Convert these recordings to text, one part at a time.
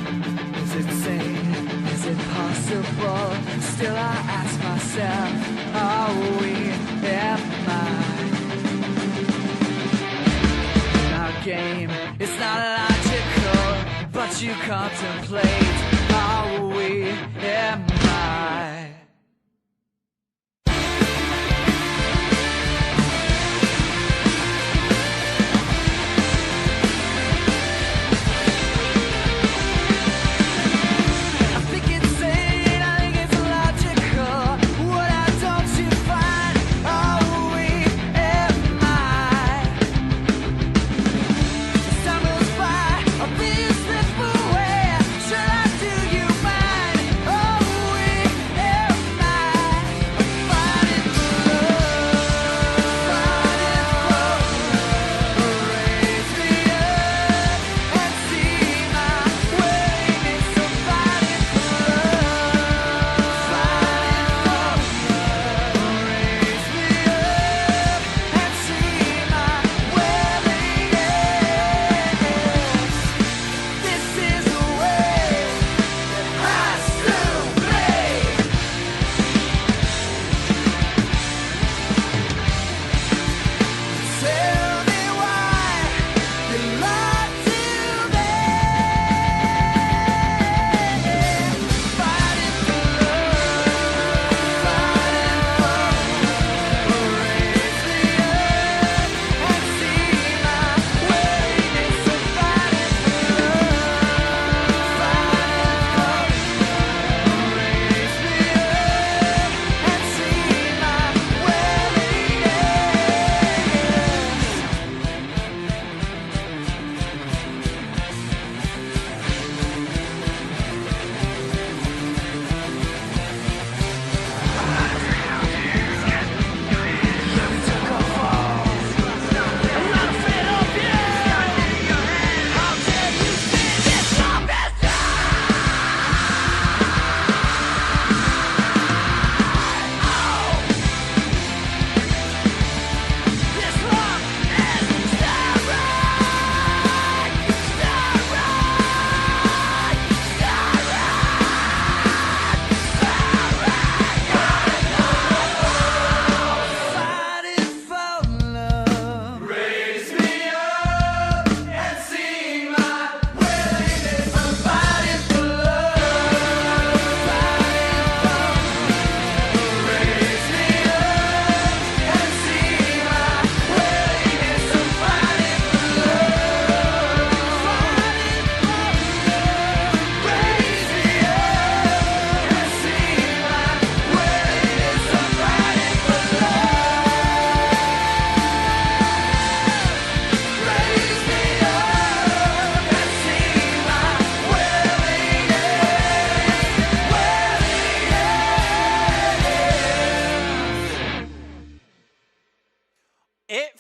Is it sane? Is it possible? Still I ask myself, are we, am I? In our game, it's not logical, but you contemplate, are we, am I?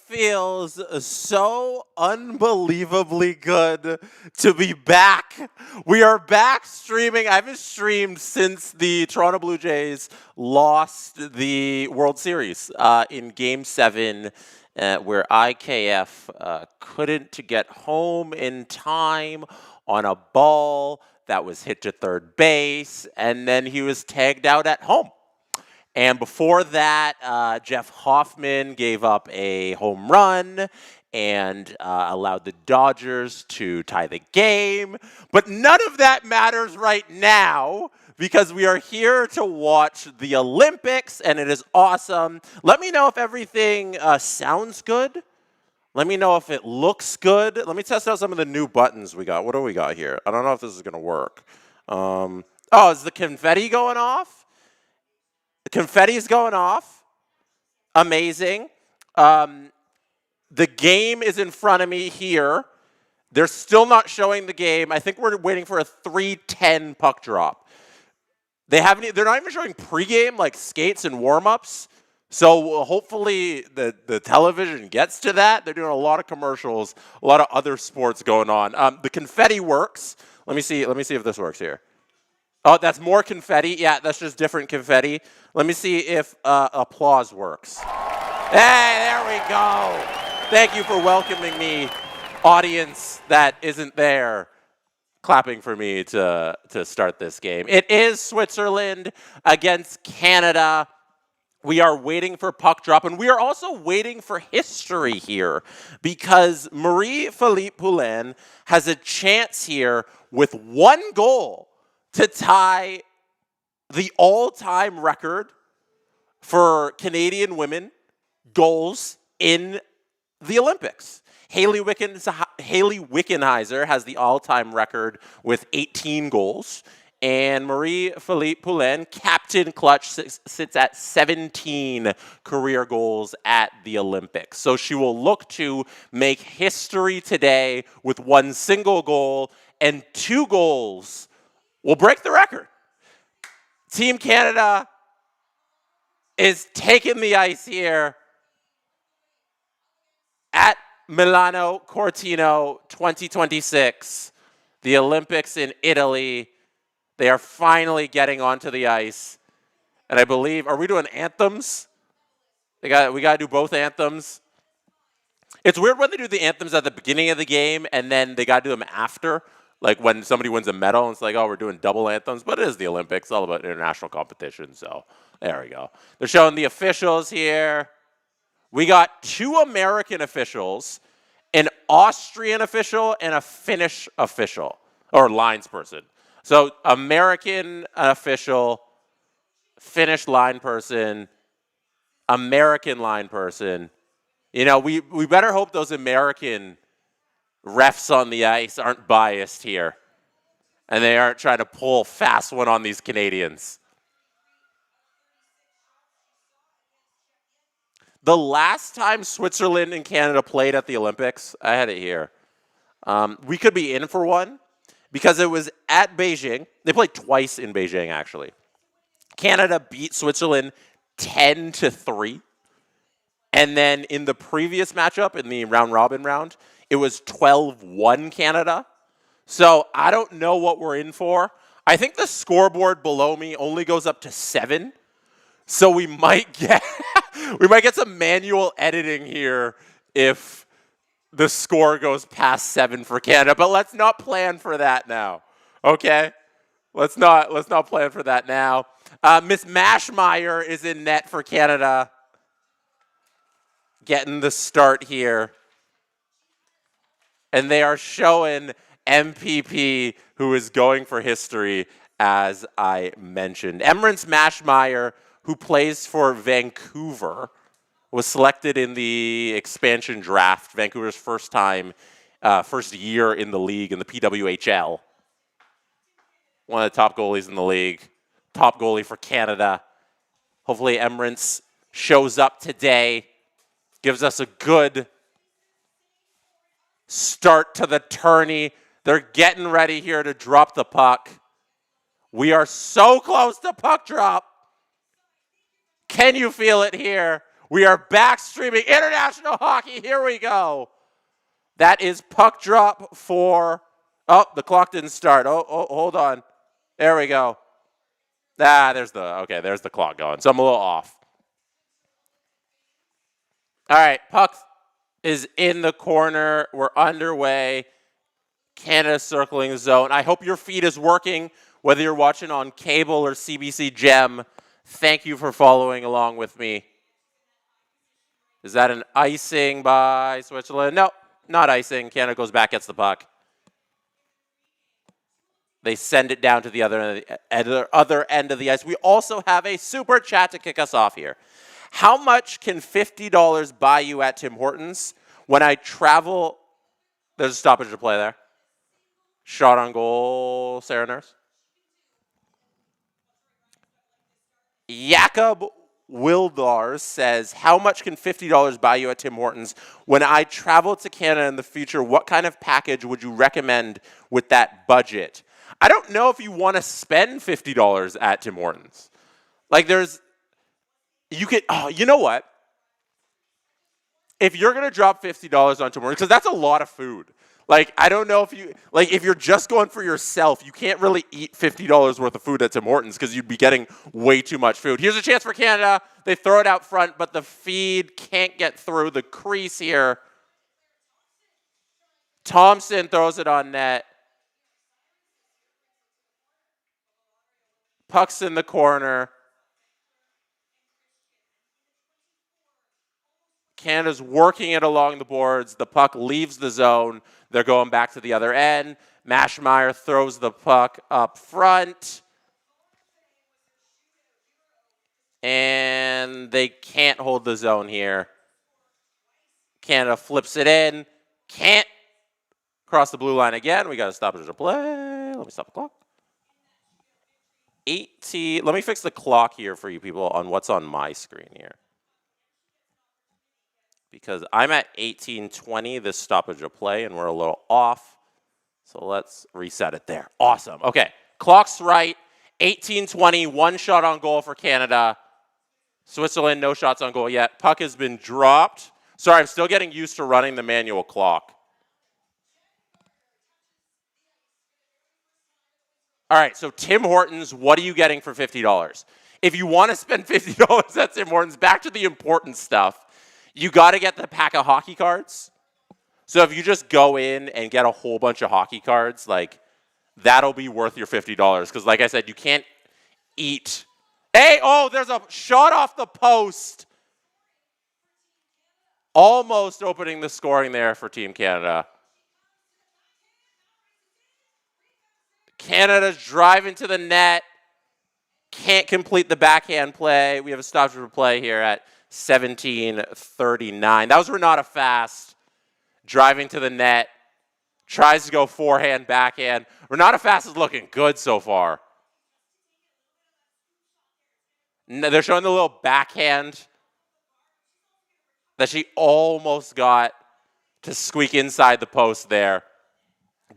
Feels so unbelievably good to be back. We are back streaming. I haven't streamed since the Toronto Blue Jays lost the World Series in Game 7, where IKF couldn't get home in time on a ball that was hit to third base, and then he was tagged out at home. And before that, Jeff Hoffman gave up a home run and allowed the Dodgers to tie the game. But none of that matters right now because we are here to watch the Olympics, and it is awesome. Let me know if everything sounds good. Let me know if it looks good. Let me test out some of the new buttons we got. What do we got here? I don't know if this is going to work. Oh, is the confetti going off? The confetti is going off. Amazing. The game is in front of me here. They're still not showing the game. I think we're waiting for a 3:10 puck drop. They're not even showing pregame, like skates and warm-ups. So hopefully the television gets to that. They're doing a lot of commercials, a lot of other sports going on. The confetti works. Let me see if this works here. Oh, that's more confetti. Yeah, that's just different confetti. Let me see if applause works. Hey, there we go. Thank you for welcoming me, audience that isn't there. clapping for me to start this game. It is Switzerland against Canada. We are waiting for puck drop, and we are also waiting for history here because Marie-Philippe Poulin has a chance here with one goal to tie the all-time record for Canadian women goals in the Olympics. Haley Wickenheiser has the all-time record with 18 goals. And Marie-Philippe Poulin, Captain Clutch, sits at 17 career goals at the Olympics. So she will look to make history today with one single goal, and 2 goals will break the record. Team Canada is taking the ice here at Milano Cortina 2026, the Olympics in Italy. They are finally getting onto the ice. And I believe, are we doing anthems? We got to do both anthems. It's weird when they do the anthems at the beginning of the game and then they got to do them after. Like when somebody wins a medal, and it's like, oh, we're doing double anthems. But it is the Olympics. It's all about international competition. So there we go. They're showing the officials here. We got 2 American officials, an Austrian official, and a Finnish official, or linesperson. So American official, Finnish line person, American line person. You know, we better hope those American refs on the ice aren't biased here. And they aren't trying to pull fast one on these Canadians. The last time Switzerland and Canada played at the Olympics, I had it here. We could be in for one. Because it was at Beijing. They played twice in Beijing, actually. Canada beat Switzerland 10-3. And then in the previous matchup, in the round-robin round, it was 12-1 Canada. So I don't know what we're in for. I think the scoreboard below me only goes up to 7. So we might get some manual editing here if the score goes past 7 for Canada, but let's not plan for that now. Okay? Let's not plan for that now. Miss Mashmeyer is in net for Canada. Getting the start here. And they are showing MPP, who is going for history, as I mentioned. Emrance Mashmeyer, who plays for Vancouver, was selected in the expansion draft, Vancouver's first year in the league in the PWHL. One of the top goalies in the league, top goalie for Canada. Hopefully Emrance shows up today, gives us a good start to the tourney. They're getting ready here to drop the puck. We are so close to puck drop. Can you feel it here? We are back streaming international hockey. Here we go. That is puck drop for... Oh, the clock didn't start. Oh, hold on. There we go. There's the clock going. So I'm a little off. All right, puck is in the corner. We're underway. Canada circling the zone. I hope your feed is working, whether you're watching on cable or CBC Gem. Thank you for following along with me. Is that an icing by Switzerland? No, not icing. Canada goes back, gets the puck. They send it down to the other end of the ice. We also have a super chat to kick us off here. How much can $50 buy you at Tim Hortons when I travel? There's a stoppage to play there. Shot on goal, Sarah Nurse. Jakob Wildars says, how much can $50 buy you at Tim Hortons? When I travel to Canada in the future, what kind of package would you recommend with that budget? I don't know if you want to spend $50 at Tim Hortons. Like you know what? If you're going to drop $50 on Tim Hortons, because that's a lot of food. Like, I don't know if you're just going for yourself, you can't really eat $50 worth of food at Tim Hortons because you'd be getting way too much food. Here's a chance for Canada. They throw it out front, but the feed can't get through the crease here. Thompson throws it on net. Puck's in the corner. Canada's working it along the boards. The puck leaves the zone. They're going back to the other end. Maschmeyer throws the puck up front. And they can't hold the zone here. Canada flips it in. Can't cross the blue line again. We got to stop it to play. Let me stop the clock. 18. Let me fix the clock here for you people on what's on my screen here. Because I'm at 18:20, this stoppage of play, and we're a little off. So let's reset it there. Awesome. Okay, clock's right. 18:20, one shot on goal for Canada. Switzerland, no shots on goal yet. Puck has been dropped. Sorry, I'm still getting used to running the manual clock. All right, so Tim Hortons, what are you getting for $50? If you want to spend $50 at Tim Hortons, back to the important stuff. You got to get the pack of hockey cards. So if you just go in and get a whole bunch of hockey cards, like, that'll be worth your $50. Because like I said, you can't eat. Hey, oh, there's a shot off the post. Almost opening the scoring there for Team Canada. Canada's driving to the net. Can't complete the backhand play. We have a stoppage for play here at 17:39. That was Renata Fast driving to the net. Tries to go forehand, backhand. Renata Fast is looking good so far. They're showing the little backhand that she almost got to squeak inside the post there.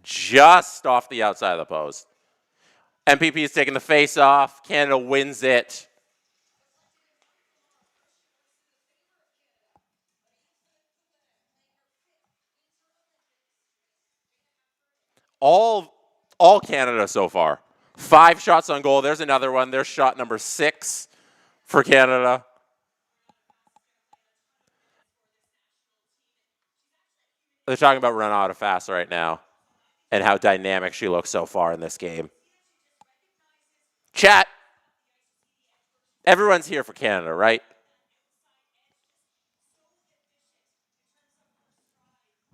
Just off the outside of the post. MPP is taking the face off. Canada wins it. All Canada so far. 5 shots on goal. There's another one. There's shot number 6 for Canada. They're talking about Renata Fast right now and how dynamic she looks so far in this game. Chat. Everyone's here for Canada, right?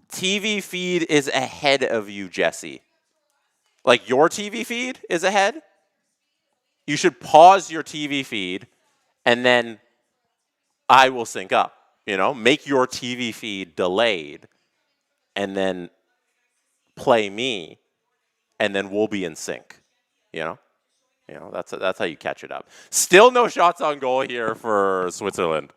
TV feed is ahead of you, Jesse. Like, your TV feed is ahead? You should pause your TV feed, and then I will sync up. You know, make your TV feed delayed, and then play me, and then we'll be in sync. You know, that's how you catch it up. Still no shots on goal here for Switzerland.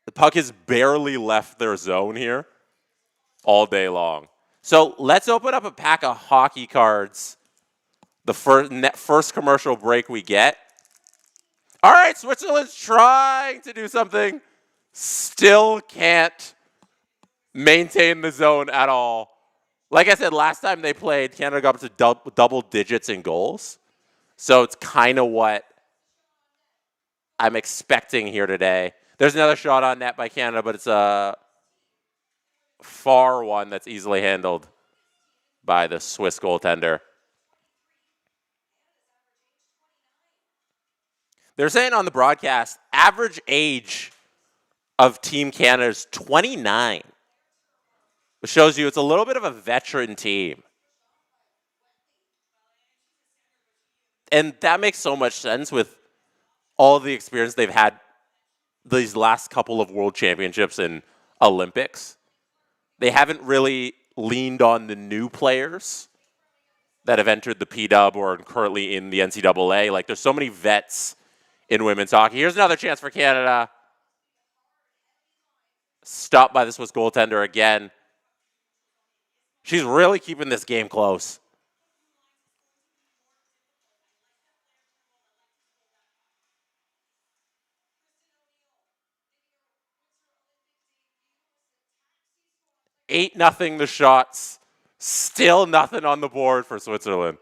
The puck has barely left their zone here all day long. So let's open up a pack of hockey cards. The first commercial break we get. All right, Switzerland's trying to do something. Still can't maintain the zone at all. Like I said, last time they played, Canada got up to double digits in goals. So it's kind of what I'm expecting here today. There's another shot on net by Canada, but it's a far one that's easily handled by the Swiss goaltender. They're saying on the broadcast, average age of Team Canada is 29. Which shows you it's a little bit of a veteran team. And that makes so much sense with all the experience they've had these last couple of world championships and Olympics. They haven't really leaned on the new players that have entered the P-Dub or are currently in the NCAA. Like, there's so many vets in women's hockey. Here's another chance for Canada. Stopped by the Swiss goaltender again. She's really keeping this game close. $8-0 the shots. Still nothing on the board for Switzerland.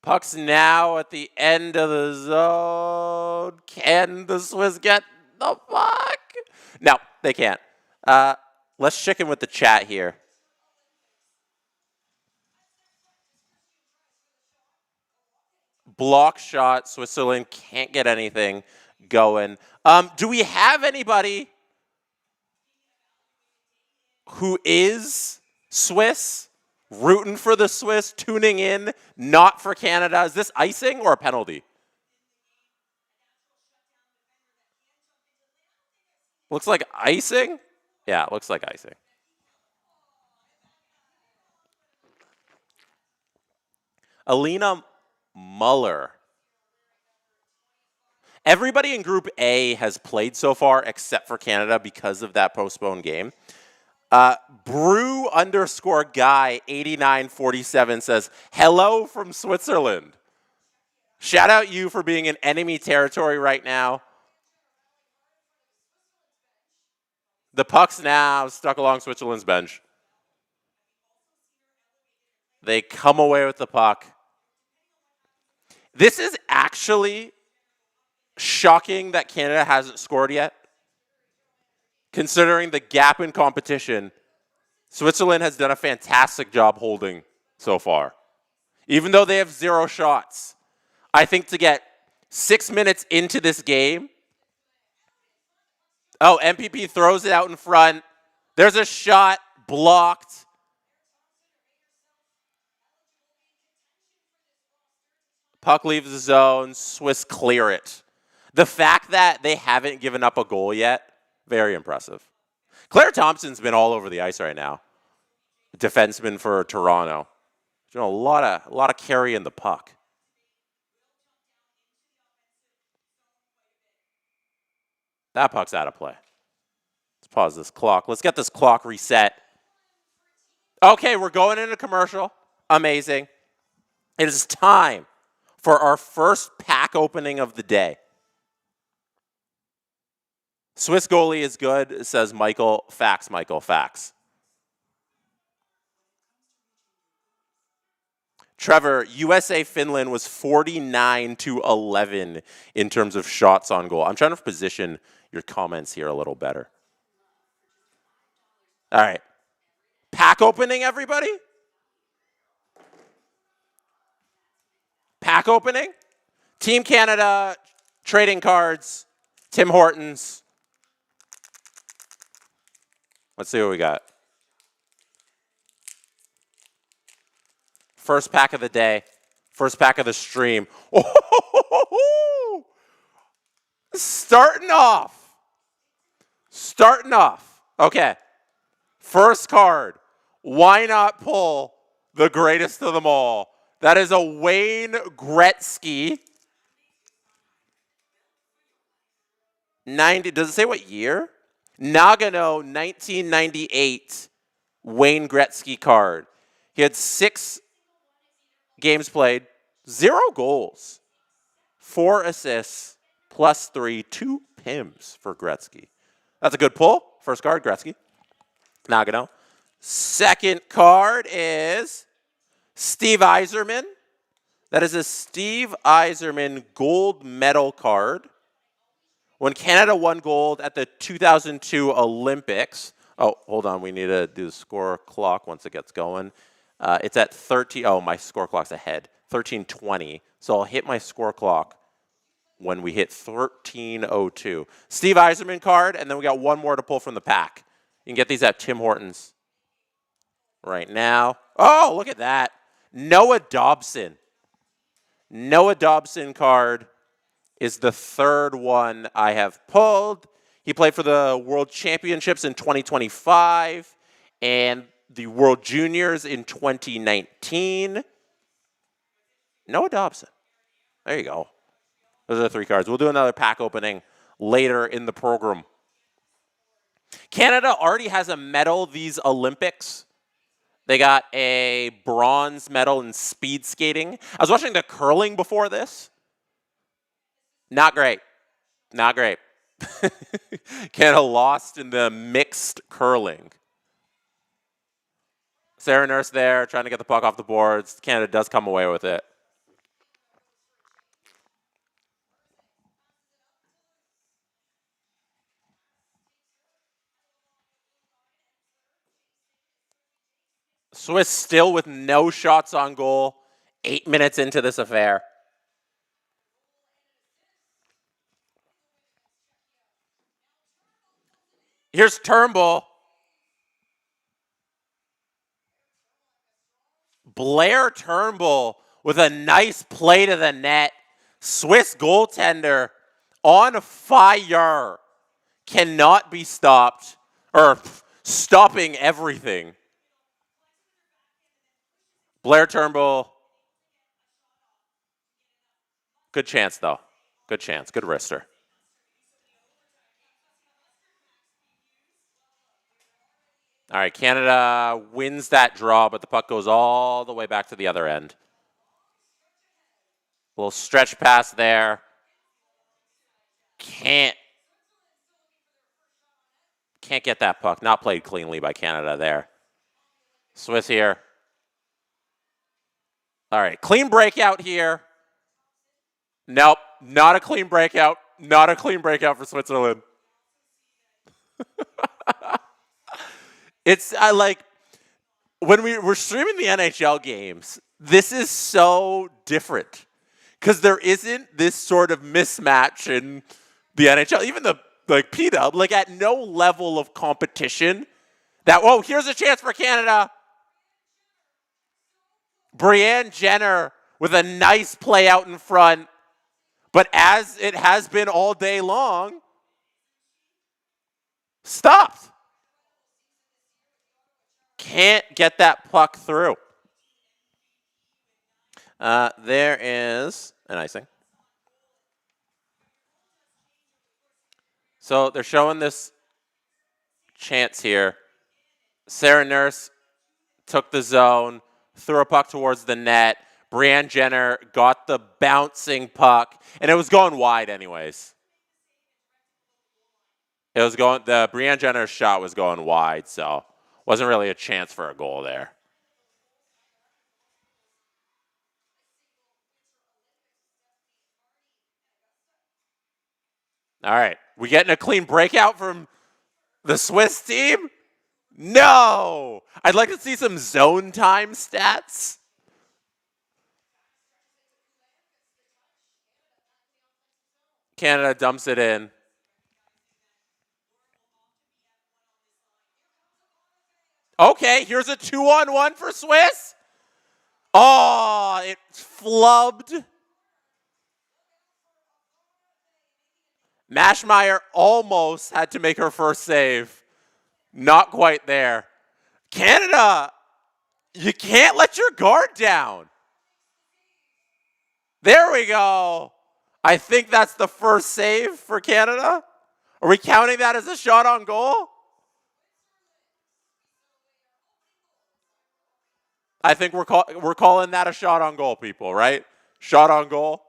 Puck's now at the end of the zone. Can the Swiss get the puck? No, they can't. Let's check in with the chat here. Block shot. Switzerland can't get anything going. Do we have anybody who is Swiss, rooting for the Swiss, tuning in, not for Canada? Is this icing or a penalty? Looks like icing? Yeah, it looks like icing. Alina Muller. Everybody in Group A has played so far except for Canada because of that postponed game. Brew_guy 8947 says, hello from Switzerland. Shout out you for being in enemy territory right now. The puck's now stuck along Switzerland's bench. They come away with the puck. This is actually shocking that Canada hasn't scored yet. Considering the gap in competition, Switzerland has done a fantastic job holding so far. Even though they have 0 shots, I think to get 6 minutes into this game, oh, MPP throws it out in front. There's a shot blocked. Puck leaves the zone. Swiss clear it. The fact that they haven't given up a goal yet, very impressive. Claire Thompson's been all over the ice right now. Defenseman for Toronto. A lot of carrying the puck. That puck's out of play. Let's pause this clock. Let's get this clock reset. Okay, we're going into commercial. Amazing. It is time for our first pack opening of the day. Swiss goalie is good, says Michael. Facts, Michael, facts. Trevor, USA-Finland was 49-11 in terms of shots on goal. I'm trying to position your comments here a little better. All right. Pack opening, everybody? Pack opening? Team Canada, trading cards, Tim Hortons. Let's see what we got. First pack of the day. First pack of the stream. Oh, starting off. Okay. First card. Why not pull the greatest of them all? That is a Wayne Gretzky. 90. Does it say what year? Nagano 1998 Wayne Gretzky card. He had 6 games played, 0 goals, 4 assists, +3, 2 PIMs for Gretzky. That's a good pull. First card, Gretzky. Nagano. Second card is Steve Yzerman. That is a Steve Yzerman gold medal card. When Canada won gold at the 2002 Olympics. Oh, hold on. We need to do the score clock once it gets going. It's at 13. Oh, my score clock's ahead. 13:20. So I'll hit my score clock when we hit 13:02. Steve Yzerman card, and then we got one more to pull from the pack. You can get these at Tim Hortons right now. Oh, look at that. Noah Dobson. Noah Dobson card is the third one I have pulled. He played for the World Championships in 2025 and the World Juniors in 2019. Noah Dobson. There you go. Those are the 3 cards. We'll do another pack opening later in the program. Canada already has a medal these Olympics. They got a bronze medal in speed skating. I was watching the curling before this. Not great. Not great. Canada lost in the mixed curling. Sarah Nurse there trying to get the puck off the boards. Canada does come away with it. Swiss still with no shots on goal. 8 minutes into this affair. Here's Turnbull. Blair Turnbull with a nice play to the net. Swiss goaltender on fire. Cannot be stopped. Or stopping everything. Blair Turnbull. Good chance, though. Good chance. Good wrister. All right, Canada wins that draw, but the puck goes all the way back to the other end. A little stretch pass there. Can't get that puck. Not played cleanly by Canada there. Swiss here. All right, clean breakout here. Nope, not a clean breakout. Not a clean breakout for Switzerland. It's like when we're streaming the NHL games, this is so different because there isn't this sort of mismatch in the NHL, even the like P-Dub, like at no level of competition. That here's a chance for Canada. Brianne Jenner with a nice play out in front, but as it has been all day long, stopped. Can't get that puck through. There is an icing. So they're showing this chance here. Sarah Nurse took the zone, threw a puck towards the net. Brianne Jenner got the bouncing puck, and it was going wide anyways. It was going. The Brianne Jenner shot was going wide, so wasn't really a chance for a goal there. All right, we getting a clean breakout from the Swiss team? No! I'd like to see some zone time stats. Canada dumps it in. Okay, here's a 2-on-1 for Swiss. Oh, it flubbed. Maschmeyer almost had to make her first save. Not quite there. Canada, you can't let your guard down. There we go. I think that's the first save for Canada. Are we counting that as a shot on goal? I think we're calling that a shot on goal, people, right? Shot on goal.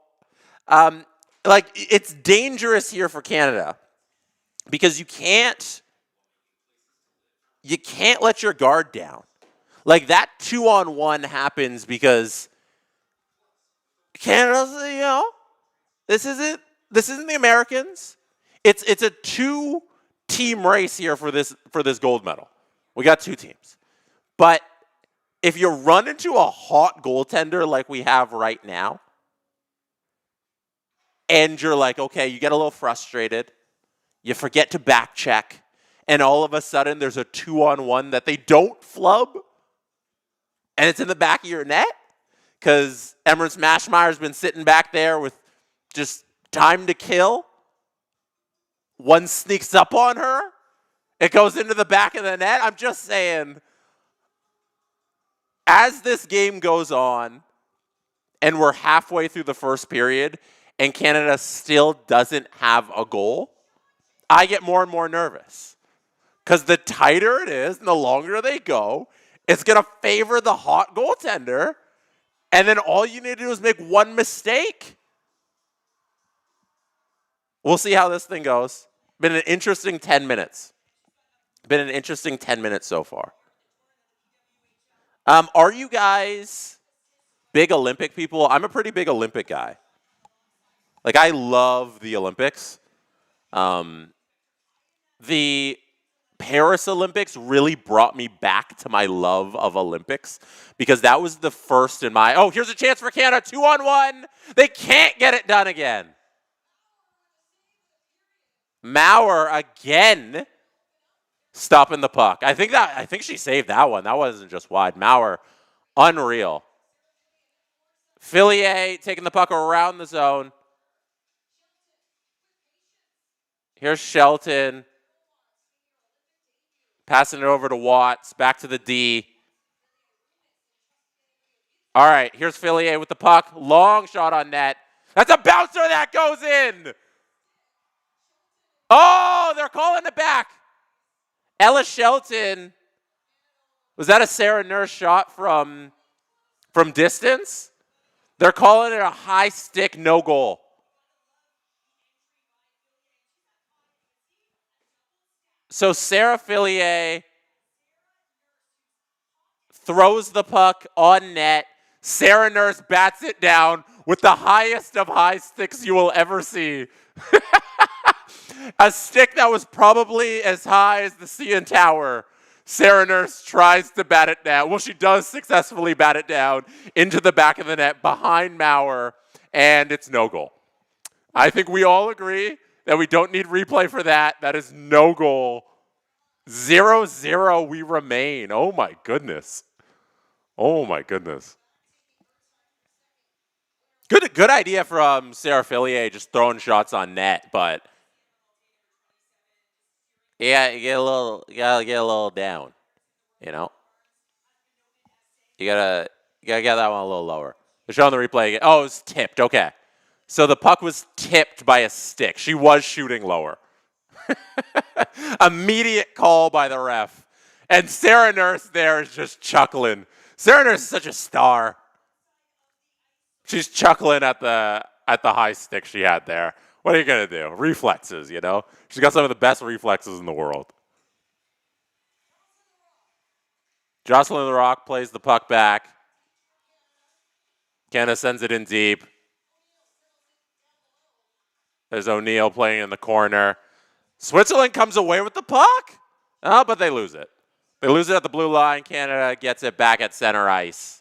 Like, it's dangerous here for Canada because you can't let your guard down. Like, that 2-on-1 happens because Canada's, this isn't the Americans. It's a 2-team race here for this gold medal. We got 2 teams. But if you run into a hot goaltender like we have right now, and you're like, okay, you get a little frustrated, you forget to back check, and all of a sudden there's a 2-on-1 that they don't flub, and it's in the back of your net, because Emrys Maschmeyer's been sitting back there with just time to kill. One sneaks up on her. It goes into the back of the net. I'm just saying, as this game goes on, and we're halfway through the first period, and Canada still doesn't have a goal, I get more and more nervous. Because the tighter it is, and the longer they go, it's going to favor the hot goaltender, and then all you need to do is make one mistake. We'll see how this thing goes. Been an interesting 10 minutes. Been an interesting 10 minutes so far. Are you guys big Olympic people? I'm a pretty big Olympic guy. Like, I love the Olympics. The Paris Olympics really brought me back to my love of Olympics because that was the first in my, oh, here's a chance for Canada, 2-on-1. They can't get it done again. Maurer again stopping the puck. I think she saved that one. That wasn't just wide. Maurer, unreal. Fillier taking the puck around the zone. Here's Shelton. Passing it over to Watts. Back to the D. All right, here's Fillier with the puck. Long shot on net. That's a bouncer that goes in. Oh, they're calling it back. Ella Shelton. Was that a Sarah Nurse shot from distance? They're calling it a high stick, no goal. So Sarah Fillier throws the puck on net. Sarah Nurse bats it down with the highest of high sticks you will ever see. A stick that was probably as high as the CN Tower. Sarah Nurse tries to bat it down. Well, she does successfully bat it down into the back of the net behind Maurer, and it's no goal. I think we all agree that we don't need replay for that. That is no goal. 0-0 we remain. Oh, my goodness. Oh, my goodness. Good idea from Sarah Fillier, just throwing shots on net, but yeah, you gotta get a little down, you know. You gotta get that one a little lower. They're showing the replay again. Oh, it was tipped. Okay, so the puck was tipped by a stick. She was shooting lower. Immediate call by the ref, and Sarah Nurse there is just chuckling. Sarah Nurse is such a star. She's chuckling at the high stick she had there. What are you going to do? Reflexes, you know? She's got some of the best reflexes in the world. Jocelyn the Rock plays the puck back. Canada sends it in deep. There's O'Neill playing in the corner. Switzerland comes away with the puck. Oh, but they lose it. They lose it at the blue line. Canada gets it back at center ice.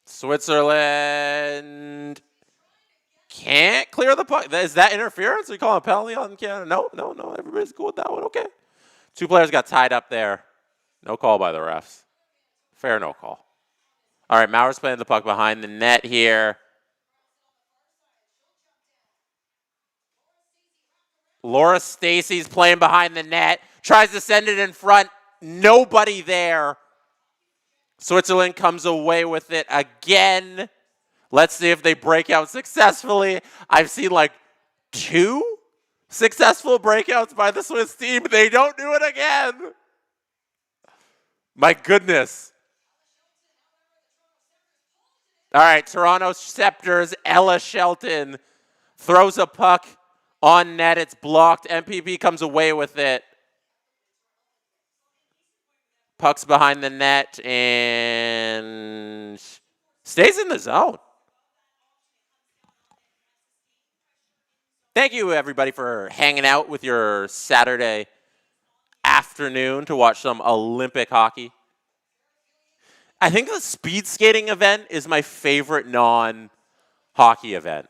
Switzerland can't clear the puck. Is that interference? Are you calling a penalty on Canada? No. Everybody's cool with that one. Okay. Two players got tied up there. No call by the refs. Fair no call. All right, Maurer's playing the puck behind the net here. Laura Stacey's playing behind the net. Tries to send it in front. Nobody there. Switzerland comes away with it again. Let's see if they break out successfully. I've seen like 2 successful breakouts by the Swiss team. They don't do it again. My goodness. All right, Toronto Scepters, Ella Shelton throws a puck on net. It's blocked. MPP comes away with it. Puck's behind the net and stays in the zone. Thank you, everybody, for hanging out with your Saturday afternoon to watch some Olympic hockey. I think the speed skating event is my favorite non-hockey event.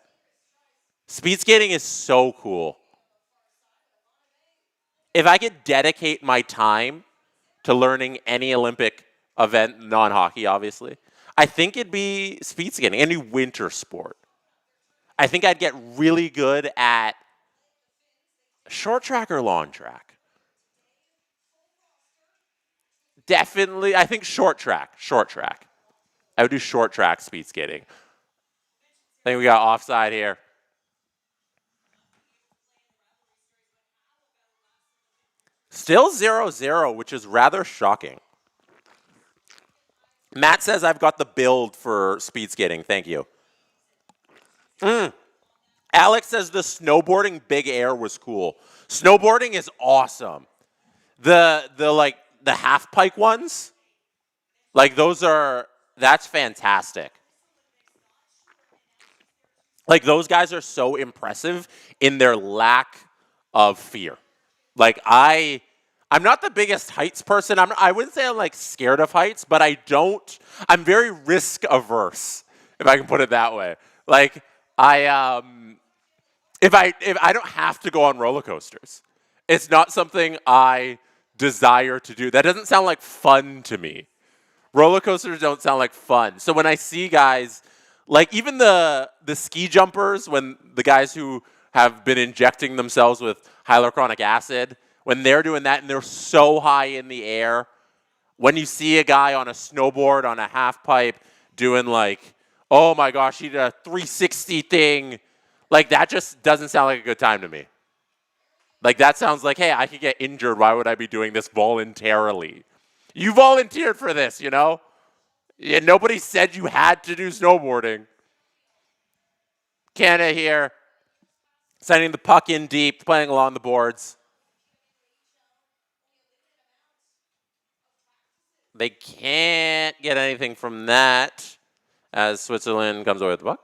Speed skating is so cool. If I could dedicate my time to learning any Olympic event, non-hockey, obviously, I think it'd be speed skating, any winter sport. I think I'd get really good at short track or long track. Definitely, I think short track. I would do short track speed skating. I think we got offside here. Still 0-0, which is rather shocking. Matt says I've got the build for speed skating. Thank you. Alex says the snowboarding big air was cool. Snowboarding is awesome. The half pike ones, like that's fantastic. Like, those guys are so impressive in their lack of fear. Like, I'm not the biggest heights person. I wouldn't say I'm like scared of heights, but I'm very risk averse, if I can put it that way. Like, if I don't have to go on roller coasters, it's not something I desire to do. That doesn't sound like fun to me. Roller coasters don't sound like fun. So when I see guys, like even the ski jumpers, when the guys who have been injecting themselves with hyaluronic acid, when they're doing that and they're so high in the air, when you see a guy on a snowboard on a half pipe doing like, oh my gosh, he did a 360 thing, like that just doesn't sound like a good time to me. Like that sounds like, hey, I could get injured. Why would I be doing this voluntarily? You volunteered for this, you know? Yeah, nobody said you had to do snowboarding. Canada here, sending the puck in deep, playing along the boards. They can't get anything from that as Switzerland comes away with the puck.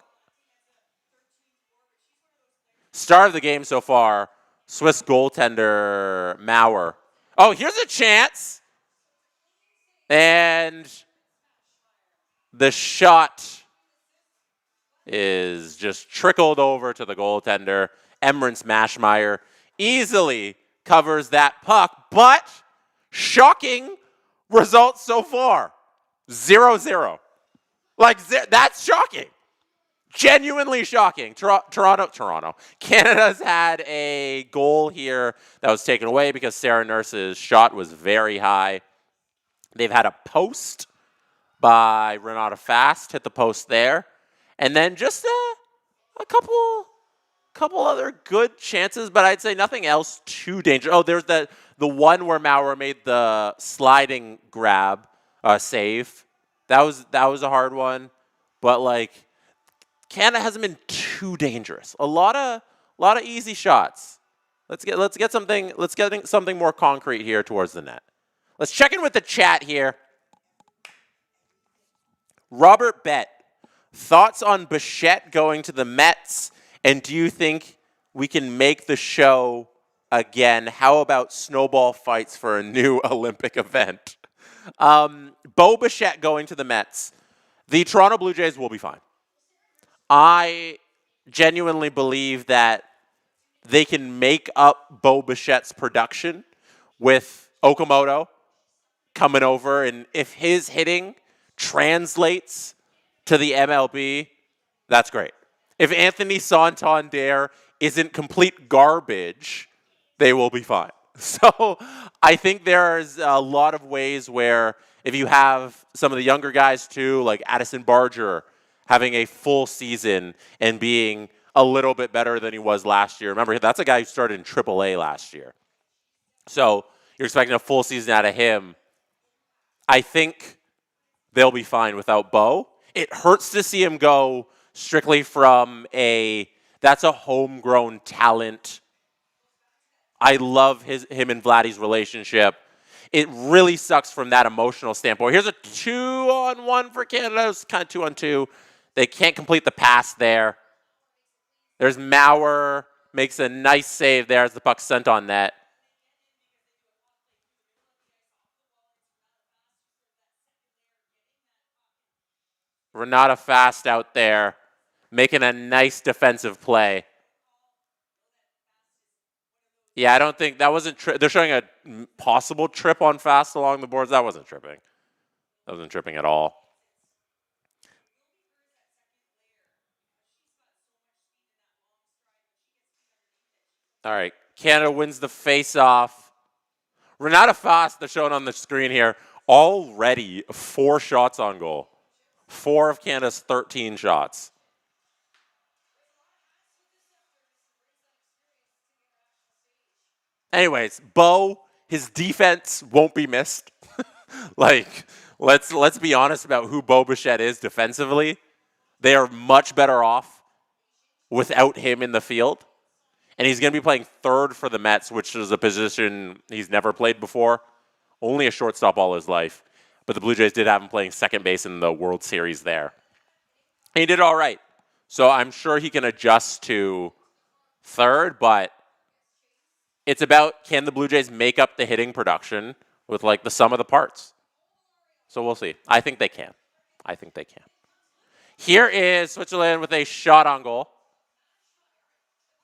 Star of the game so far, Swiss goaltender Maurer. Oh, here's a chance. And the shot is just trickled over to the goaltender. Emrance Mashmeyer easily covers that puck, but shocking results so far. 0-0. Like, that's shocking. Genuinely shocking. Toronto. Canada's had a goal here that was taken away because Sarah Nurse's shot was very high. They've had a post by Renata Fast, hit the post there. And then just a couple other good chances, but I'd say nothing else too dangerous. Oh, there's the one where Maurer made the sliding grab save. That was a hard one, but like Canada hasn't been too dangerous. A lot of easy shots. Let's get something more concrete here towards the net. Let's check in with the chat here. Robert Bett, thoughts on Bichette going to the Mets, and do you think we can make the show again? How about snowball fights for a new Olympic event? Bo Bichette going to the Mets. The Toronto Blue Jays will be fine. I genuinely believe that they can make up Bo Bichette's production with Okamoto coming over, and if his hitting translates to the MLB, that's great. If Anthony Santander isn't complete garbage, they will be fine. So I think there's a lot of ways where if you have some of the younger guys too, like Addison Barger, having a full season and being a little bit better than he was last year. Remember, that's a guy who started in AAA last year. So you're expecting a full season out of him. I think they'll be fine without Bo. It hurts to see him go strictly from that's a homegrown talent. I love him and Vladdy's relationship. It really sucks from that emotional standpoint. Here's a 2-on-1 for Canada. It's kind of 2-on-2. They can't complete the pass there. There's Maurer, makes a nice save there as the puck's sent on net. Renata Fast out there, making a nice defensive play. Yeah, I don't think that wasn't. They're showing a possible trip on Fast along the boards. That wasn't tripping. That wasn't tripping at all. All right, Canada wins the face-off. Renata Fast, they're showing on the screen here, already 4 shots on goal. 4 of Canada's 13 shots. Anyways, Bo, his defense won't be missed. Like, let's be honest about who Bo Bichette is defensively. They are much better off without him in the field. And he's going to be playing third for the Mets, which is a position he's never played before. Only a shortstop all his life. But the Blue Jays did have him playing second base in the World Series there. And he did all right. So I'm sure he can adjust to third, but it's about, can the Blue Jays make up the hitting production with like the sum of the parts? So we'll see. I think they can. I think they can. Here is Switzerland with a shot on goal.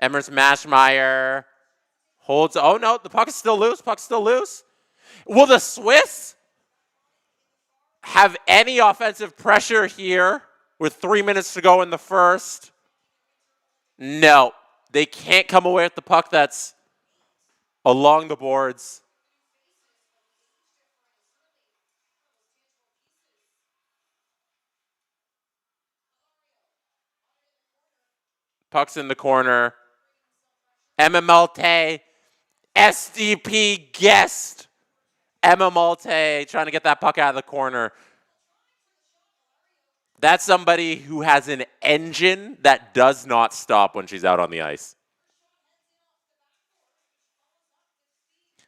Emmers Maschmeyer holds. Oh no, the puck is still loose. Puck's still loose. Will the Swiss have any offensive pressure here with 3 minutes to go in the first? No, they can't come away with the puck that's along the boards. Puck's in the corner. Emma Malte, SDP guest. Emma Malte trying to get that puck out of the corner. That's somebody who has an engine that does not stop when she's out on the ice.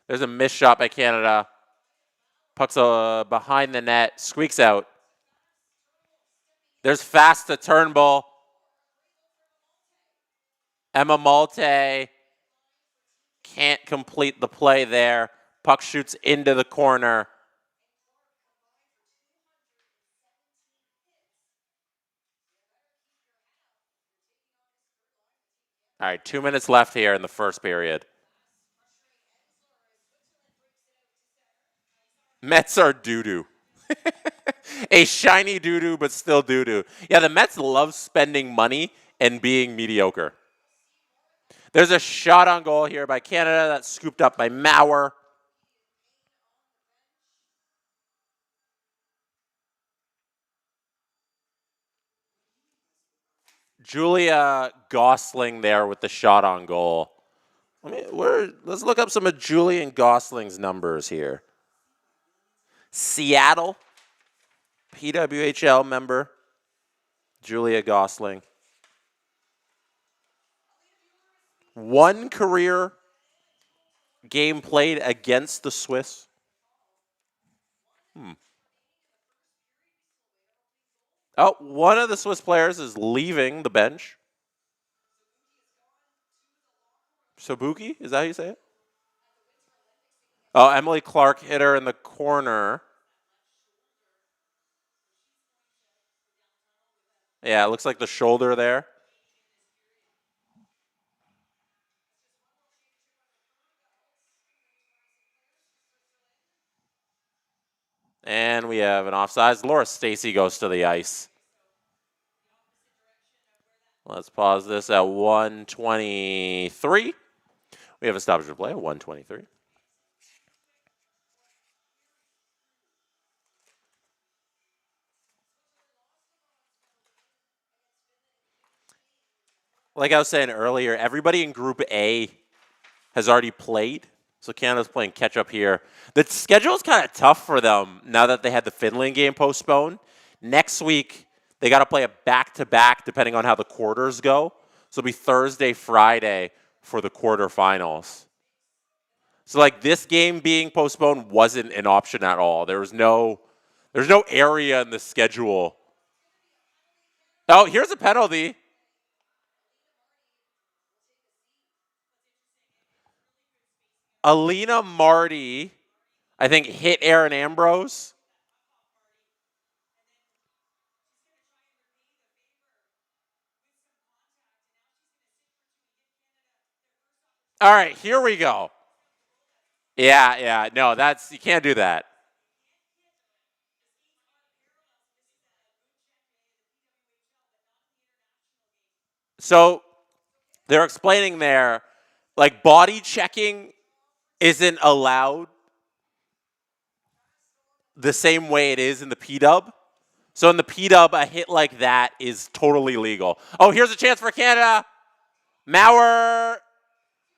There's a missed shot by Canada. Puck's behind the net, squeaks out. There's fast to Turnbull. Emma Malte can't complete the play there. Puck shoots into the corner. All right, 2 minutes left here in the first period. Mets are doo-doo. A shiny doo-doo, but still doo-doo. Yeah, the Mets love spending money and being mediocre. There's a shot on goal here by Canada that's scooped up by Maurer. Julia Gosling there with the shot on goal. Let's look up some of Julian Gosling's numbers here. Seattle, PWHL member, Julia Gosling. 1 career game played against the Swiss. Oh, one of the Swiss players is leaving the bench. Sabuki, is that how you say it? Oh, Emily Clark hit her in the corner. Yeah, it looks like the shoulder there. And we have an offsides. Laura Stacy goes to the ice. Let's pause this at 1:23. We have a stoppage of play at 1:23. Like I was saying earlier, everybody in Group A has already played. So Canada's playing catch-up here. The schedule is kind of tough for them now that they had the Finland game postponed. Next week, they got to play a back-to-back depending on how the quarters go. So it'll be Thursday, Friday for the quarterfinals. So like this game being postponed wasn't an option at all. There's no area in the schedule. Oh, here's a penalty. Alina Marty, I think, hit Aaron Ambrose. All right, here we go. Yeah, no, you can't do that. So they're explaining there, like body checking isn't allowed the same way it is in the P-dub. So in the P-dub, a hit like that is totally legal. Oh, here's a chance for Canada. Maurer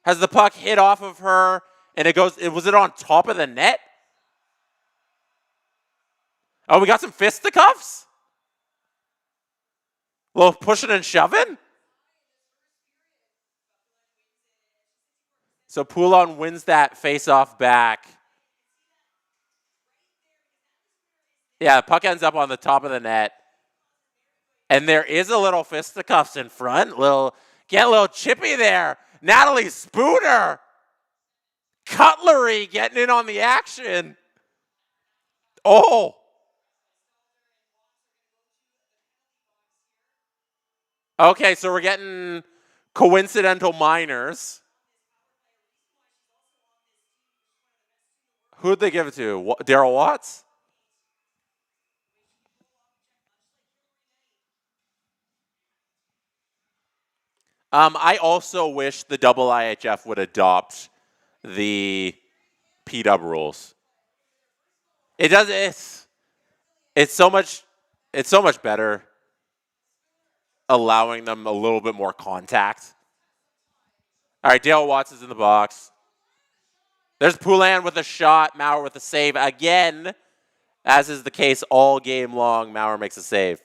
has the puck hit off of her, and was it on top of the net? Oh, we got some fisticuffs? A little pushing and shoving? So Poulon wins that face-off back. Yeah, the puck ends up on the top of the net. And there is a little fisticuffs in front. Get a little chippy there. Natalie Spooner. Cutlery getting in on the action. Oh. Okay, so we're getting coincidental minors. Who'd they give it to? Daryl Watts? I also wish the double IHF would adopt the P-dub rules. It does. It's so much better allowing them a little bit more contact. All right, Dale Watts is in the box. There's Poulin with a shot, Maurer with a save. Again, as is the case all game long, Maurer makes a save.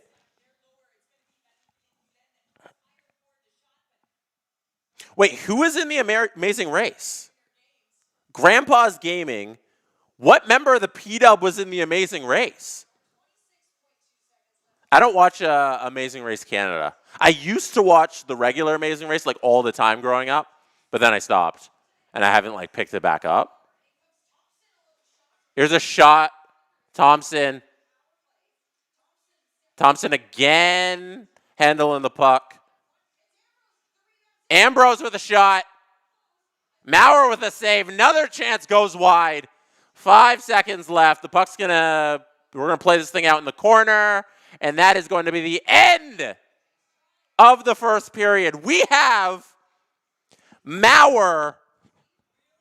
Wait, who is in the Amazing Race? Grandpa's Gaming. What member of the P-dub was in the Amazing Race? I don't watch Amazing Race Canada. I used to watch the regular Amazing Race like all the time growing up, but then I stopped, and I haven't like picked it back up. Here's a shot. Thompson again, handling the puck. Ambrose with a shot. Maurer with a save. Another chance goes wide. 5 seconds left. The puck's we're gonna play this thing out in the corner, and that is going to be the end of the first period. We have Maurer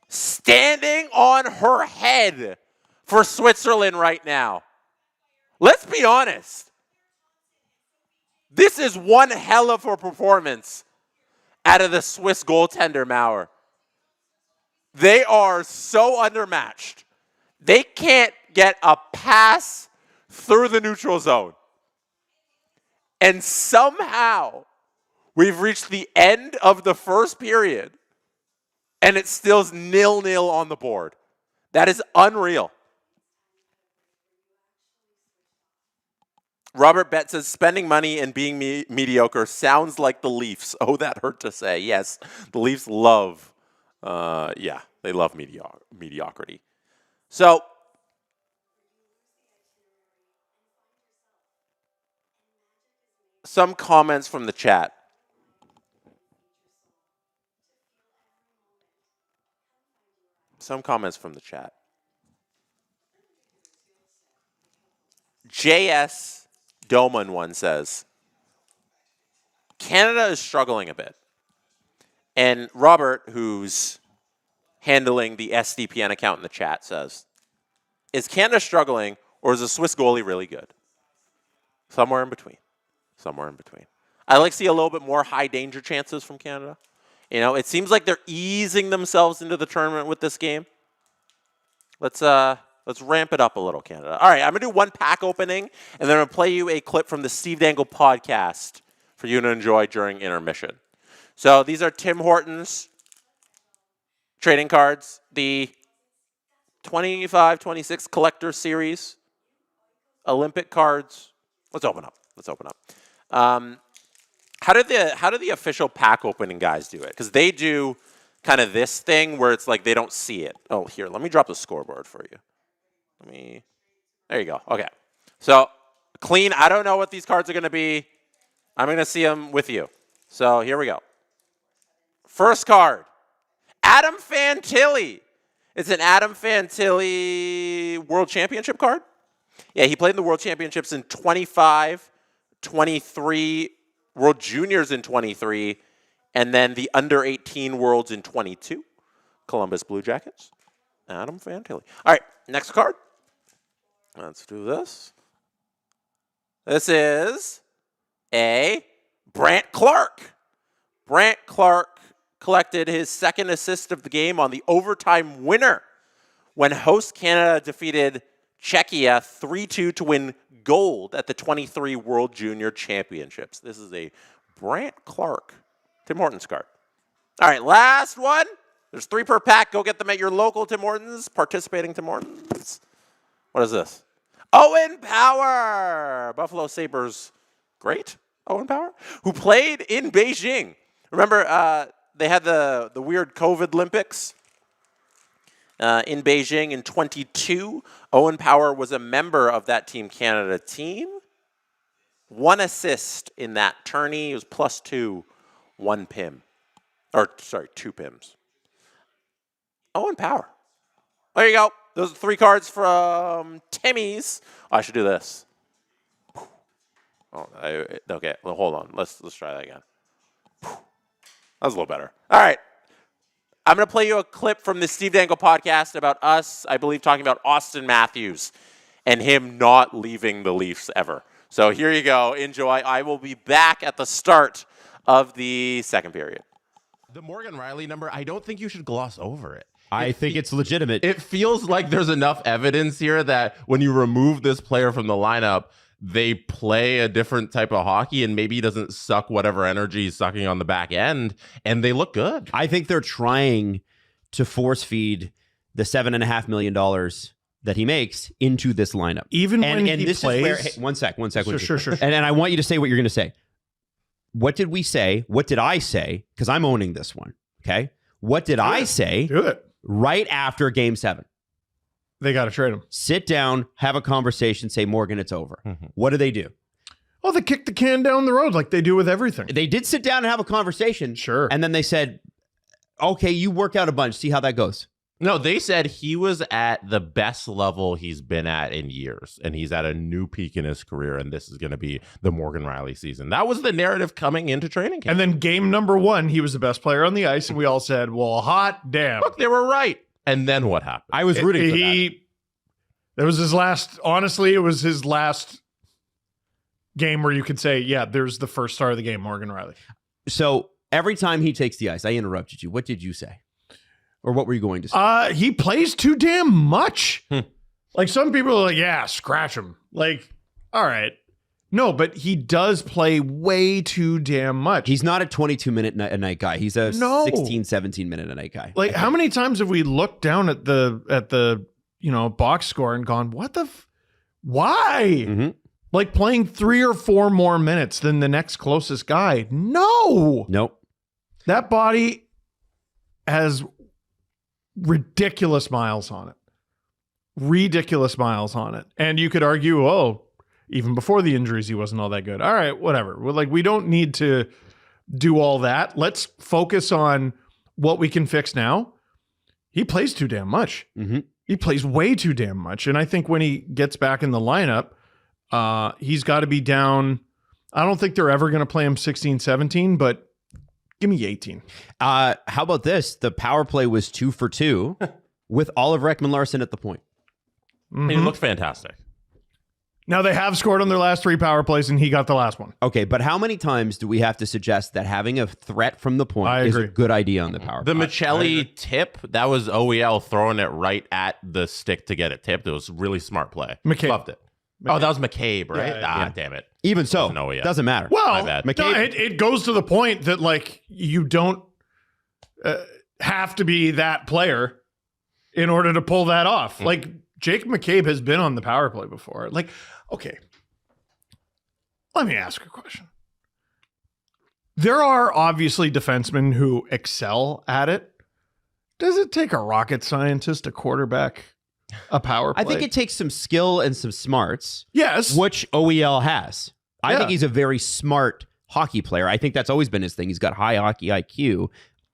standing on her head for Switzerland right now. Let's be honest. This is one hell of a performance out of the Swiss goaltender, Maurer. They are so undermatched. They can't get a pass through the neutral zone. And somehow, we've reached the end of the first period, and it still's 0-0 on the board. That is unreal. Robert Bett says, spending money and being mediocre sounds like the Leafs. Oh, that hurt to say. Yes, the Leafs love, they love mediocrity. So, some comments from the chat. JS Doman one says, Canada is struggling a bit. And Robert, who's handling the SDPN account in the chat, says, is Canada struggling or is the Swiss goalie really good? Somewhere in between. I like to see a little bit more high danger chances from Canada. You know, it seems like they're easing themselves into the tournament with this game. Let's ramp it up a little, Canada. All right, I'm going to do one pack opening, and then I'm going to play you a clip from the Steve Dangle podcast for you to enjoy during intermission. So these are Tim Hortons trading cards, the 25-26 collector series, Olympic cards. Let's open up. How do the official pack opening guys do it? Because they do kind of this thing where it's like they don't see it. Oh, here, let me drop the scoreboard for you. There you go. Okay. So, clean. I don't know what these cards are going to be. I'm going to see them with you. So, here we go. First card, Adam Fantilli. It's an Adam Fantilli World Championship card. Yeah, he played in the World Championships in 25, 23, World Juniors in 23, and then the Under-18 Worlds in 22. Columbus Blue Jackets. Adam Fantilli. All right, next card. Let's do this. This is a Brant Clark. Brant Clark collected his second assist of the game on the overtime winner when host Canada defeated Czechia 3-2 to win gold at the 23 World Junior Championships. This is a Brant Clark Tim Hortons card. All right, last one. There's 3 per pack. Go get them at your local Tim Hortons, participating Tim Hortons. What is this? Owen Power! Buffalo Sabres. Great. Owen Power, who played in Beijing. Remember, they had the weird COVID Olympics in Beijing in 22. Owen Power was a member of that Team Canada team. 1 assist in that tourney. He was +2, 1 PIM. Or, sorry, 2 PIMs. Owen Power. There you go. Those are 3 cards from Timmy's. Oh, I should do this. Oh, okay, well, hold on. Let's try that again. That was a little better. All right. I'm going to play you a clip from the Steve Dangle podcast about us, I believe, talking about Austin Matthews and him not leaving the Leafs ever. So here you go. Enjoy. I will be back at the start of the second period. The Morgan Riley number, I don't think you should gloss over it. I think it's legitimate. It feels like there's enough evidence here that when you remove this player from the lineup, they play a different type of hockey and maybe he doesn't suck whatever energy he's sucking on the back end, and they look good. I think they're trying to force feed the $7.5 million that he makes into this lineup. Even when and he this plays. Is where, hey, one sec. Sure. And I want you to say what you're going to say. What did we say? What did I say? Because I'm owning this one. Okay. What did I say? Do it. Right after Game 7? They got to trade him. Sit down, have a conversation, say, Morgan, it's over. Mm-hmm. What do? Oh, they kicked the can down the road like they do with everything. They did sit down and have a conversation. Sure. And then they said, okay, you work out a bunch. See how that goes. No, they said he was at the best level he's been at in years, and he's at a new peak in his career, and this is going to be the Morgan Riley season. That was the narrative coming into training camp. And then game number 1, he was the best player on the ice, and we all said, well, hot damn. Look, they were right. And then what happened? I was rooting for that. That was his last, honestly, it was his last game where you could say, yeah, there's the first star of the game, Morgan Riley. So every time he takes the ice, I interrupted you. What did you say? Or what were you going to say? He plays too damn much. Like some people are like, yeah, scratch him. Like, all right. No, but he does play way too damn much. He's not a 22-minute a night guy. He's a 16, 17-minute a night guy. Like, how many times have we looked down at the box score and gone, what the why? Mm-hmm. Like playing 3 or 4 more minutes than the next closest guy. No. Nope. That body has ridiculous miles on it. And you could argue, oh, even before the injuries, he wasn't all that good. All right, whatever. We don't need to do all that. Let's focus on what we can fix now. He plays too damn much. Mm-hmm. He plays way too damn much. And I think when he gets back in the lineup, he's got to be down. I don't think they're ever going to play him 16, 17, but give me 18. How about this? The power play was 2 for 2 with Oliver Ekman-Larsson at the point. Mm-hmm. He looked fantastic. Now, they have scored on their last 3 power plays, and he got the last one. Okay, but how many times do we have to suggest that having a threat from the point is a good idea on the power The play? Michelli tip, that was OEL throwing it right at the stick to get it tipped. It was a really smart play. McCabe. Loved it. Oh, that was McCabe, right? Yeah. Damn it. Even so, Wasn't OEL. doesn't matter. Well, My bad. no, it goes to the point that, like, you don't have to be that player in order to pull that off. Like, Jake McCabe has been on the power play before. Like, okay, let me ask a question. There are obviously defensemen who excel at it. Does it take a rocket scientist to quarterback a power play? I think it takes some skill and some smarts. Yes. Which OEL has. I Yeah. think he's a very smart hockey player. I think that's always been his thing. He's got high hockey IQ,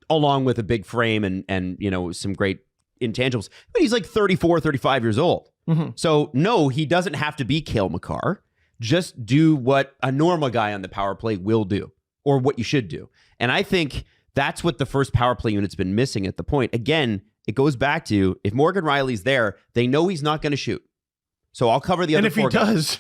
along with a big frame and some great intangibles. But he's like 34, 35 years old. Mm-hmm. So, no, he doesn't have to be Cale Makar. Just do what a normal guy on the power play will do, or what you should do. And I think that's what the first power play unit's been missing at the point. Again, it goes back to, if Morgan Riley's there, they know he's not going to shoot. So I'll cover the other and if he 4 guys. does,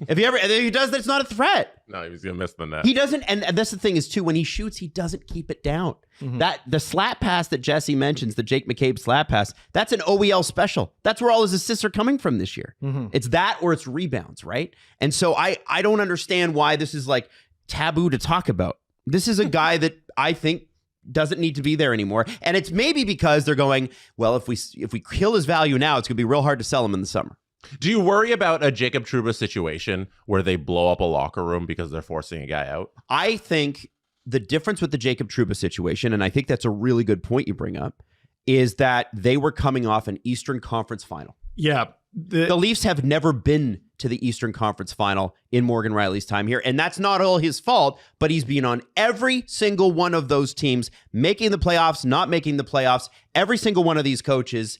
If he does, that's not a threat. No, he was going to miss the net. He doesn't, and that's the thing is too, when he shoots, he doesn't keep it down. Mm-hmm. That the slap pass that Jesse mentions, the Jake McCabe slap pass, that's an OEL special. That's where all his assists are coming from this year. Mm-hmm. It's that or it's rebounds, right? And so I don't understand why this is like taboo to talk about. This is a guy that I think doesn't need to be there anymore. And it's maybe because they're going, well, if we kill his value now, it's going to be real hard to sell him in the summer. Do you worry about a Jacob Trouba situation where they blow up a locker room because they're forcing a guy out? I think the difference with the Jacob Trouba situation, and I think that's a really good point you bring up, is that they were coming off an Eastern Conference final. Yeah. The Leafs have never been to the Eastern Conference final in Morgan Riley's time here. And that's not all his fault, but he's been on every single one of those teams, making the playoffs, not making the playoffs, every single one of these coaches.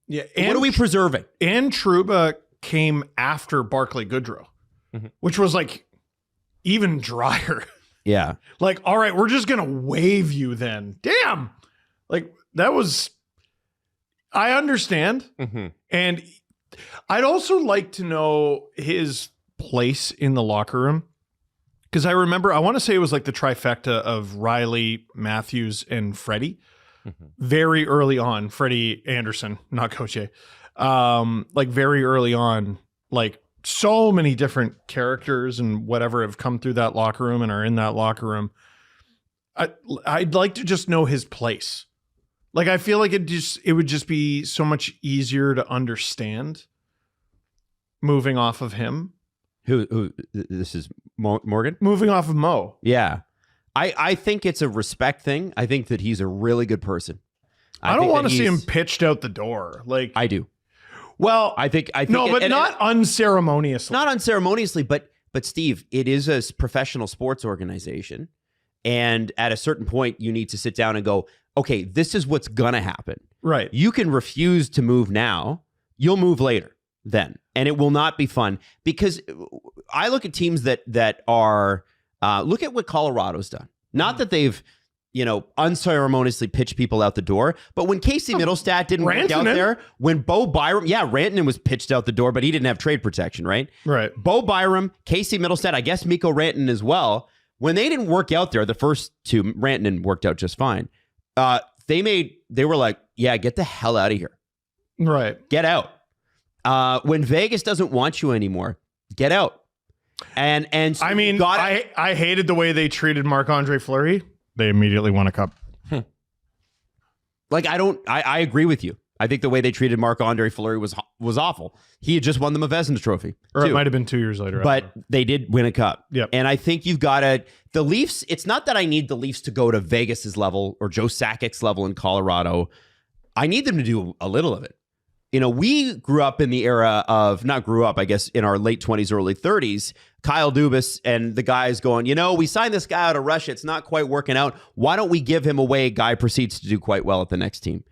Yeah. What are we preserving? And Trouba came after Barclay Goodrow, which was like even drier. Yeah. Like, all right, we're just going to waive you then. Damn. Like, that was, I understand. And I'd also like to know his place in the locker room. Because I remember, I want to say it was like the trifecta of Riley, Matthews, and Freddie. Very early on, Freddie Anderson, not Coach A. Like very early on, like so many different characters and whatever have come through that locker room and are in that locker room. I'd like to just know his place. Like, I feel like it would just be so much easier to understand moving off of him. Who this is Morgan? Moving off of Mo. Yeah. I think it's a respect thing. I think that he's a really good person. I don't want to see him pitched out the door. Like, I do. Well, I think no, but not unceremoniously. Not unceremoniously, but Steve, it is a professional sports organization. And at a certain point, you need to sit down and go, okay, this is what's going to happen. Right. You can refuse to move now. You'll move later then. And it will not be fun. Because I look at teams that are, look at what Colorado's done. Not that they've, unceremoniously pitched people out the door, but when Casey Middlestat didn't work out there, when Bo Byram, Rantanen was pitched out the door, but he didn't have trade protection, right? Right. Bo Byram, Casey Middlestat, I guess Mikko Rantanen as well. When they didn't work out there, the first two, Rantanen worked out just fine. They were like, yeah, get the hell out of here. Right. Get out. When Vegas doesn't want you anymore, get out. And so I mean, I hated the way they treated Marc-Andre Fleury. They immediately won a cup. Like, I agree with you. I think the way they treated Marc-Andre Fleury was awful. He had just won the Vezina Trophy. Or it might have been 2 years later. But they did win a cup. Yep. And I think you've got to, the Leafs, it's not that I need the Leafs to go to Vegas's level or Joe Sakic's level in Colorado. I need them to do a little of it. We grew up in the era of, not grew up, I guess, in our late 20s, early 30s, Kyle Dubas and the guys going, we signed this guy out of Russia. It's not quite working out. Why don't we give him away? Guy proceeds to do quite well at the next team.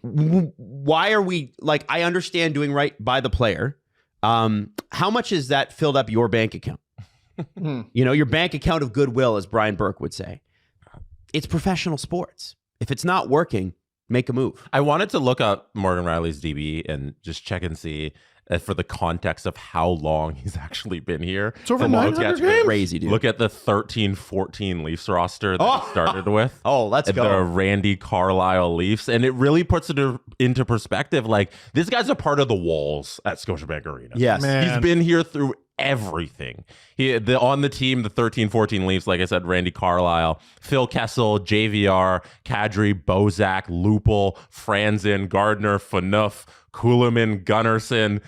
Why are we, I understand doing right by the player. How much has that filled up your bank account? Your bank account of goodwill, as Brian Burke would say. It's professional sports. If it's not working, make a move. I wanted to look up Morgan Riley's DB and just check and see for the context of how long he's actually been here. It's over 900 games. Crazy, dude. Look at the 13-14 Leafs roster that he started with. Oh, let's go. The Randy Carlyle Leafs. And it really puts it into perspective. Like, this guy's a part of the walls at Scotiabank Arena. Yes. Man. He's been here through everything. On the team, the 13-14 Leafs, like I said, Randy Carlyle, Phil Kessel, JVR, Kadri, Bozak, Lupul, Franzen, Gardner, Phaneuf, Kuhlman, Gunnarsson,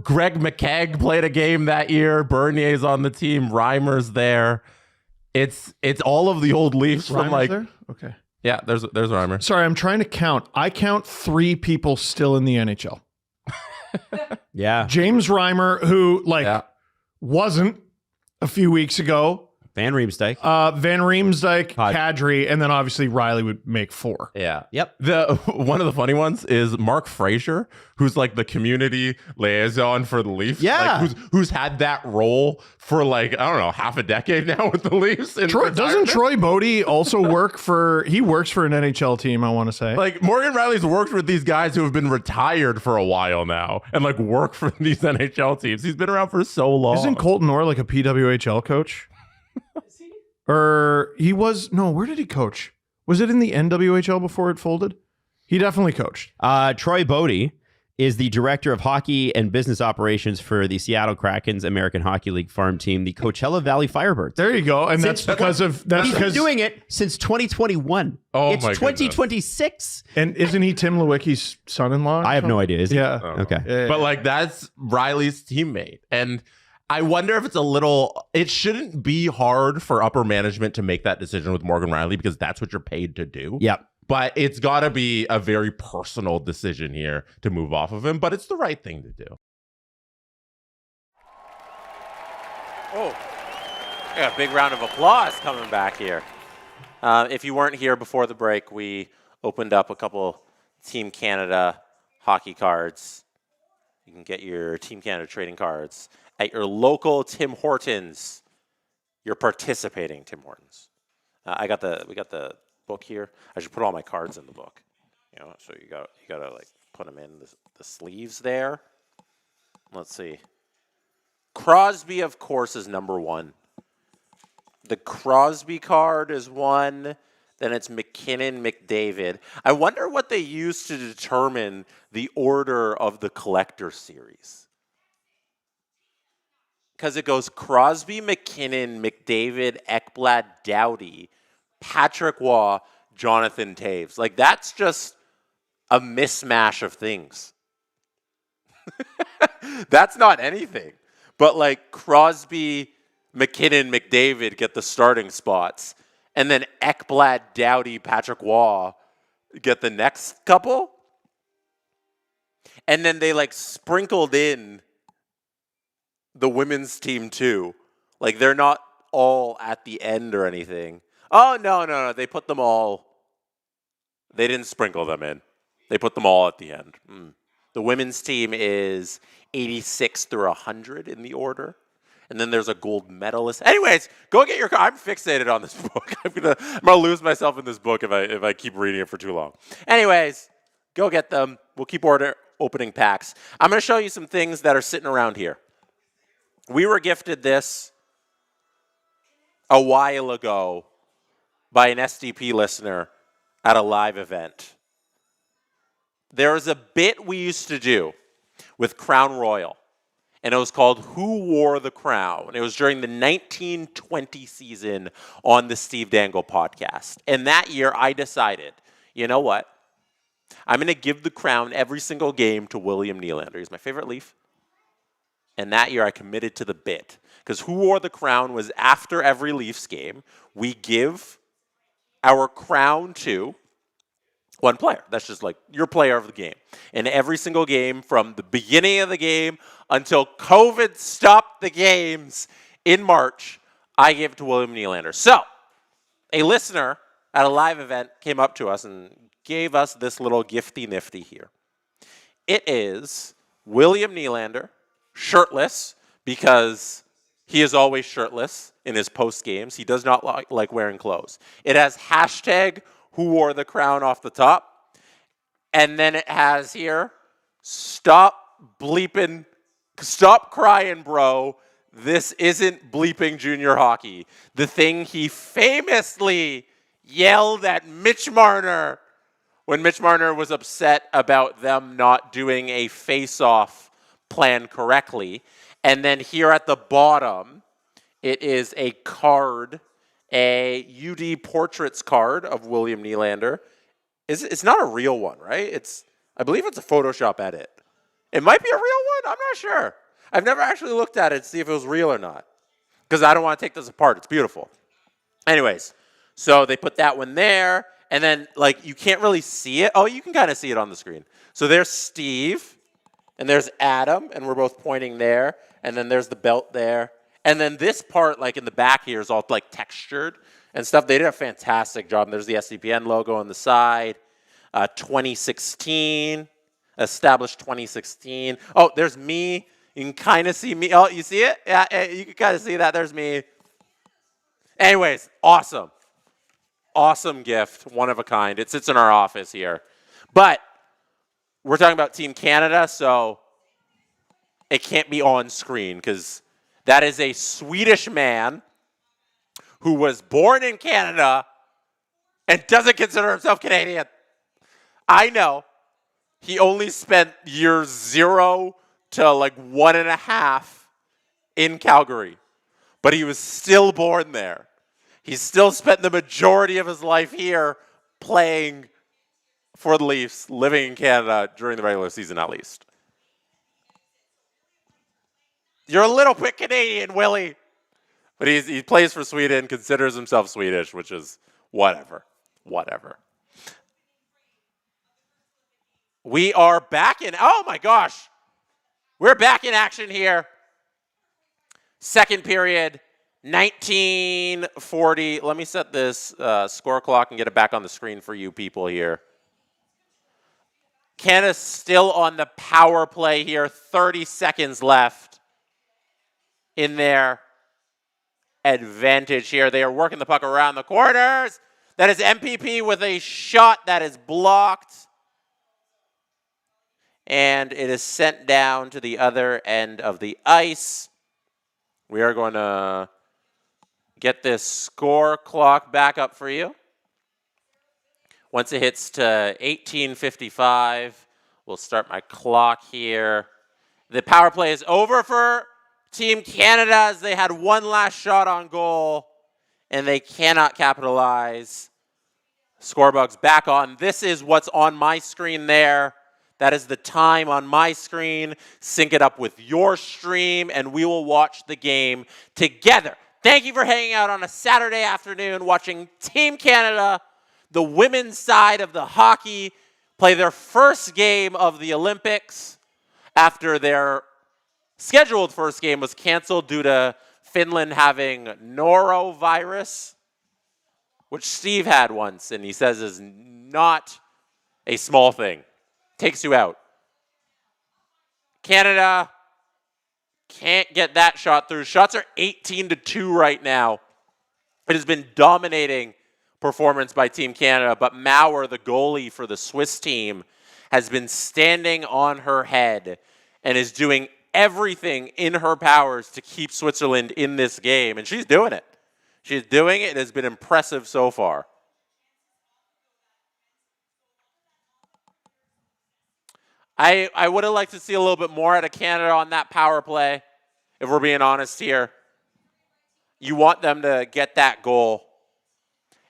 Greg McKegg played a game that year. Bernier's on the team. Reimer's there. It's all of the old Leafs from Reimer's there? Okay. Yeah, there's Reimer. Sorry, I'm trying to count. I count 3 people still in the NHL. Yeah. James Reimer, who wasn't a few weeks ago. Van Riemsdyk. Van Riemsdyk, Kadri, and then obviously Riley would make 4. Yeah. Yep. One of the funny ones is Mark Frazier, who's like the community liaison for the Leafs. Yeah. Who's had that role for half a decade now with the Leafs. Doesn't Troy Bodie also works for an NHL team, I want to say. Like, Morgan Riley's worked with these guys who have been retired for a while now and work for these NHL teams. He's been around for so long. Isn't Colton Orr like a PWHL coach? Or he was, no, where did he coach? Was it in the NWHL before it folded? He definitely coached. Troy Bodie is the director of hockey and business operations for the Seattle Kraken's American Hockey League farm team, the Coachella Valley Firebirds. There you go. And that's because He's been doing it since 2021. Oh, it's my 2026. And isn't he Tim Lewicki's son-in-law? I have no idea. Is he? Yeah. Okay. Yeah. But like that's Riley's teammate. And I wonder if it shouldn't be hard for upper management to make that decision with Morgan Riley because that's what you're paid to do. Yep. But it's got to be a very personal decision here to move off of him, but it's the right thing to do. Oh, got a big round of applause coming back here. If you weren't here before the break, we opened up a couple Team Canada hockey cards. You can get your Team Canada trading cards at your local Tim Hortons. Your participating Tim Hortons. We got the book here. I should put all my cards in the book. So you gotta like put them in the sleeves there. Let's see. Crosby, of course, is number 1. The Crosby card is 1. Then it's McKinnon, McDavid. I wonder what they use to determine the order of the collector series. Because it goes Crosby, McKinnon, McDavid, Ekblad, Doughty, Patrick Waugh, Jonathan Taves. Like, that's just a mismatch of things. That's not anything. But, like, Crosby, McKinnon, McDavid get the starting spots. And then Ekblad, Doughty, Patrick Waugh get the next couple. And then they, like, sprinkled in the women's team, too. Like, they're not all at the end or anything. Oh, no. They put them all. They didn't sprinkle them in. They put them all at the end. The women's team is 86 through 100 in the order. And then there's a gold medalist. Anyways, go get your. I'm fixated on this book. I'm gonna lose myself in this book if I keep reading it for too long. Anyways, go get them. We'll keep opening packs. I'm gonna show you some things that are sitting around here. We were gifted this a while ago by an SDP listener at a live event. There was a bit we used to do with Crown Royal, and it was called Who Wore the Crown? It was during the 1920 season on the Steve Dangle podcast. And that year, I decided, you know what? I'm going to give the crown every single game to William Nylander. He's my favorite Leaf. And that year, I committed to the bit. Because Who Wore the Crown was after every Leafs game, we give our crown to one player. That's just like your player of the game. And every single game from the beginning of the game until COVID stopped the games in March, I gave it to William Nylander. So, a listener at a live event came up to us and gave us this little gifty nifty here. It is William Nylander, shirtless, because he is always shirtless in his post games. He does not like wearing clothes. It has hashtag Who Wore the Crown off the top. And then it has here, stop crying, bro. This isn't bleeping junior hockey. The thing he famously yelled at Mitch Marner when Mitch Marner was upset about them not doing a face-off plan correctly. And then here at the bottom, it is a card, a UD Portraits card of William Nylander. It's not a real one, right? I believe it's a Photoshop edit. It might be a real one. I'm not sure. I've never actually looked at it to see if it was real or not, because I don't want to take this apart. It's beautiful. Anyways, so they put that one there, and then like you can't really see it. Oh, you can kind of see it on the screen. So there's Steve, and there's Adam, and we're both pointing there, and then there's the belt there. And then this part, like in the back here, is all like textured and stuff. They did a fantastic job. And there's the SDPN logo on the side. 2016, established 2016. Oh, there's me. You can kind of see me. Oh, you see it? Yeah, you can kind of see that. There's me. Anyways, awesome. Awesome gift. One of a kind. It sits in our office here. But we're talking about Team Canada, so it can't be on screen because that is a Swedish man who was born in Canada and doesn't consider himself Canadian. I know. He only spent years 0 to like 1.5 in Calgary, but he was still born there. He still spent the majority of his life here playing for the Leafs, living in Canada during the regular season at least. You're a little bit Canadian, Willie. But he plays for Sweden, considers himself Swedish, which is whatever. Whatever. We are back in, oh my gosh. We're back in action here. Second period, 1940. Let me set this score clock and get it back on the screen for you people here. Canada's still on the power play here. 30 seconds left in their advantage here. They are working the puck around the corners. That is MPP with a shot that is blocked. And it is sent down to the other end of the ice. We are going to get this score clock back up for you. Once it hits to 18:55, we'll start my clock here. The power play is over for Team Canada as they had one last shot on goal, and they cannot capitalize. Scorebug's back on. This is what's on my screen there. That is the time on my screen. Sync it up with your stream, and we will watch the game together. Thank you for hanging out on a Saturday afternoon watching Team Canada, the women's side of the hockey, play their first game of the Olympics after their scheduled first game was canceled due to Finland having norovirus, which Steve had once, and he says is not a small thing. Takes you out. Canada can't get that shot through. Shots are 18-2 right now. It has been dominating performance by Team Canada, but Maurer, the goalie for the Swiss team, has been standing on her head and is doing everything in her powers to keep Switzerland in this game, and she's doing it. She's doing it. It has been impressive so far. I would have liked to see a little bit more out of Canada on that power play, if we're being honest here. You want them to get that goal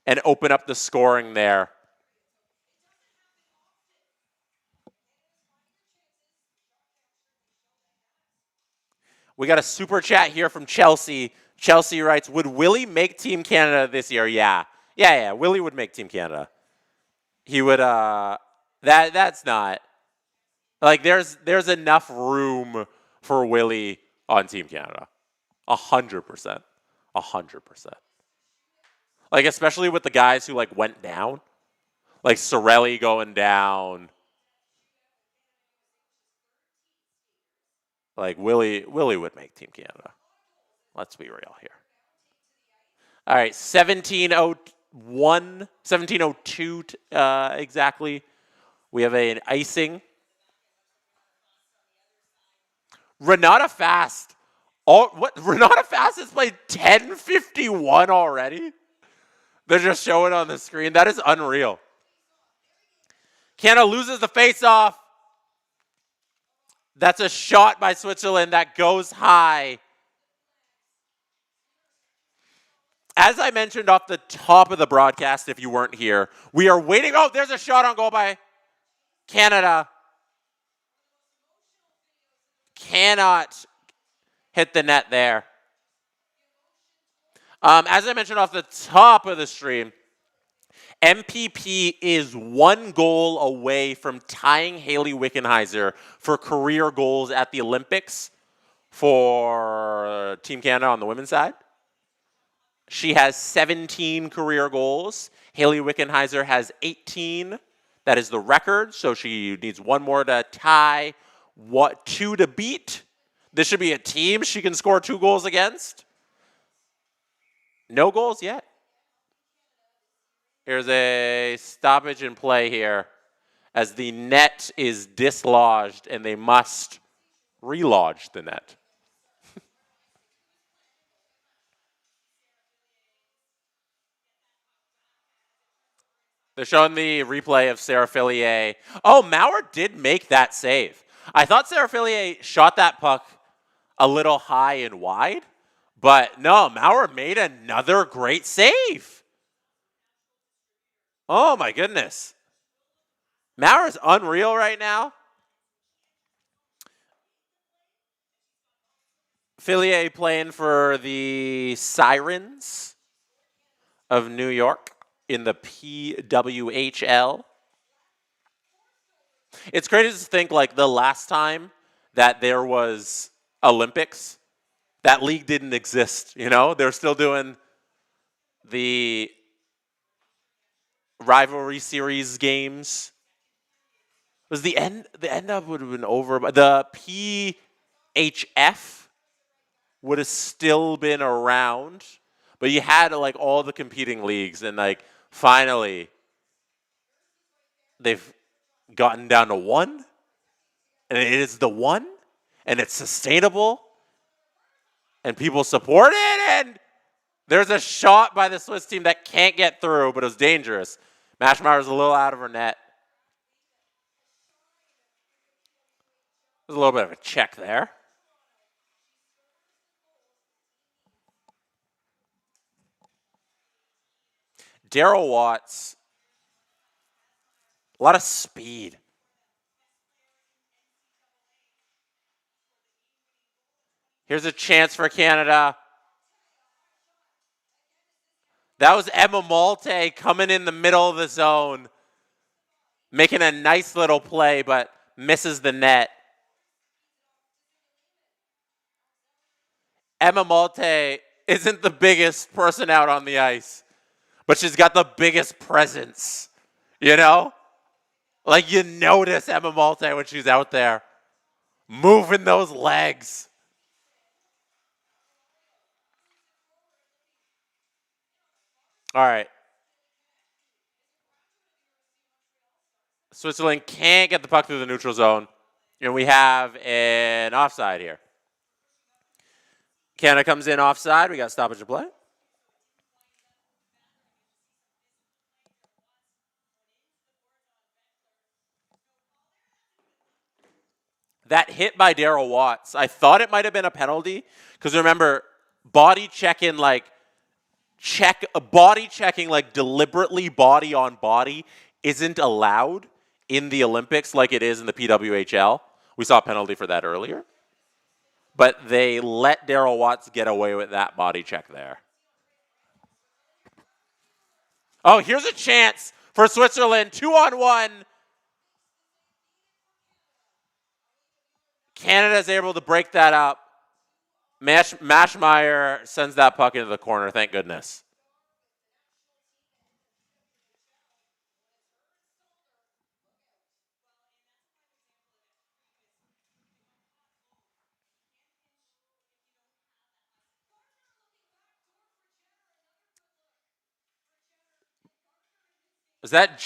and open up the scoring there. We got a super chat here from Chelsea. Chelsea writes, would Willie make Team Canada this year? Yeah. Yeah. Willie would make Team Canada. He would, that's not. Like, there's enough room for Willie on Team Canada. 100%. 100%. Like, especially with the guys who, like, went down. Like, Sorelli going down. Like, Willie would make Team Canada. Let's be real here. All right, 1702 exactly. We have an icing. Renata Fast. Renata Fast has played 10:51 already? They're just showing on the screen. That is unreal. Canada loses the face-off. That's a shot by Switzerland that goes high. As I mentioned off the top of the broadcast, if you weren't here, we are waiting. Oh, there's a shot on goal by Canada. Cannot hit the net there. As I mentioned off the top of the stream, MPP is one goal away from tying Hayley Wickenheiser for career goals at the Olympics for Team Canada on the women's side. She has 17 career goals. Hayley Wickenheiser has 18. That is the record, so she needs one more to tie. Two to beat? This should be a team she can score 2 goals against. No goals yet. Here's a stoppage in play here as the net is dislodged and they must relodge the net. They're showing the replay of Serafilier. Oh, Maurer did make that save. I thought Serafilier shot that puck a little high and wide, but no, Maurer made another great save. Oh my goodness. Maurer's unreal right now. Fillier playing for the Sirens of New York in the PWHL. It's crazy to think like the last time that there was Olympics, that league didn't exist, you know? They're still doing the rivalry series games. Was the end of would have been over, but the PHF would have still been around, but you had like all the competing leagues, and like finally they've gotten down to one, and it is the one, and it's sustainable, and people support it, and there's a shot by the Swiss team that can't get through, but it was dangerous. Mashmeyer's a little out of her net. There's a little bit of a check there. Darryl Watts, a lot of speed. Here's a chance for Canada. That was Emma Malte coming in the middle of the zone, making a nice little play, but misses the net. Emma Malte isn't the biggest person out on the ice, but she's got the biggest presence, you know? Like, you notice Emma Malte when she's out there, moving those legs. All right. Switzerland can't get the puck through the neutral zone, and we have an offside here. Canada comes in offside. We got stoppage of play. That hit by Darryl Watts, I thought it might have been a penalty, because remember, body checking like deliberately body on body isn't allowed in the Olympics like it is in the PWHL. We saw a penalty for that earlier. But they let Darryl Watts get away with that body check there. Oh, here's a chance for Switzerland, 2-on-1. Canada's able to break that up. Mashmeyer sends that puck into the corner, thank goodness. That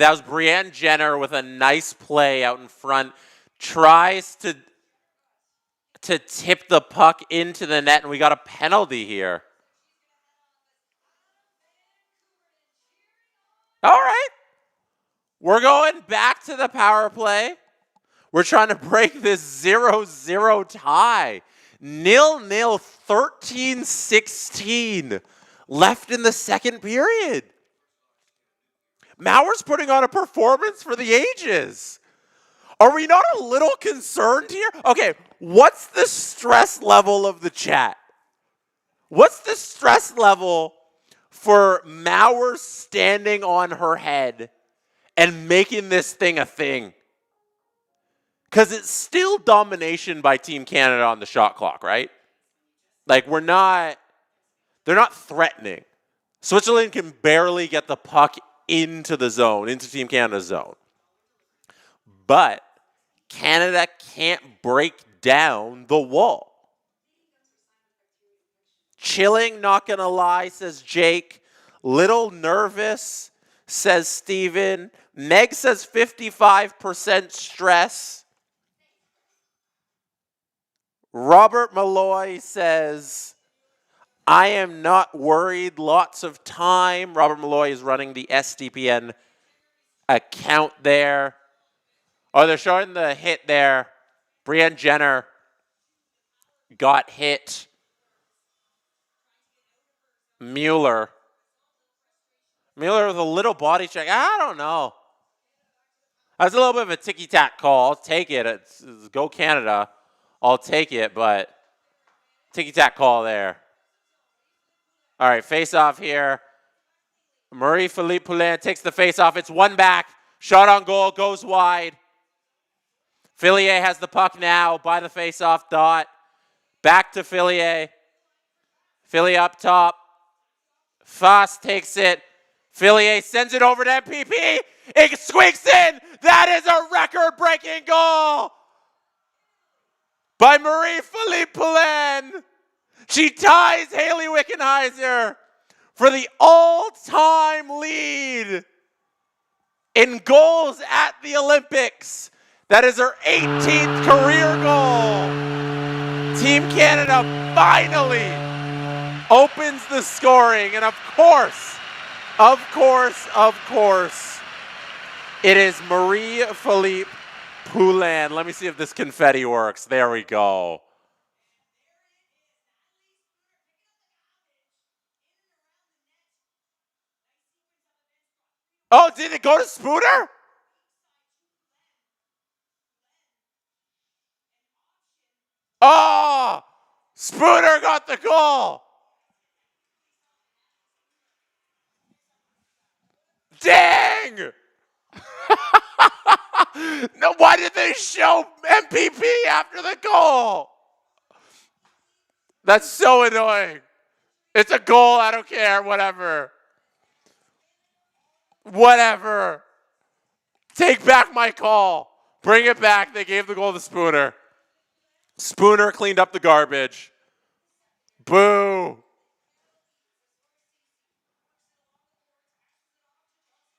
was Brianne Jenner with a nice play out in front. Tries to tip the puck into the net, and we got a penalty here. All right. We're going back to the power play. We're trying to break this 0-0 tie. 0-0, 13-16 left in the second period. Maurer's putting on a performance for the ages. Are we not a little concerned here? Okay, what's the stress level of the chat? What's the stress level for Maurer standing on her head and making this thing a thing? Because it's still domination by Team Canada on the shot clock, right? Like, they're not threatening. Switzerland can barely get the puck into the zone, into Team Canada's zone. But Canada can't break down the wall. Chilling, not gonna lie, says Jake. Little nervous, says Steven. Meg says 55% stress. Robert Malloy says, I am not worried, lots of time. Robert Malloy is running the SDPN a count there. Oh, they're showing the hit there. Brienne Jenner got hit. Mueller with a little body check. I don't know. That's a little bit of a ticky-tack call. I'll take it. It's go Canada. I'll take it, but ticky-tack call there. All right, face-off here. Marie-Philippe Poulin takes the face-off. It's one back. Shot on goal, goes wide. Fillier has the puck now by the face-off dot. Back to Fillier. Fillier up top. Foss takes it. Fillier sends it over to MPP. It squeaks in. That is a record-breaking goal by Marie-Philippe Poulin. She ties Haley Wickenheiser for the all-time lead in goals at the Olympics. That is her 18th career goal. Team Canada finally opens the scoring. And of course, it is Marie-Philippe Poulin. Let me see if this confetti works. There we go. Oh, did it go to Spooner? Oh, Spooner got the goal. Dang! No, why did they show MPP after the goal? That's so annoying. It's a goal, I don't care, whatever. Whatever. Take back my call. Bring it back. They gave the goal to Spooner. Spooner cleaned up the garbage. Boo.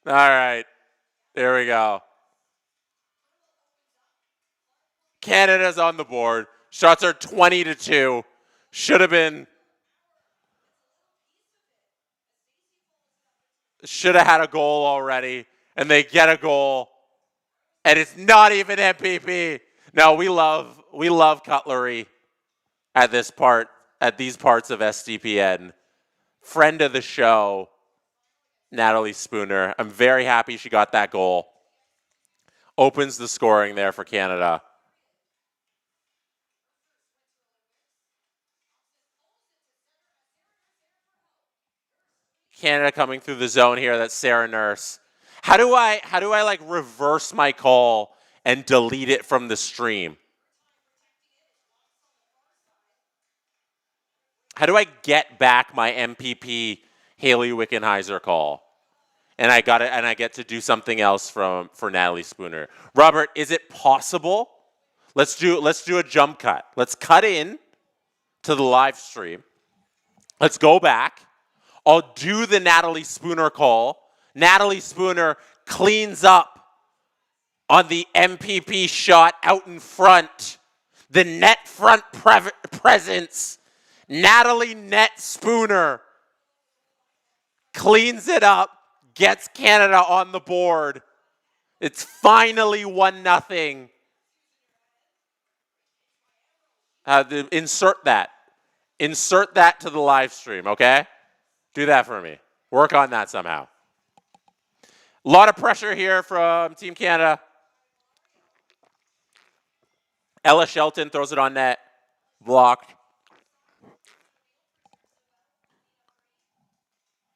All right. There we go. Canada's on the board. Shots are 20-2. Should have had a goal already, and they get a goal, and it's not even MPP. No, we love cutlery at these parts of SDPN. Friend of the show, Natalie Spooner. I'm very happy she got that goal. Opens the scoring there for Canada. Canada coming through the zone here. That's Sarah Nurse. How do I like reverse my call and delete it from the stream? How do I get back my MPP Haley Wickenheiser call? And I get to do something else for Natalie Spooner. Robert, is it possible? Let's do a jump cut. Let's cut in to the live stream. Let's go back. I'll do the Natalie Spooner call. Natalie Spooner cleans up on the MPP shot out in front. The net front presence. Natalie Net Spooner cleans it up, gets Canada on the board. It's finally 1-0. Insert that. Insert that to the live stream, okay? Do that for me. Work on that somehow. A lot of pressure here from Team Canada. Ella Shelton throws it on net. Blocked.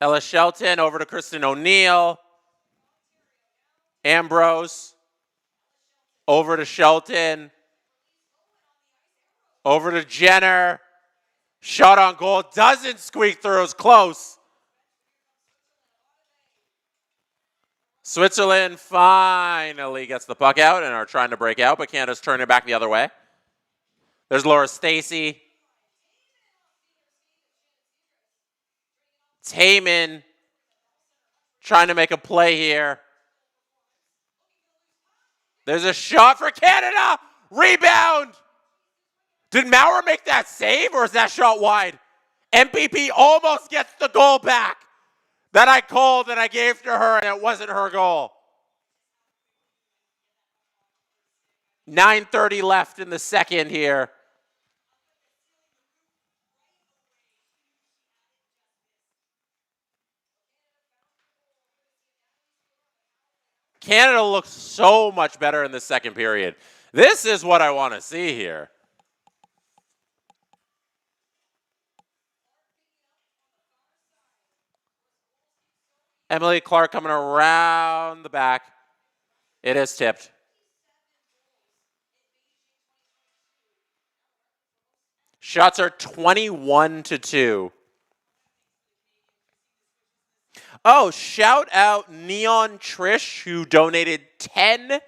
Ella Shelton over to Kristen O'Neill. Ambrose. Over to Shelton. Over to Jenner. Shot on goal. Doesn't squeak through. It's close. Switzerland finally gets the puck out and are trying to break out, but Canada's turning it back the other way. There's Laura Stacey. Taman trying to make a play here. There's a shot for Canada. Rebound. Did Maurer make that save, or is that shot wide? MPP almost gets the goal back that I called and I gave to her, and it wasn't her goal. 9:30 left in the second here. Canada looks so much better in the second period. This is what I want to see here. Emily Clark coming around the back. It is tipped. Shots are 21-2. Oh, shout out Neon Trish, who donated 10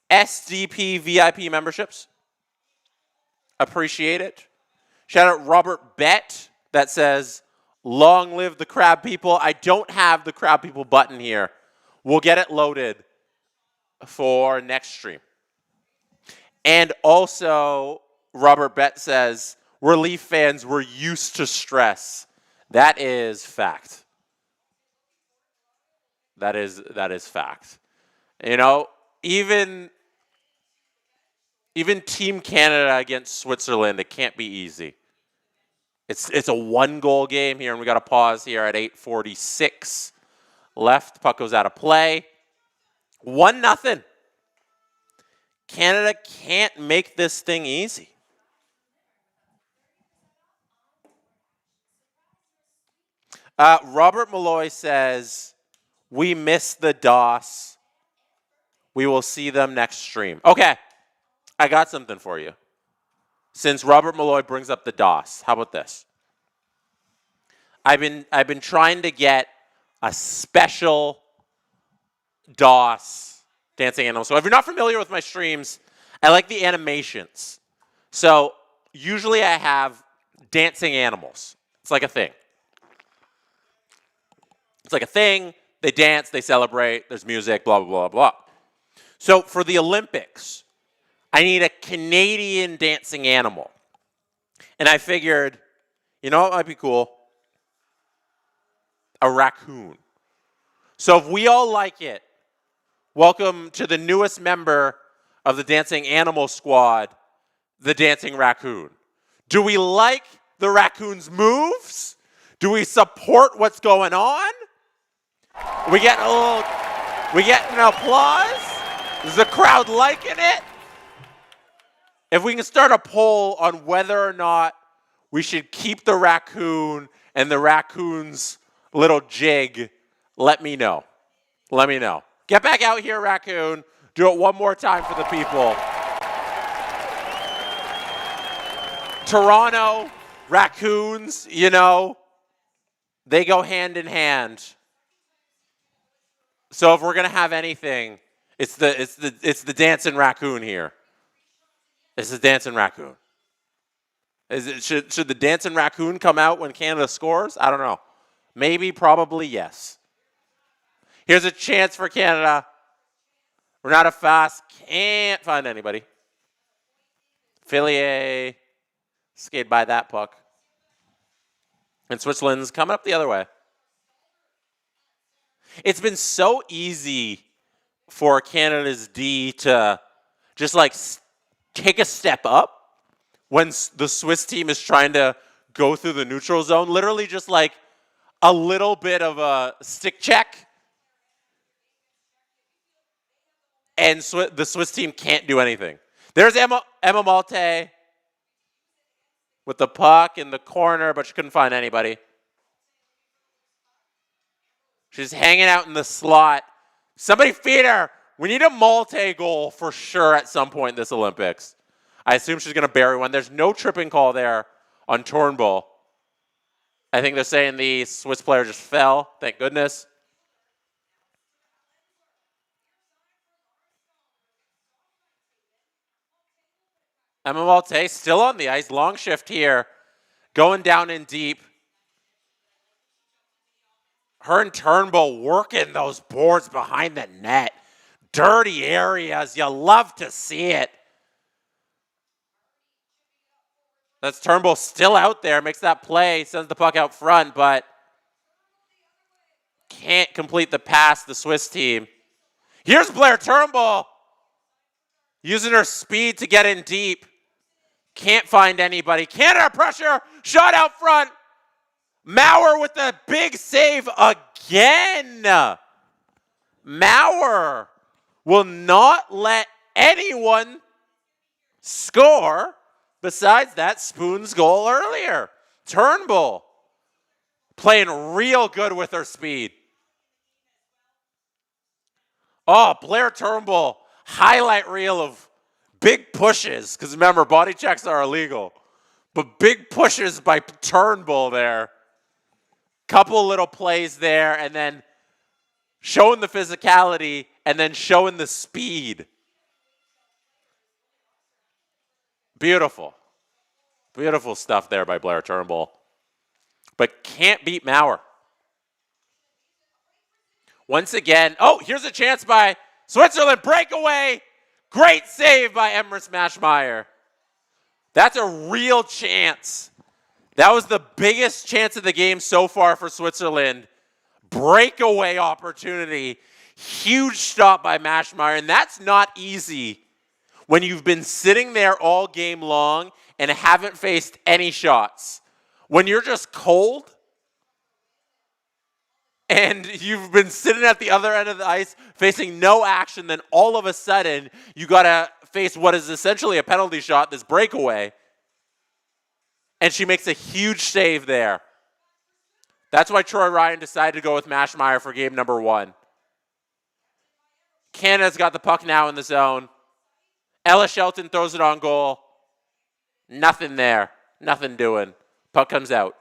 SDP VIP memberships. Appreciate it. Shout out Robert Bett that says, long live the crab people. I don't have the crab people button here. We'll get it loaded for next stream. And also, Robert Bett says, we're Leaf fans, we're used to stress. That is fact. That is fact. You know, even Team Canada against Switzerland, it can't be easy. It's a 1-goal game here, and we got to pause here at 8:46 left. Puck goes out of play. 1-0. Canada can't make this thing easy. Robert Malloy says, we missed the DOS. We will see them next stream. Okay, I got something for you. Since Robert Malloy brings up the DOS, how about this? I've been trying to get a special DOS dancing animal. So if you're not familiar with my streams, I like the animations. So usually I have dancing animals. It's like a thing. It's like a thing. They dance, they celebrate, there's music, blah, blah, blah, blah. So for the Olympics, I need a Canadian dancing animal. And I figured, you know what might be cool? A raccoon. So if we all like it, welcome to the newest member of the Dancing Animal Squad, the Dancing Raccoon. Do we like the raccoon's moves? Do we support what's going on? We get an applause? Is the crowd liking it? If we can start a poll on whether or not we should keep the raccoon and the raccoon's little jig, let me know. Let me know. Get back out here, raccoon. Do it one more time for the people. Toronto, raccoons, you know, they go hand in hand. So if we're gonna have anything, it's the dancing raccoon here. It's the dancing raccoon. Should the dancing raccoon come out when Canada scores? I don't know. Maybe, probably, yes. Here's a chance for Canada. Renata Fast can't find anybody. Fillier skate by that puck. And Switzerland's coming up the other way. It's been so easy for Canada's D to just like take a step up when the Swiss team is trying to go through the neutral zone. Literally just like a little bit of a stick check. And the Swiss team can't do anything. There's Emma Malte with the puck in the corner, but she couldn't find anybody. She's hanging out in the slot. Somebody feed her. We need a Malte goal for sure at some point in this Olympics. I assume she's going to bury one. There's no tripping call there on Turnbull. I think they're saying the Swiss player just fell. Thank goodness. Emma Malte still on the ice. Long shift here. Going down in deep. Her and Turnbull working those boards behind the net. Dirty areas. You love to see it. That's Turnbull still out there. Makes that play. Sends the puck out front, but can't complete the pass, the Swiss team. Here's Blair Turnbull. Using her speed to get in deep. Can't find anybody. Canada pressure. Shot out front. Maurer with the big save again. Maurer will not let anyone score besides that Spoon's goal earlier. Turnbull playing real good with her speed. Oh, Blair Turnbull, highlight reel of big pushes, because remember, body checks are illegal. But big pushes by Turnbull there. Couple little plays there, and then showing the physicality, and then showing the speed. Beautiful. Beautiful stuff there by Blair Turnbull. But can't beat Maurer. Once again, oh, here's a chance by Switzerland. Breakaway. Great save by Emrys Mashmeyer. That's a real chance. That was the biggest chance of the game so far for Switzerland. Breakaway opportunity. Huge stop by Mashmeyer, and that's not easy when you've been sitting there all game long and haven't faced any shots. When you're just cold and you've been sitting at the other end of the ice facing no action, then all of a sudden you got to face what is essentially a penalty shot, this breakaway. And she makes a huge save there. That's why Troy Ryan decided to go with Mashmeyer for game number 1. Canada's got the puck now in the zone. Ella Shelton throws it on goal. Nothing there. Nothing doing. Puck comes out.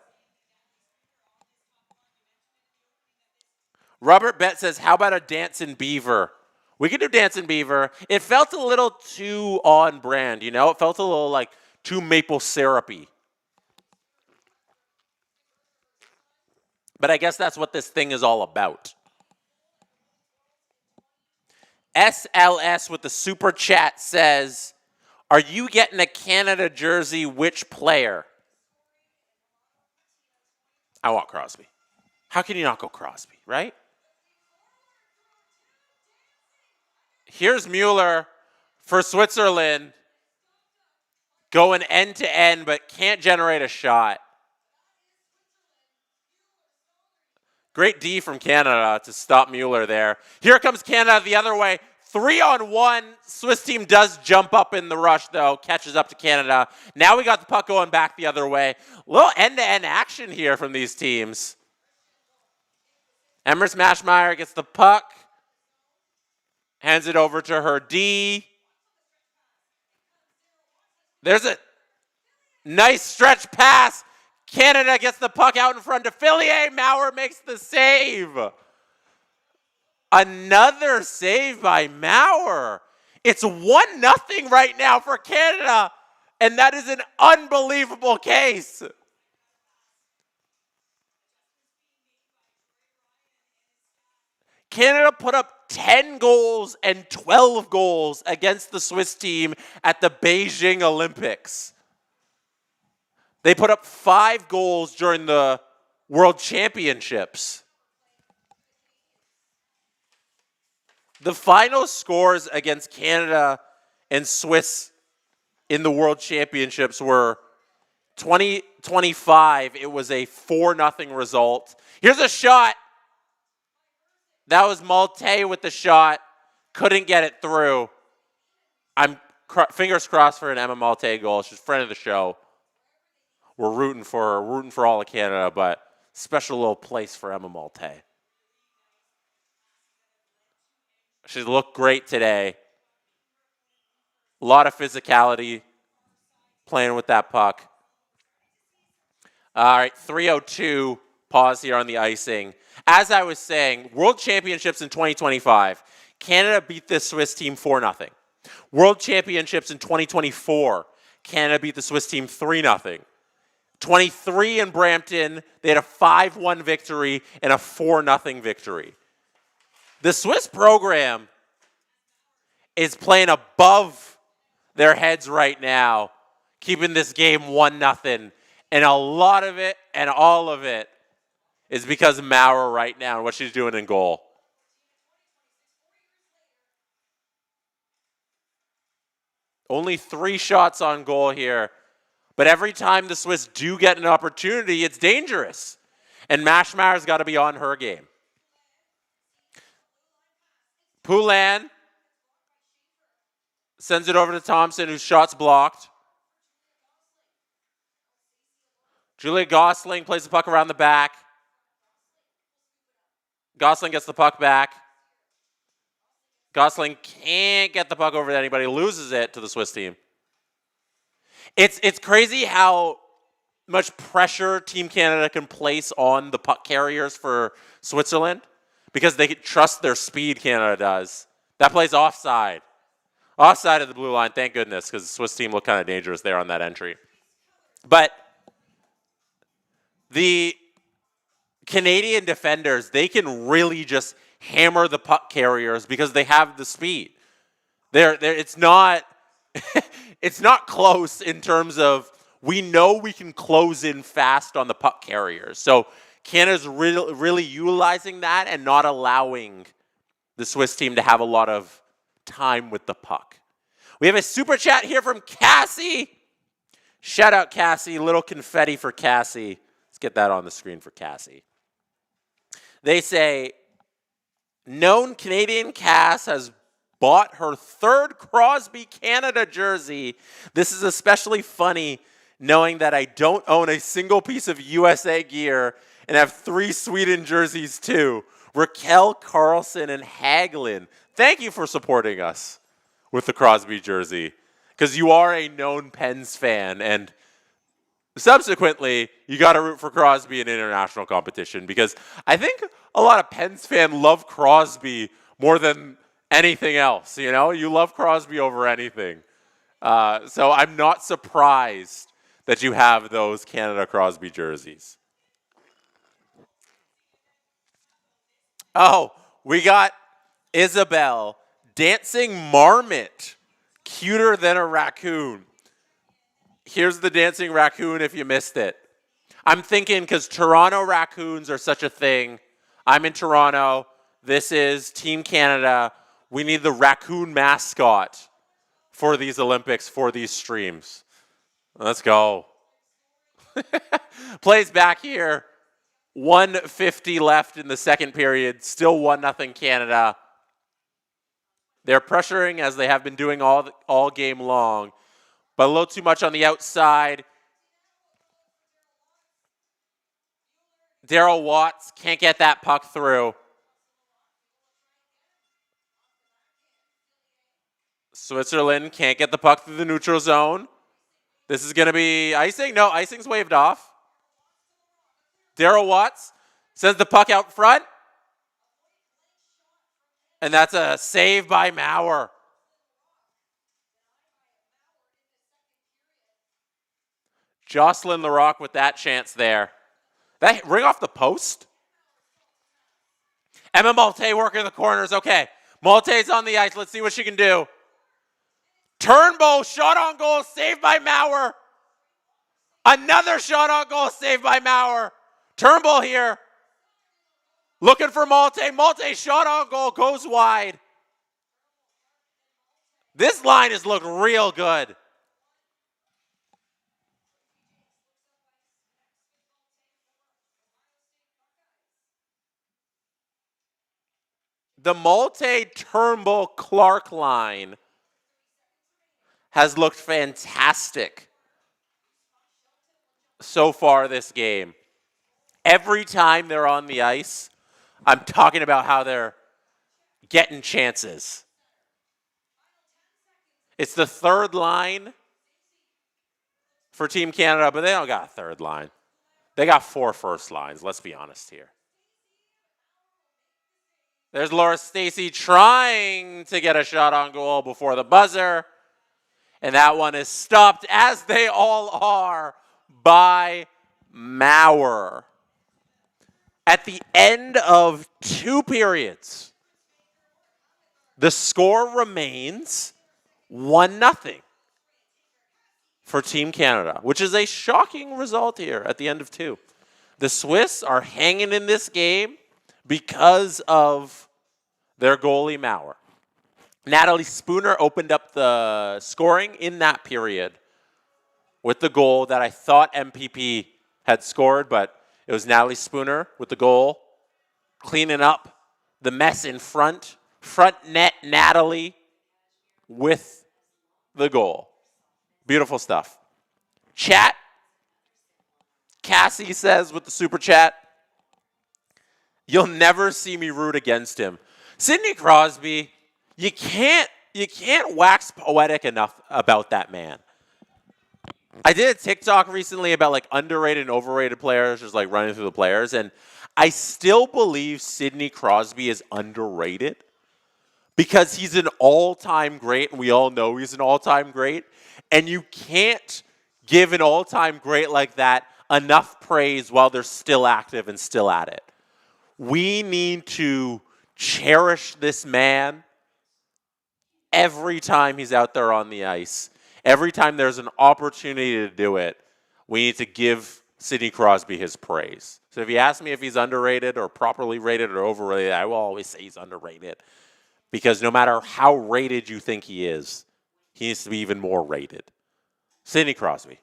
Robert Bett says, how about a Dancing Beaver? We could do Dancing Beaver. It felt a little too on brand, you know? It felt a little like too maple syrupy. But I guess that's what this thing is all about. SLS with the super chat says, are you getting a Canada jersey? Which player? I want Crosby. How can you not go Crosby, right? Here's Mueller for Switzerland going end to end, but can't generate a shot. Great D from Canada to stop Mueller there. Here comes Canada the other way. 3-on-1. Swiss team does jump up in the rush, though. Catches up to Canada. Now we got the puck going back the other way. A little end-to-end action here from these teams. Emrys Mashmeyer gets the puck. Hands it over to her D. There's a nice stretch pass. Canada gets the puck out in front to Fillier. Maurer makes the save. Another save by Maurer. It's 1-0 right now for Canada, and that is an unbelievable case. Canada put up 10 goals and 12 goals against the Swiss team at the Beijing Olympics. They put up 5 goals during the World Championships. The final scores against Canada and Swiss in the World Championships were 2025. It was a 4-0 result. Here's a shot. That was Malte with the shot. Couldn't get it through. I'm fingers crossed for an Emma Malte goal. She's a friend of the show. We're rooting for her, rooting for all of Canada, but special little place for Emma Malte. She looked great today. A lot of physicality playing with that puck. All right, 3:02. Pause here on the icing. As I was saying, World Championships in 2025, Canada beat this Swiss team 4-0. World Championships in 2024, Canada beat the Swiss team 3-0. 23 in Brampton, they had a 5-1 victory and a 4-0 victory. The Swiss program is playing above their heads right now, keeping this game 1-0. And a lot of it and all of it is because of Maurer right now and what she's doing in goal. Only 3 shots on goal here. But every time the Swiss do get an opportunity, it's dangerous. And Mashmar's got to be on her game. Poulin sends it over to Thompson, whose shot's blocked. Julia Gosling plays the puck around the back. Gosling gets the puck back. Gosling can't get the puck over to anybody, loses it to the Swiss team. It's crazy how much pressure Team Canada can place on the puck carriers for Switzerland because they trust their speed, Canada does. That plays offside. Offside of the blue line, thank goodness, because the Swiss team looked kind of dangerous there on that entry. But the Canadian defenders, they can really just hammer the puck carriers because they have the speed. It's not it's not close in terms of we know we can close in fast on the puck carriers. So Canada's really utilizing that and not allowing the Swiss team to have a lot of time with the puck. We have a super chat here from Cassie. Shout out Cassie, little confetti for Cassie. Let's get that on the screen for Cassie. They say, known Canadian Cass has bought her 3rd Crosby Canada jersey. This is especially funny knowing that I don't own a single piece of USA gear and have 3 Sweden jerseys too. Raquel, Carlson, and Hagelin. Thank you for supporting us with the Crosby jersey because you are a known Pens fan, and subsequently, you got to root for Crosby in international competition because I think a lot of Pens fans love Crosby more than anything else. You know, you love Crosby over anything. So I'm not surprised that you have those Canada Crosby jerseys. Oh, we got Isabel dancing marmot, cuter than a raccoon. Here's the dancing raccoon if you missed it. I'm thinking because Toronto raccoons are such a thing. I'm in Toronto. This is Team Canada. We need the raccoon mascot for these Olympics, for these streams. Let's go. Plays back here. 1:50 left in the second period. Still 1-0 Canada. They're pressuring as they have been doing all game long. But a little too much on the outside. Darryl Watts can't get that puck through. Switzerland can't get the puck through the neutral zone. This is going to be icing. No, icing's waved off. Darryl Watts sends the puck out front. And that's a save by Maurer. Jocelyn Larocque with that chance there. That ring off the post. Emma Malte working the corners. Okay, Malte's on the ice. Let's see what she can do. Turnbull, shot on goal, saved by Maurer. Another shot on goal, saved by Maurer. Turnbull here. Looking for Malte. Malte, shot on goal, goes wide. This line has looked real good. The Malte, Turnbull, Clark line has looked fantastic so far this game. Every time they're on the ice, I'm talking about how they're getting chances. It's the third line for Team Canada, but they don't got a third line. They got 4 first lines, let's be honest here. There's Laura Stacey trying to get a shot on goal before the buzzer. And that one is stopped, as they all are, by Maurer. At the end of 2 periods, the score remains 1-0 for Team Canada, which is a shocking result here at the end of 2. The Swiss are hanging in this game because of their goalie Maurer. Natalie Spooner opened up the scoring in that period with the goal that I thought MPP had scored, but it was Natalie Spooner with the goal, cleaning up the mess in front. Front net Natalie with the goal. Beautiful stuff. Chat. Cassie says with the super chat, you'll never see me root against him. Sidney Crosby, you can't wax poetic enough about that man. I did a TikTok recently about like underrated and overrated players, just like running through the players, and I still believe Sidney Crosby is underrated because he's an all-time great, and we all know he's an all-time great, and you can't give an all-time great like that enough praise while they're still active and still at it. We need to cherish this man every time he's out there on the ice. Every time there's an opportunity to do it, we need to give Sidney Crosby his praise. So if you ask me if he's underrated or properly rated or overrated, I will always say he's underrated. Because no matter how rated you think he needs to be even more rated. Sidney Crosby.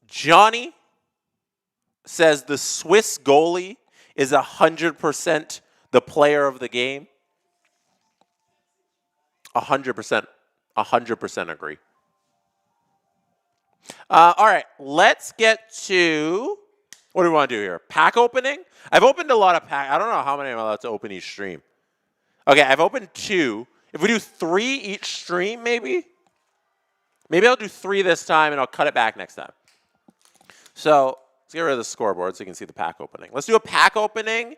Johnny says the Swiss goalie is 100% the player of the game. 100%. 100% agree. All right, let's get to, what do we want to do here? Pack opening? I've opened a lot of pack. I don't know how many I'm allowed to open each stream. Okay, I've opened 2. If we do 3 each stream, maybe I'll do 3 this time and I'll cut it back next time. So let's get rid of the scoreboard so you can see the pack opening. Let's do a pack opening,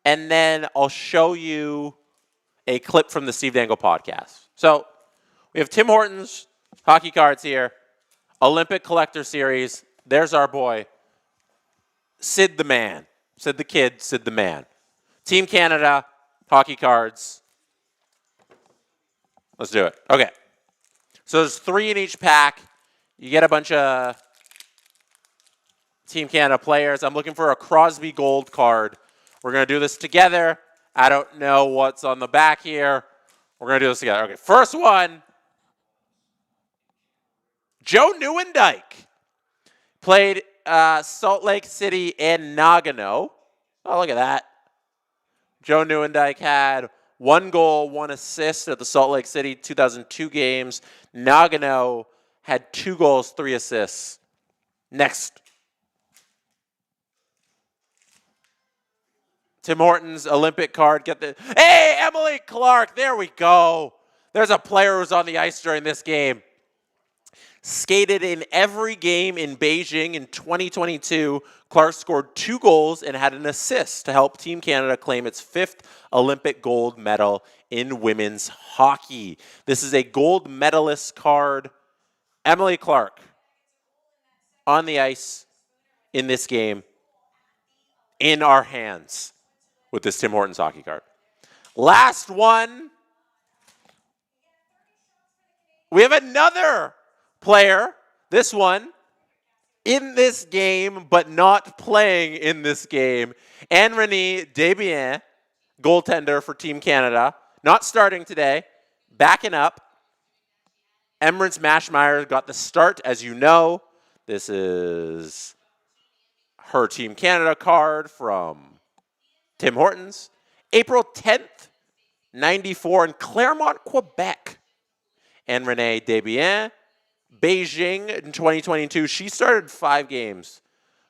and then I'll show you a clip from the Steve Dangle podcast. So we have Tim Hortons hockey cards here, Olympic Collector Series. There's our boy, Sid the man. Sid the kid, Sid the man. Team Canada hockey cards. Let's do it. Okay. So there's 3 in each pack. You get a bunch of Team Canada players. I'm looking for a Crosby gold card. We're going to do this together. I don't know what's on the back here. We're going to do this together. Okay, first one. Joe Nieuwendyk played Salt Lake City and Nagano. Oh, look at that. Joe Nieuwendyk had 1 goal, 1 assist at the Salt Lake City 2002 games. Nagano had 2 goals, 3 assists. Next. Tim Hortons Olympic card. Hey, Emily Clark. There we go. There's a player who's on the ice during this game. Skated in every game in Beijing in 2022. Clark scored 2 goals and had an assist to help Team Canada claim its 5th Olympic gold medal in women's hockey. This is a gold medalist card. Emily Clark on the ice in this game in our hands with this Tim Hortons hockey card. Last one. We have another player, this one, in this game, but not playing in this game. Anne-Renée Desbiens, goaltender for Team Canada, not starting today, backing up. Emrys Mashmeyer got the start, as you know. This is her Team Canada card from Tim Hortons. April 10th, 94 in Claremont, Quebec. Anne-Renée Desbiens. Beijing in 2022. She started 5 games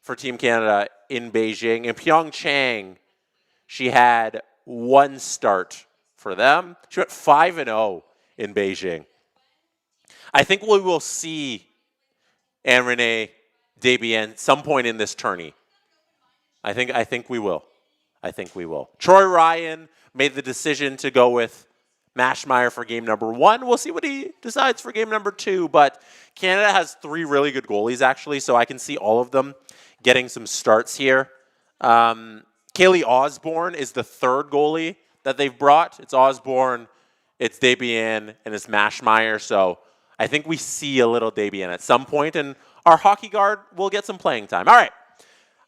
for Team Canada in Beijing. In Pyeongchang, she had 1 start for them. She went 5-0 in Beijing. I think we will see Anne-Renée Desbiens some point in this tourney. I think we will. I think we will. Troy Ryan made the decision to go with Mashmeyer for game number 1. We'll see what he decides for game number 2. But Canada has 3 really good goalies, actually, so I can see all of them getting some starts here. Kaylee Osborne is the 3rd goalie that they've brought. It's Osborne, it's Desbiens, and it's Mashmeyer. So I think we see a little Desbiens at some point, and our hockey guard will get some playing time. All right.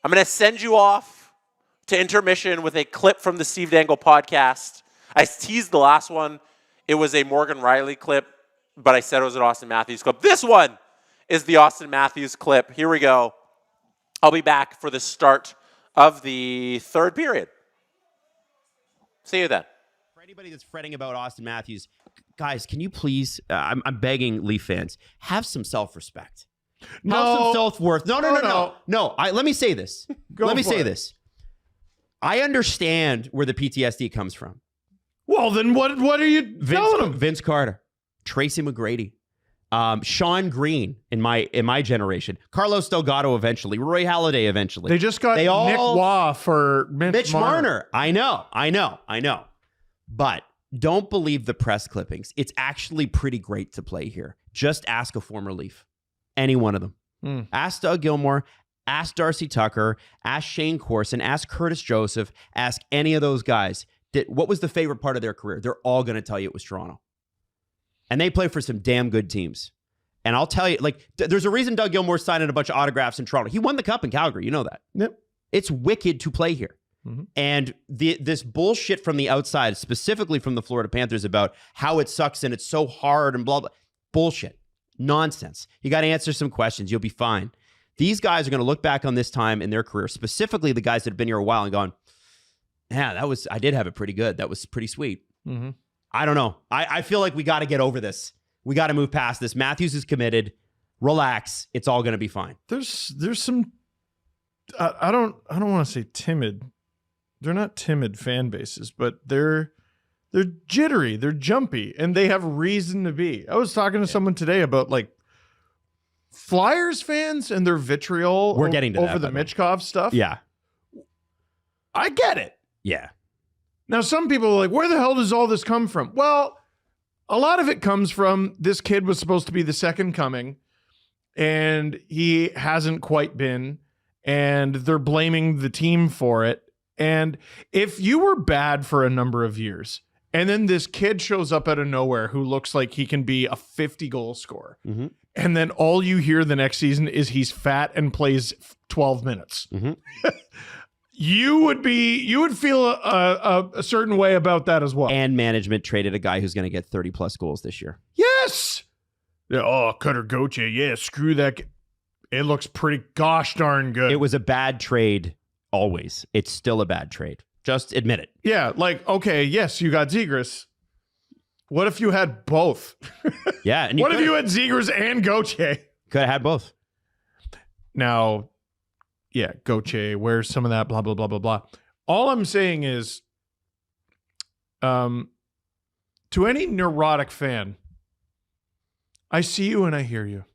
I'm going to send you off to intermission with a clip from the Steve Dangle podcast. I teased the last one. It was a Morgan Riley clip, but I said it was an Austin Matthews clip. This one is the Austin Matthews clip. Here we go. I'll be back for the start of the third period. See you then. For anybody that's fretting about Austin Matthews, guys, can you please, I'm begging Leaf fans, have some self-respect. Have some self-worth. No. Let me say this. Let me say this. I understand where the PTSD comes from. Well, then what are you telling him? Vince Carter, Tracy McGrady, Sean Green in my generation, Carlos Delgado eventually, Roy Halladay eventually. They just got Nick Waugh for Mitch Marner. I know. But don't believe the press clippings. It's actually pretty great to play here. Just ask a former Leaf. Any one of them. Ask Doug Gilmour. Ask Darcy Tucker. Ask Shane Corson. Ask Curtis Joseph. Ask any of those guys. What was the favorite part of their career? They're all going to tell you it was Toronto. And they play for some damn good teams. And I'll tell you, like, there's a reason Doug Gilmour signed a bunch of autographs in Toronto. He won the cup in Calgary. You know that. Yep. It's wicked to play here. And this bullshit from the outside, specifically from the Florida Panthers, about how it sucks and it's so hard and blah, blah. Bullshit. Nonsense. You got to answer some questions. You'll be fine. These guys are going to look back on this time in their career, specifically the guys that have been here a while, and gone, yeah, I did have it pretty good. That was pretty sweet. I don't know. I feel like we got to get over this. We got to move past this. Matthews is committed. Relax. It's all going to be fine. There's some, I don't want to say timid. They're not timid fan bases, but they're jittery, they're jumpy, and they have reason to be. I was talking to someone today about like Flyers fans and their vitriol We're getting to over that, the Michkov stuff. Yeah. I get it. Yeah. Now, some people are like, where the hell does all this come from? Well, a lot of it comes from this kid was supposed to be the second coming, and he hasn't quite been, and they're blaming the team for it. And if you were bad for a number of years, and then this kid shows up out of nowhere who looks like he can be a 50-goal scorer, and then all you hear the next season is he's fat and plays 12 minutes, you would feel a certain way about that as well. And management traded a guy who's going to get 30-plus goals this year. Yes. Yeah, oh, Cutter Gauthier. Yeah, screw that. It looks pretty gosh darn good. It was a bad trade. Always. It's still a bad trade. Just admit it. Yeah, like, okay, yes, you got Zegras. What if you had both? Yeah. And what if you had Zegras and Gauthier? Could have had both. Now, yeah, Gauthier, where's some of that, blah, blah, blah, blah, blah. All I'm saying is, to any neurotic fan, I see you and I hear you.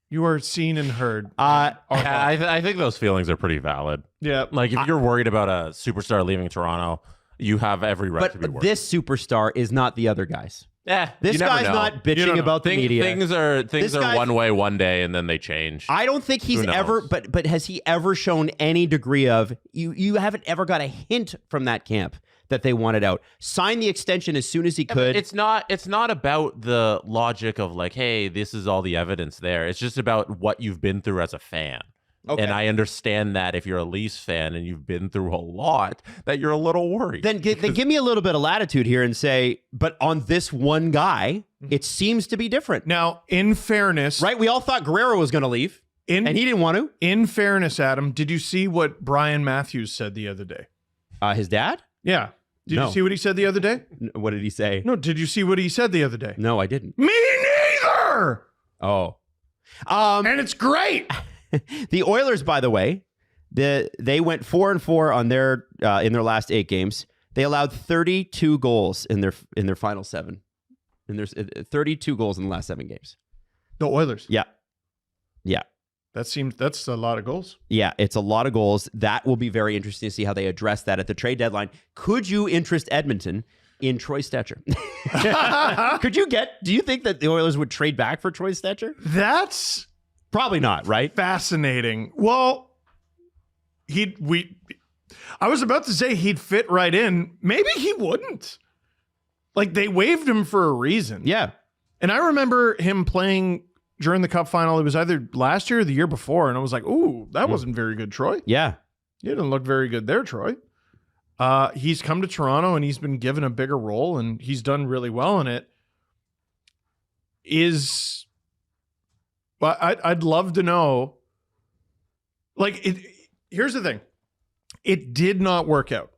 You are seen and heard. I think those feelings are pretty valid. Yeah. Like, if you're worried about a superstar leaving Toronto, you have every right to be But worried. this superstar is not the other guys. Yeah, This guy's not bitching about the media. Things are one way one day and then they change. I don't think he's ever, but has he ever shown any degree of, you haven't ever got a hint from that camp that they wanted out. Sign the extension as soon as he could. It's not about the logic of like, hey, this is all the evidence there. It's just about what you've been through as a fan. Okay. And I understand that if you're a Leafs fan and you've been through a lot, that you're a little worried. Then give me a little bit of latitude here and say, but on this one guy, it seems to be different. Now, in fairness, Right? We all thought Guerrero was going to leave, and he didn't want to. In fairness, Adam, did you see what Brian Matthews said the other day? His dad? Yeah. Did No. you see what he said the other day? What did he say? No, did you see what he said the other day? No, I didn't. Me neither! Oh. And it's great. The Oilers, by the way, they went 4-4 on their in their last 8 games. They allowed 32 goals in their final 7. And there's 32 goals in the last 7 games. The Oilers. Yeah. That's a lot of goals. Yeah, it's a lot of goals. That will be very interesting to see how they address that at the trade deadline. Could you interest Edmonton in Troy Stetcher? Do you think that the Oilers would trade back for Troy Stetcher? That's Probably not, right? fascinating. Well, I was about to say he'd fit right in. Maybe he wouldn't. Like, they waived him for a reason. Yeah. And I remember him playing during the cup final. It was either last year or the year before, and I was like, "Ooh, that wasn't very good, Troy. Yeah. You didn't look very good there, Troy." He's come to Toronto and he's been given a bigger role, and he's done really well in it. But I'd love to know. Like, here's the thing. It did not work out.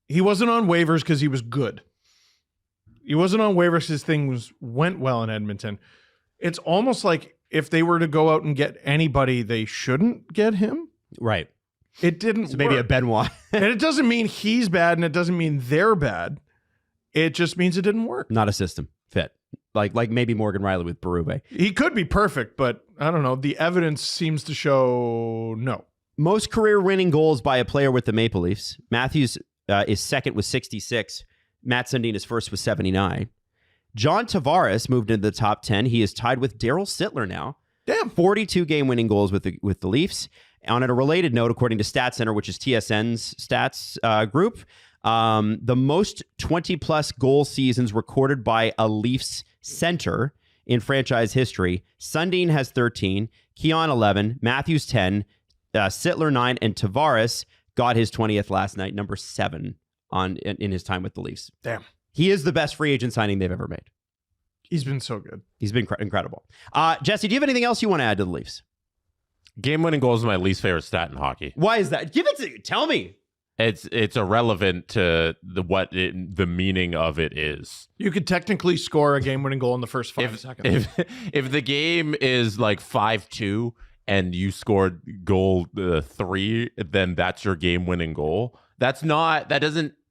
He wasn't on waivers because he was good. He wasn't on waivers because things went well in Edmonton. It's almost like if they were to go out and get anybody, they shouldn't get him. Right. It didn't So maybe a work. Benoit. And it doesn't mean he's bad, and it doesn't mean they're bad. It just means it didn't work. Not a system fit. Like maybe Morgan Riley with Berube. He could be perfect, but I don't know. The evidence seems to show no. Most career winning goals by a player with the Maple Leafs. Matthews is second with 66. Matt Sundin is first with 79. John Tavares moved into the top 10. He is tied with Daryl Sittler now. Damn. 42 game-winning goals with the Leafs. On a related note, according to StatCenter, which is TSN's stats group, the most 20-plus goal seasons recorded by a Leafs center in franchise history. Sundin has 13, Keon 11, Matthews 10, Sittler 9, and Tavares got his 20th last night, number 7 in his time with the Leafs. Damn. He is the best free agent signing they've ever made. He's been so good. He's been incredible. Jesse, do you have anything else you want to add to the Leafs? Game-winning goals is my least favorite stat in hockey. Why is that? Give it to you. Tell me. It's irrelevant to the meaning of it is. You could technically score a game-winning goal in the first 5 seconds. If the game is like 5-2 and you scored goal 3, then that's your game-winning goal.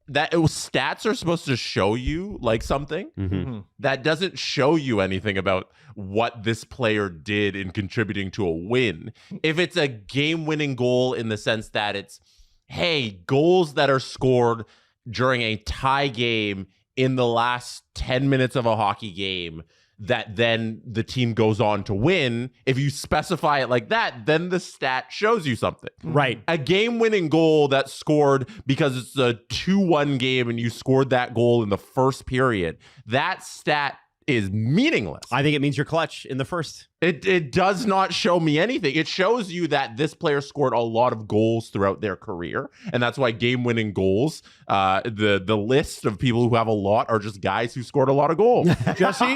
Stats are supposed to show you like something. Mm-hmm. That doesn't show you anything about what this player did in contributing to a win. If it's a game-winning goal in the sense that it's, hey, goals that are scored during a tie game in the last 10 minutes of a hockey game that then the team goes on to win. If you specify it like that, then the stat shows you something. Right. A game-winning goal that's scored because it's a 2-1 game and you scored that goal in the first period, that stat is meaningless. I think it means you're clutch in the first. It does not show me anything. It shows you that this player scored a lot of goals throughout their career, and that's why game-winning goals, the list of people who have a lot are just guys who scored a lot of goals. Jesse,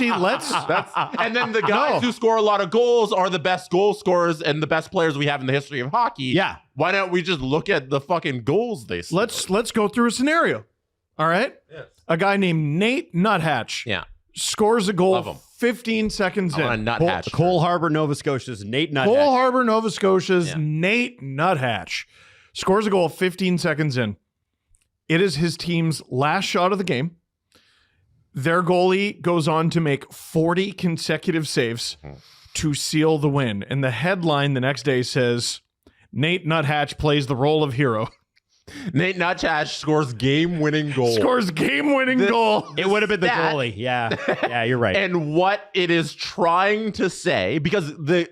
And then the guys who score a lot of goals are the best goal scorers and the best players we have in the history of hockey. Yeah. Why don't we just look at the fucking goals they score? let's go through a scenario. All right? Yes. A guy named Nate Nuthatch Yeah. scores a goal Love him. 15 seconds I want a in. nuthatch. Cole Harbor, Nova Scotia's Nate Nuthatch. Cole Harbor, Nova Scotia's Yeah. Nate Nuthatch scores a goal 15 seconds in. It is his team's last shot of the game. Their goalie goes on to make 40 consecutive saves to seal the win. And the headline the next day says, Nate Nuthatch plays the role of hero. Nate Nuthatch scores game-winning goal. Scores game-winning goal. It would have been the Stat. goalie. Yeah. Yeah, you're right. And what it is trying to say, because the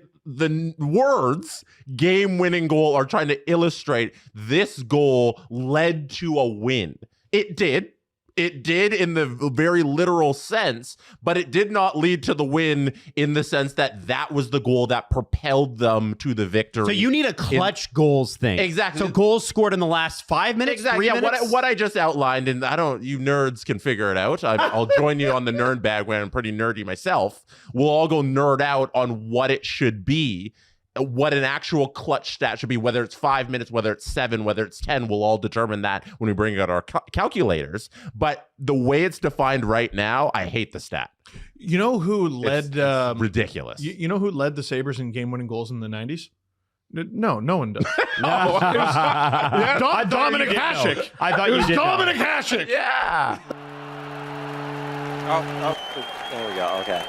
words game-winning goal are trying to illustrate this goal led to a win. It did. It did in the very literal sense, but it did not lead to the win in the sense that that was the goal that propelled them to the victory. So you need a clutch goals thing. Exactly. So goals scored in the last 5 minutes, Exactly. 3 Yeah, minutes? what I just outlined, and you nerds can figure it out. I'll join you on the nerd bandwagon. I'm pretty nerdy myself. We'll all go nerd out on what it should be, what an actual clutch stat should be, whether it's 5 minutes, whether it's 7, whether it's 10. We'll all determine that when we bring out our calculators. But the way it's defined right now, I hate the stat. You know who led It's ridiculous. you know who led the Sabres in game-winning goals in the 90s? No one does. Dominic Hasek. I thought It you was did know. Dominic Hasek. Yeah. Oh, there we go. Okay.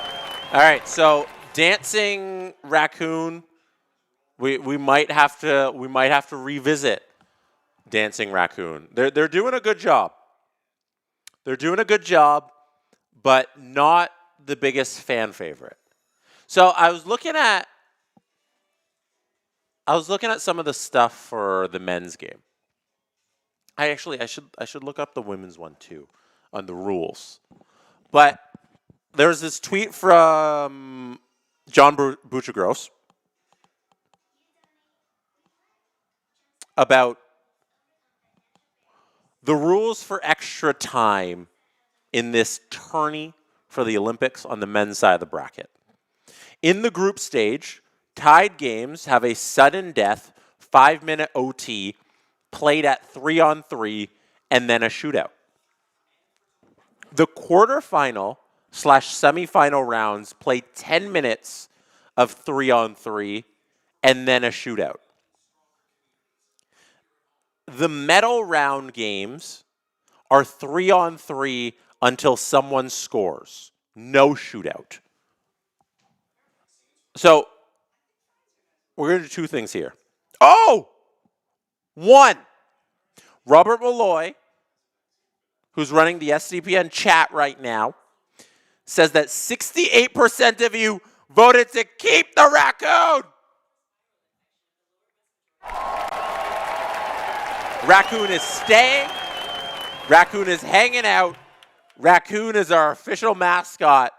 All right. So dancing raccoon. We might have to revisit Dancing Raccoon. They're doing a good job. They're doing a good job, but not the biggest fan favorite. So I was looking at some of the stuff for the men's game. I should look up the women's one too on the rules. But there's this tweet from John Buchagros about the rules for extra time in this tourney for the Olympics on the men's side of the bracket. In the group stage, tied games have a sudden death 5-minute OT played at 3-on-3 and then a shootout. The quarterfinal / semifinal rounds play 10 minutes of 3-on-3 and then a shootout. The medal round games are 3-on-3 until someone scores. No shootout. So, we're going to do two things here. Oh! One, Robert Malloy, who's running the SDPN chat right now, says that 68% of you voted to keep the raccoon. Raccoon is staying. Raccoon is hanging out. Raccoon is our official mascot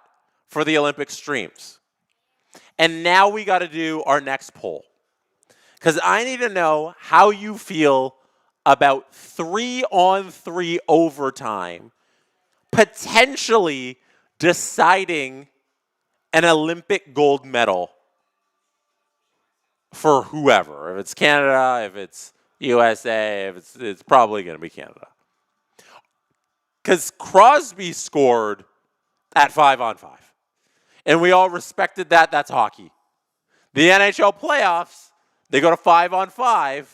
for the Olympic streams. And now we got to do our next poll. Because I need to know how you feel about 3-on-3 overtime potentially deciding an Olympic gold medal for whoever. If it's Canada, if it's USA, if it's probably going to be Canada. Because Crosby scored at 5-on-5. And we all respected that. That's hockey. The NHL playoffs, they go to 5-on-5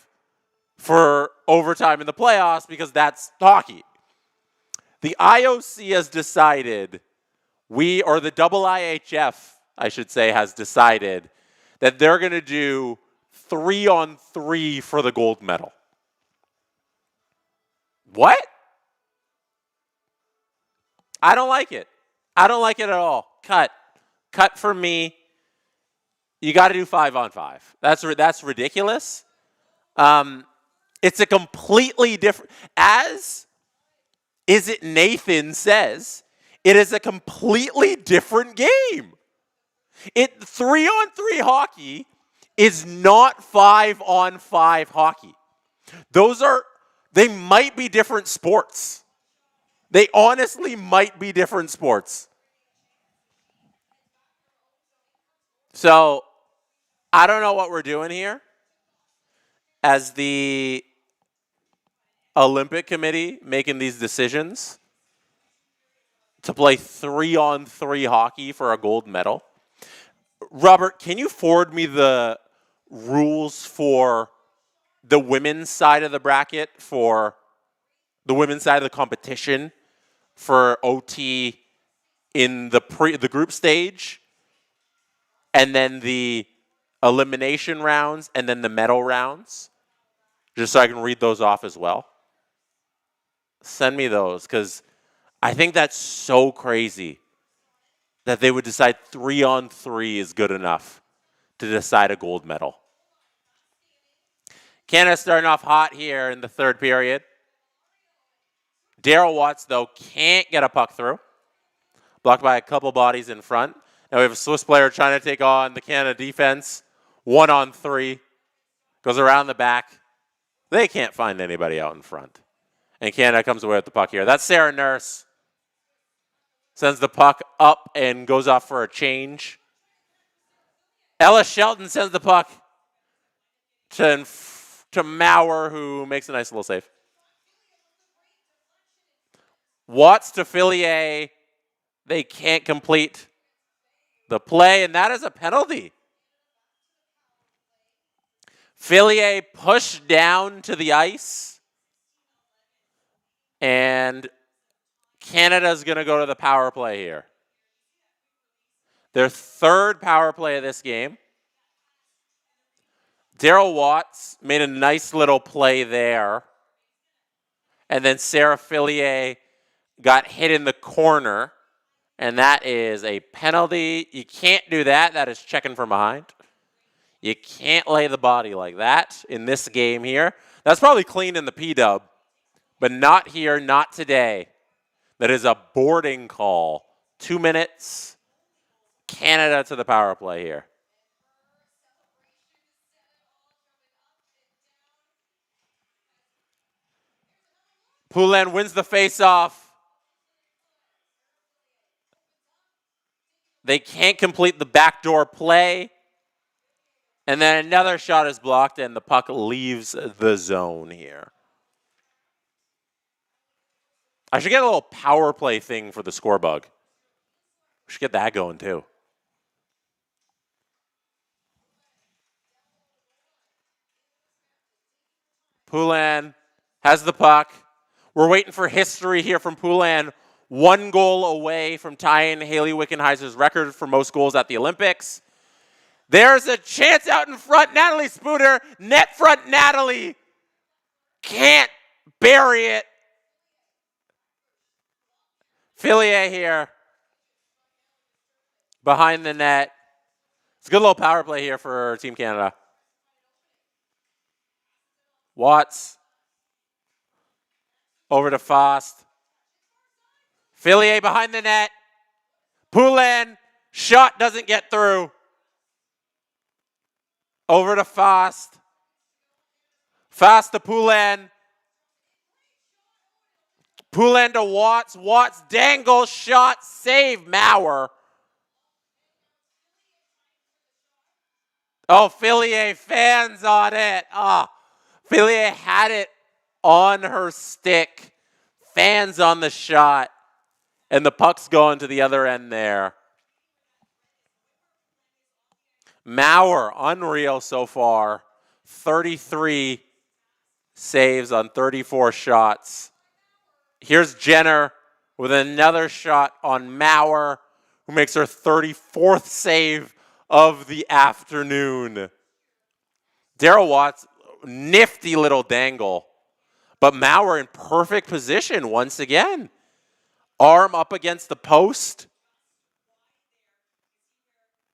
for overtime in the playoffs because that's hockey. The IOC has decided, or the IIHF, I should say, has decided that they're going to do 3-on-3 for the gold medal. What? I don't like it. I don't like it at all. Cut for me. You got to do 5-on-5. That's ridiculous. It's a completely different, as Is It Nathan says, it is a completely different game. 3-on-3 hockey is not 5-on-5 hockey. They might be different sports. They honestly might be different sports. So, I don't know what we're doing here as the Olympic Committee making these decisions to play 3-on-3 hockey for a gold medal. Robert, can you forward me the rules for the women's side of the bracket, for the women's side of the competition for OT in the group stage, and then the elimination rounds, and then the medal rounds, just so I can read those off as well? Send me those, because I think that's so crazy that they would decide 3-on-3 is good enough to decide a gold medal. Canada starting off hot here in the third period. Darryl Watts, though, can't get a puck through. Blocked by a couple bodies in front. Now we have a Swiss player trying to take on the Canada defense. 1-on-3. Goes around the back. They can't find anybody out in front. And Canada comes away with the puck here. That's Sarah Nurse. Sends the puck up and goes off for a change. Ella Shelton sends the puck to Maurer, who makes a nice little save. Watts to Fillier. They can't complete the play, and that is a penalty. Fillier pushed down to the ice, and Canada's going to go to the power play here. Their third power play of this game. Darryl Watts made a nice little play there. And then Sarah Fillier got hit in the corner. And that is a penalty. You can't do that. That is checking from behind. You can't lay the body like that in this game here. That's probably clean in the P-dub. But not here, not today. That is a boarding call 2 minutes. Canada to the power play here. Poulin wins the faceoff. They can't complete the backdoor play. And then another shot is blocked, and the puck leaves the zone here. I should get a little power play thing for the score bug. We should get that going too. Poulin has the puck. We're waiting for history here from Poulin. 1 goal away from tying Haley Wickenheiser's record for most goals at the Olympics. There's a chance out in front. Natalie Spooner, net front Natalie. Can't bury it. Fillier here. Behind the net. It's a good little power play here for Team Canada. Watts. Over to Fost. Fillier behind the net. Poulin. Shot doesn't get through. Over to Fost. Fost to Poulin. Poulin to Watts. Watts dangles, shot, save, Maurer. Oh, Fillier fans on it. Fillier had it on her stick. Fans on the shot. And the puck's going to the other end there. Maurer, unreal so far. 33 saves on 34 shots. Here's Jenner with another shot on Maurer, who makes her 34th save of the afternoon. Daryl Watts, nifty little dangle. But Maurer in perfect position once again. Arm up against the post.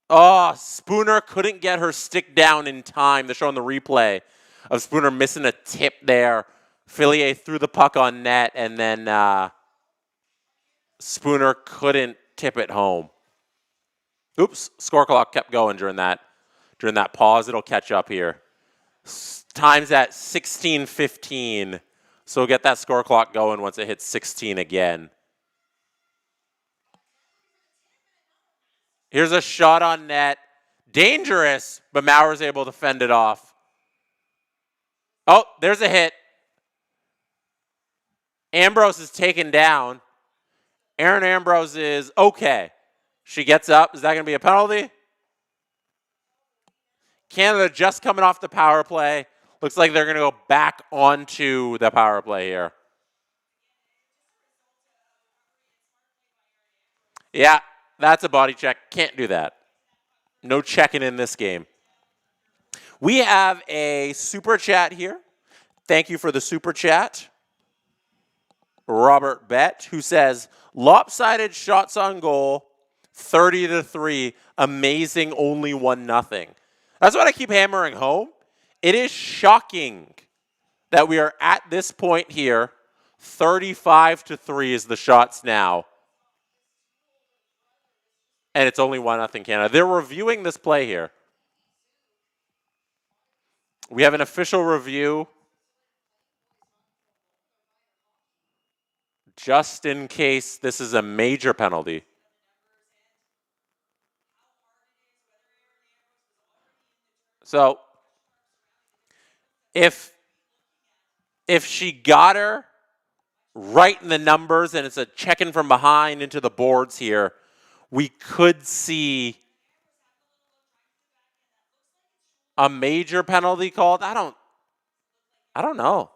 Oh, Spooner couldn't get her stick down in time. They're showing the replay of Spooner missing a tip there. Fillier threw the puck on net, and then Spooner couldn't tip it home. Oops, score clock kept going during that pause. It'll catch up here. Time's at 16:15, so we'll get that score clock going once it hits 16 again. Here's a shot on net. Dangerous, but Maurer's able to fend it off. Oh, there's a hit. Ambrose is taken down. Erin Ambrose is okay. She gets up. Is that going to be a penalty? Canada just coming off the power play. Looks like they're going to go back onto the power play here. Yeah, that's a body check. Can't do that. No checking in this game. We have a super chat here. Thank you for the super chat. Robert Bett, who says, lopsided shots on goal, 30-3, amazing, only 1-0. That's what I keep hammering home. It is shocking that we are at this point here. 35-3 is the shots now. And it's only 1-0 Canada. They're reviewing this play here. We have an official review. Just in case this is a major penalty. So, if she got her right in the numbers and it's a check-in from behind into the boards here, we could see a major penalty called. I don't know.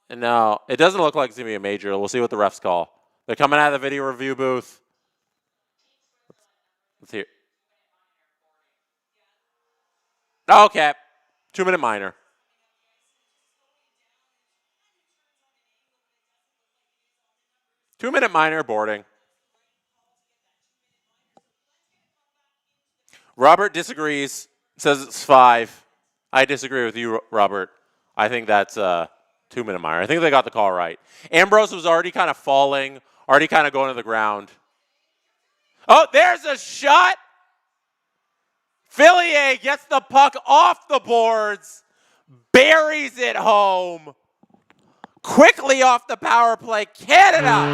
No, it doesn't look like it's going to be a major. We'll see what the refs call. They're coming out of the video review booth. Let's hear. Okay. 2-minute minor. Two-minute minor boarding. Robert disagrees, says it's 5. I disagree with you, Robert. I think that's 2-minute minor. I think they got the call right. Ambrose was already kind of falling, already kind of going to the ground. Oh, there's a shot. Fillier gets the puck off the boards, buries it home. Quickly off the power play, Canada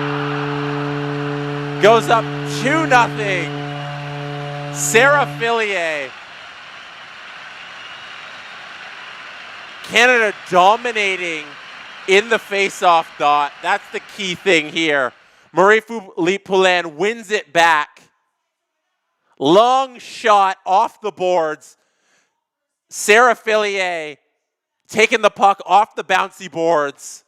goes up 2-0. Sarah Fillier. Canada dominating in the face-off dot. That's the key thing here. Marie-Philippe Poulin wins it back. Long shot off the boards. Sarah Fillier taking the puck off the bouncy boards.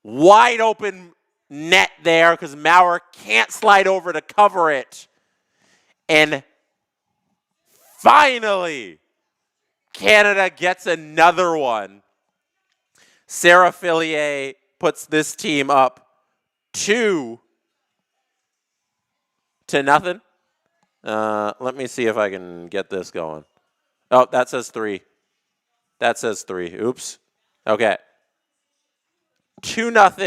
Wide open net there because Maurer can't slide over to cover it. And finally, Canada gets another one. Sarah Fillier puts this team up 2-0. Let me see if I can get this going. Oh, that says 3. That says 3. Oops. Okay. 2-0. Let's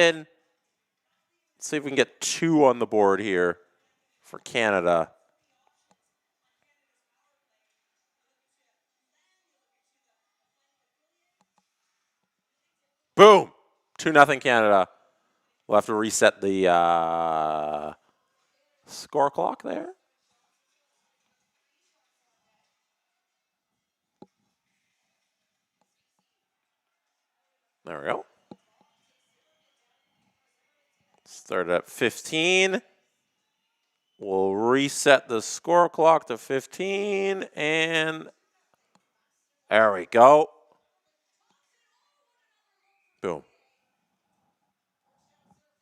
see if we can get 2 on the board here for Canada. Boom. 2-0 Canada. We'll have to reset the score clock there. There we go. Start at 15. We'll reset the score clock to 15, and there we go. Boom.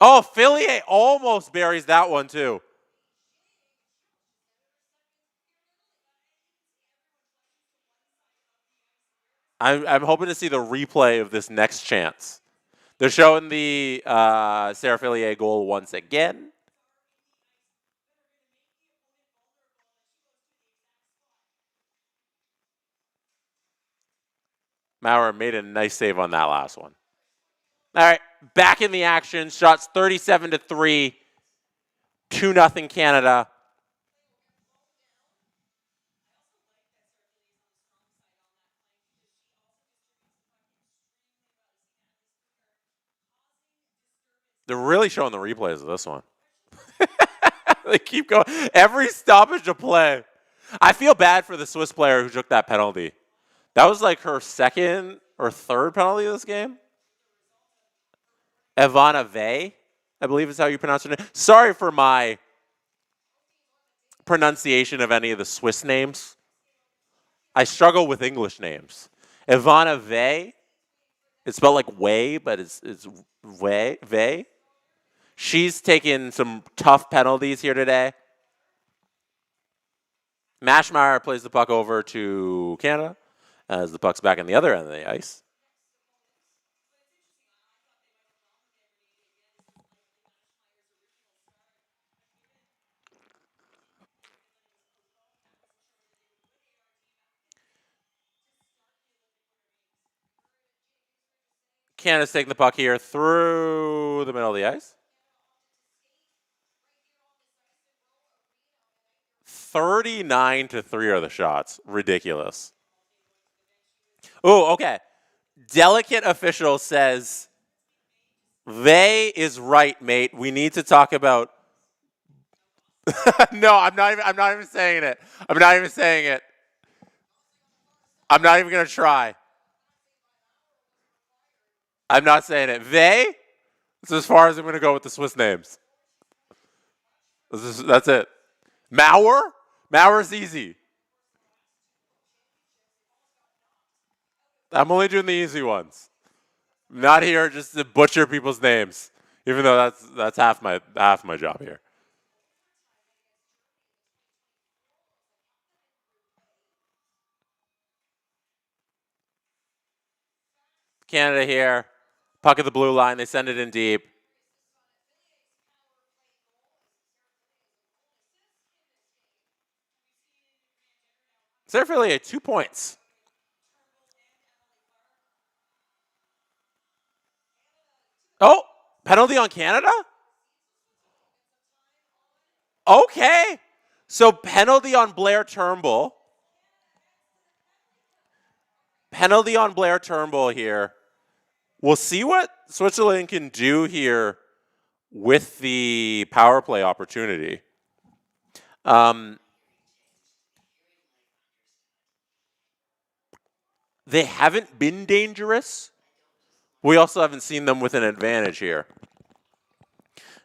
Oh, Fillier almost buries that one too. I'm hoping to see the replay of this next chance. They're showing the Sarah Fillier goal once again. Maurer made a nice save on that last one. All right, back in the action. Shots 37-3. 2-0 Canada. They're really showing the replays of this one. They keep going. Every stoppage of play. I feel bad for the Swiss player who took that penalty. That was like her second or third penalty of this game. Ivana Vey, I believe is how you pronounce her name. Sorry for my pronunciation of any of the Swiss names. I struggle with English names. Ivana Vey, it's spelled like way, but it's Vey. She's taken some tough penalties here today. Mashmeyer plays the puck over to Canada as the puck's back on the other end of the ice. Canada's taking the puck here through the middle of the ice. 39-3 are the shots. Ridiculous. Oh, okay. Delicate official says, "They is right, mate. We need to talk about." No, I'm not even saying it. I'm not even saying it. I'm not even gonna try. I'm not saying it. They. It's as far as I'm gonna go with the Swiss names. That's it. Maurer. Maurer's easy. I'm only doing the easy ones. I'm not here just to butcher people's names, even though that's half my job here. Canada here. Puck at the blue line. They send it in deep. Sarah Fillier, 2 points. Oh, penalty on Canada? Okay. So penalty on Blair Turnbull. Penalty on Blair Turnbull here. We'll see what Switzerland can do here with the power play opportunity. They haven't been dangerous. We also haven't seen them with an advantage here.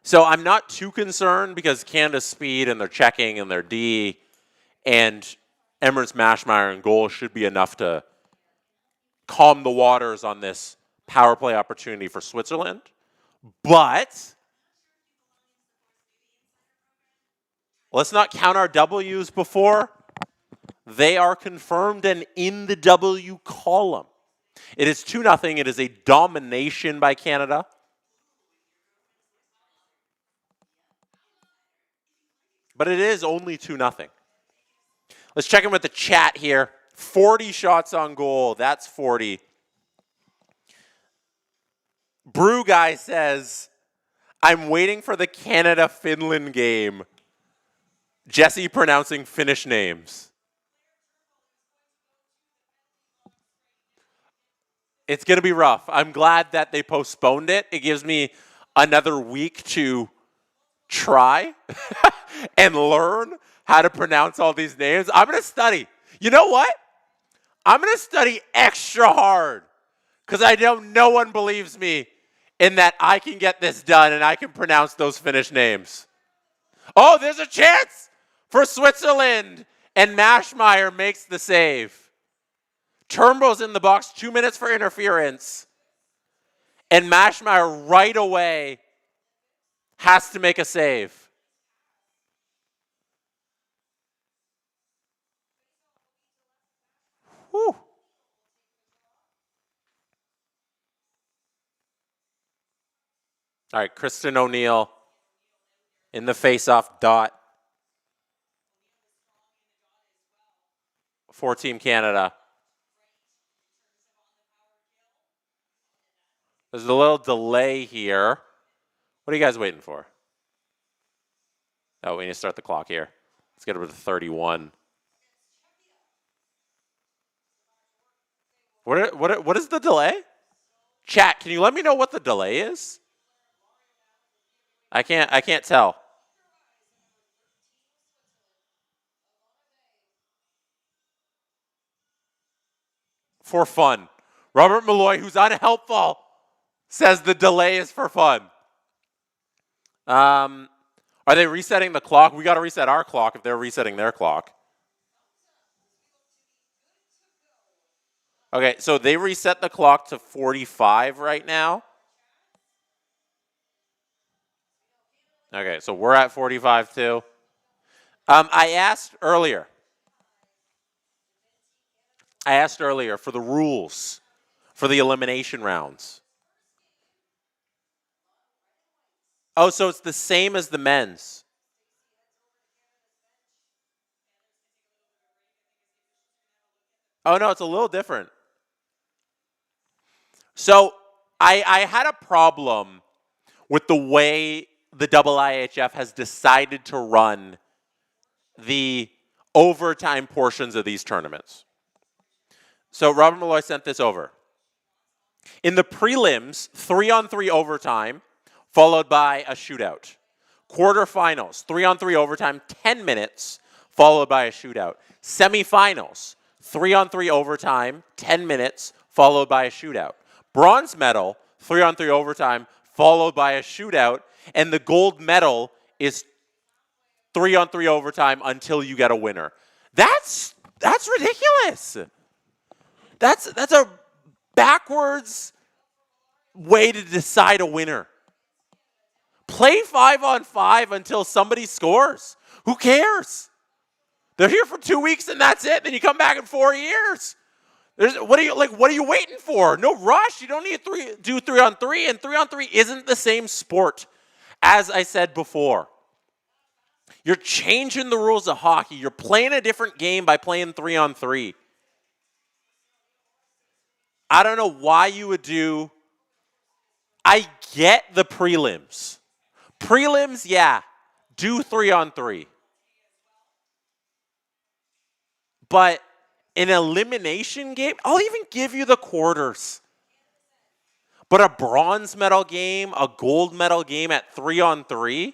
So I'm not too concerned because Canada's speed and their checking and their D and Emirates Mashmeyer and goal should be enough to calm the waters on this power play opportunity for Switzerland. But let's not count our W's before they are confirmed and in the W column. It is 2-0. It is a domination by Canada. But it is only 2-0. Let's check in with the chat here. 40 shots on goal. That's 40. Brew Guy says, I'm waiting for the Canada-Finland game. Jesse pronouncing Finnish names. It's going to be rough. I'm glad that they postponed it. It gives me another week to try and learn how to pronounce all these names. I'm going to study. You know what? I'm going to study extra hard because I know no one believes me in that I can get this done and I can pronounce those Finnish names. Oh, there's a chance for Switzerland, and Mashmeyer makes the save. Turnbull's in the box, 2 minutes for interference. And Mashmeyer right away has to make a save. Whew. All right, Kristen O'Neill in the face-off dot for Team Canada. There's a little delay here. What are you guys waiting for? Oh, we need to start the clock here. Let's get over to 31. What is the delay? Chat, can you let me know what the delay is? I can't tell. For fun. Robert Malloy, who's unhelpful, says the delay is for fun. Are they resetting the clock? We got to reset our clock if they're resetting their clock. Okay, so they reset the clock to 45 right now. Okay, so we're at 45 too. I asked earlier for the rules for the elimination rounds. Oh, so it's the same as the men's. Oh, no, it's a little different. So I had a problem with the way the IIHF has decided to run the overtime portions of these tournaments. So Robert Malloy sent this over. In the prelims, 3-on-3 overtime, followed by a shootout. Quarterfinals, 3-on-3 overtime, 10 minutes, followed by a shootout. Semifinals, 3-on-3 overtime, 10 minutes, followed by a shootout. Bronze medal, 3-on-3 overtime, followed by a shootout. And the gold medal is 3-on-3 overtime until you get a winner. That's ridiculous. That's a backwards way to decide a winner. Play 5-on-5 until somebody scores. Who cares? They're here for 2 weeks and that's it. Then you come back in 4 years. What are you waiting for? No rush. You don't need to do 3-on-3, and 3-on-3 isn't the same sport. As I said before, you're changing the rules of hockey. You're playing a different game by playing 3-on-3. I don't know why you would do I get the prelims. Prelims, yeah, do 3-on-3. But an elimination game, I'll even give you the quarters. But a bronze medal game, a gold medal game at 3-on-3,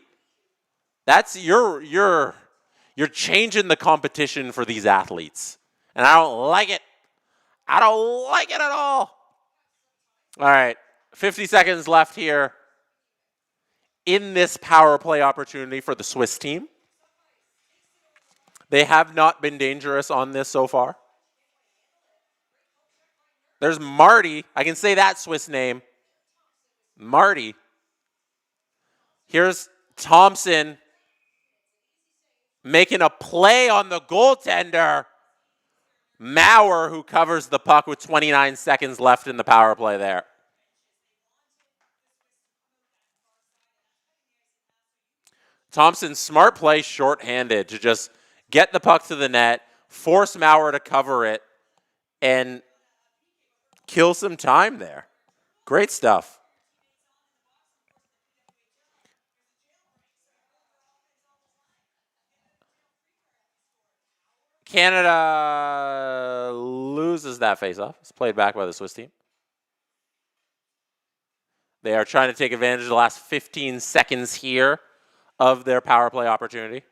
that's you're changing the competition for these athletes. And I don't like it. I don't like it at all. All right, 50 seconds left here in this power play opportunity for the Swiss team. They have not been dangerous on this so far. There's Marty. I can say that Swiss name. Marty. Here's Thompson making a play on the goaltender. Maurer, who covers the puck with 29 seconds left in the power play there. Thompson's smart play shorthanded to just get the puck to the net, force Maurer to cover it, and kill some time there. Great stuff. Canada loses that faceoff. It's played back by the Swiss team. They are trying to take advantage of the last 15 seconds here of their power play opportunity.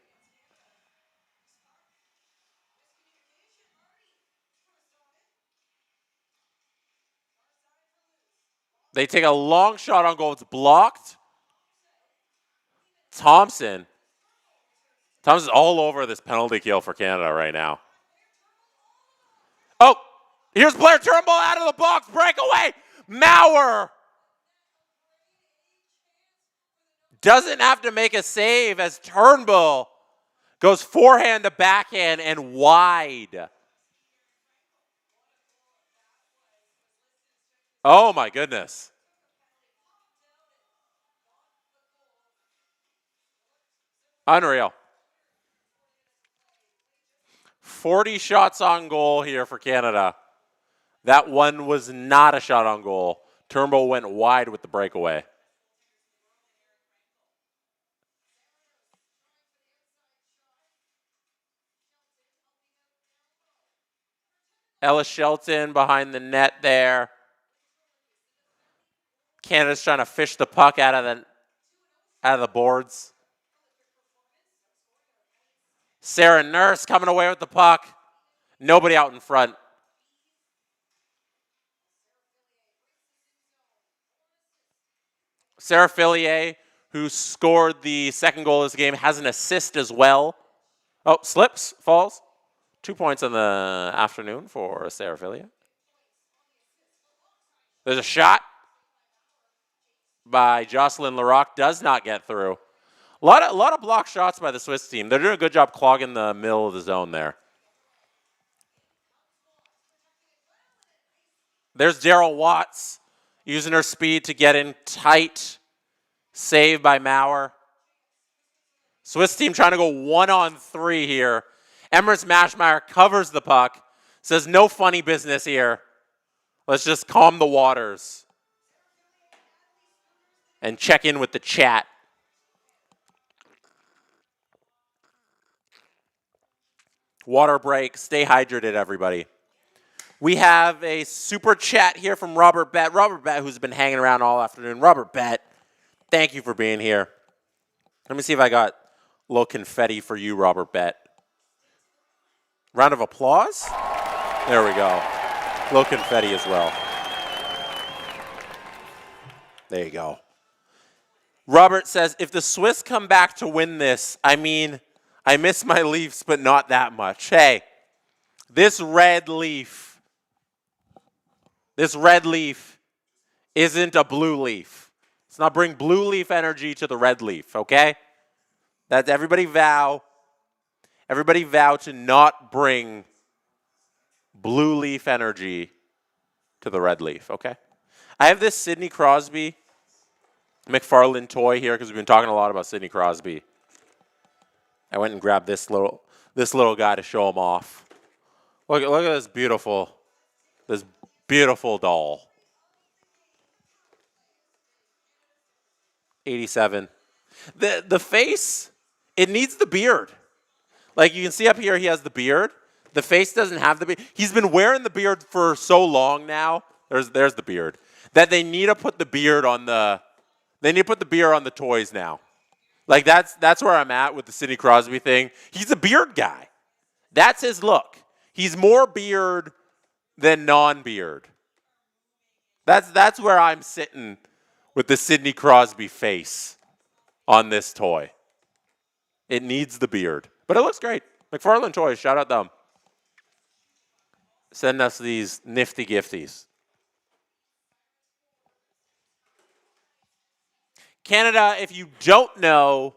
They take a long shot on goal. It's blocked. Thompson's all over this penalty kill for Canada right now. Oh, here's Blair Turnbull out of the box. Breakaway. Maurer doesn't have to make a save as Turnbull goes forehand to backhand and wide. Oh my goodness. Unreal. 40 shots on goal here for Canada. That one was not a shot on goal. Turnbull went wide with the breakaway. Ellis Shelton behind the net there. Canada's trying to fish the puck out of the boards. Sarah Nurse coming away with the puck. Nobody out in front. Sarah Fillier, who scored the second goal of this game, has an assist as well. Oh, slips, falls. 2 points in the afternoon for Sarah Fillier. There's a shot by Jocelyn Larocque. Does not get through. A lot of block shots by the Swiss team. They're doing a good job clogging the middle of the zone there. There's Daryl Watts using her speed to get in tight. Save by Maurer. Swiss team trying to go 1-on-3 here. Emrys Mashmeyer covers the puck. Says no funny business here. Let's just calm the waters. And check in with the chat. Water break. Stay hydrated, everybody. We have a super chat here from Robert Bett. Robert Bett, who's been hanging around all afternoon. Robert Bett, thank you for being here. Let me see if I got a little confetti for you, Robert Bett. Round of applause. There we go. A little confetti as well. There you go. Robert says, if the Swiss come back to win this, I mean, I miss my Leafs, but not that much. Hey, this red leaf isn't a blue leaf. Let's not bring blue leaf energy to the red leaf, okay? That's everybody vow to not bring blue leaf energy to the red leaf, okay? I have this Sidney Crosby McFarlane toy here because we've been talking a lot about Sidney Crosby. I went and grabbed this little guy to show him off. Look at this beautiful doll. 87. The face, it needs the beard. Like you can see up here, he has the beard. The face doesn't have the beard. He's been wearing the beard for so long now. There's the beard. That they need to put the beard on the toys now. Like that's where I'm at with the Sidney Crosby thing. He's a beard guy. That's his look. He's more beard than non-beard. That's where I'm sitting with the Sidney Crosby face on this toy. It needs the beard. But it looks great. McFarlane Toys, shout out them. Send us these nifty gifties. Canada, if you don't know,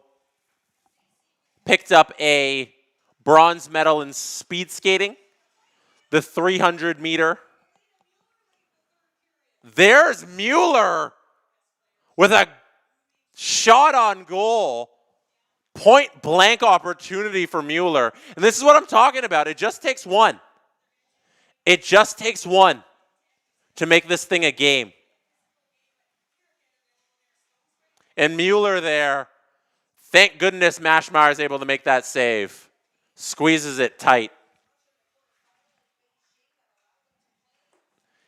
picked up a bronze medal in speed skating, the 300 meter. There's Mueller with a shot on goal. Point blank opportunity for Mueller. And this is what I'm talking about. It just takes one. It just takes one to make this thing a game. And Mueller there, thank goodness Mashmeyer is able to make that save. Squeezes it tight.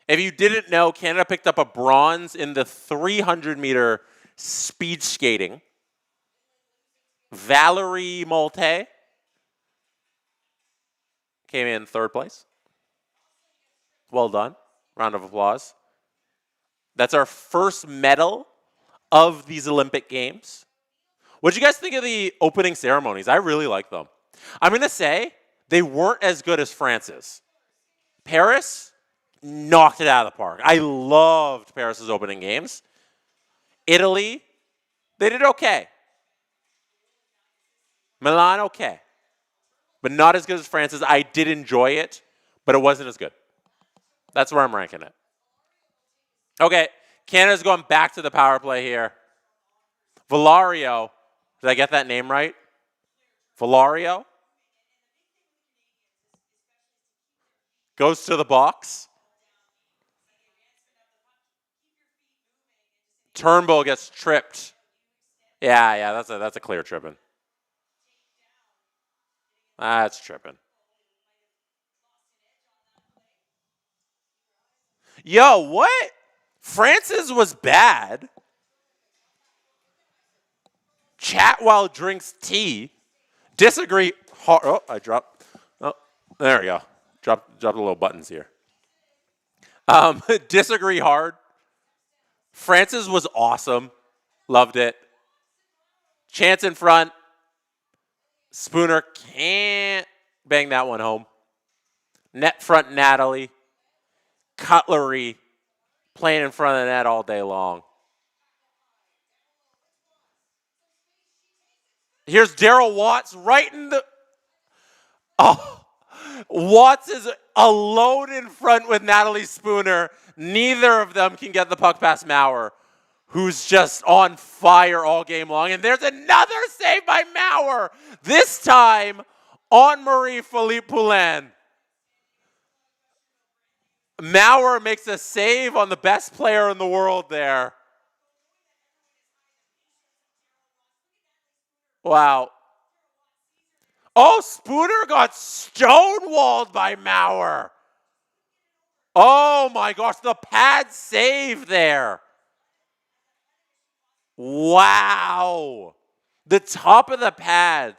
If you didn't know, Canada picked up a bronze in the 300-meter speed skating. Valerie Molte came in third place. Well done. Round of applause. That's our first medal of these Olympic Games. What did you guys think of the opening ceremonies? I really like them. I'm going to say they weren't as good as France's. Paris knocked it out of the park. I loved Paris's opening games. Italy, they did okay. Milan, okay. But not as good as France's. I did enjoy it, but it wasn't as good. That's where I'm ranking it. Okay, Canada's going back to the power play here. Valario, did I get that name right? Valario goes to the box. Turnbull gets tripped. Yeah, that's a clear tripping. That's tripping. Yo, what? France's was bad. Chat while drinks tea. Disagree hard. Oh, I dropped. Oh, there we go. Dropped the little buttons here. Disagree hard. France's was awesome. Loved it. Chance in front. Spooner can't bang that one home. Net front Natalie. Cutlery playing in front of the net all day long. Here's Daryl Watts right in the... Oh, Watts is alone in front with Natalie Spooner. Neither of them can get the puck past Maurer, who's just on fire all game long. And there's another save by Maurer. This time on Marie-Philippe Poulin. Maurer makes a save on the best player in the world there. Wow. Oh, Spooner got stonewalled by Maurer. Oh my gosh, the pad save there. Wow. The top of the pad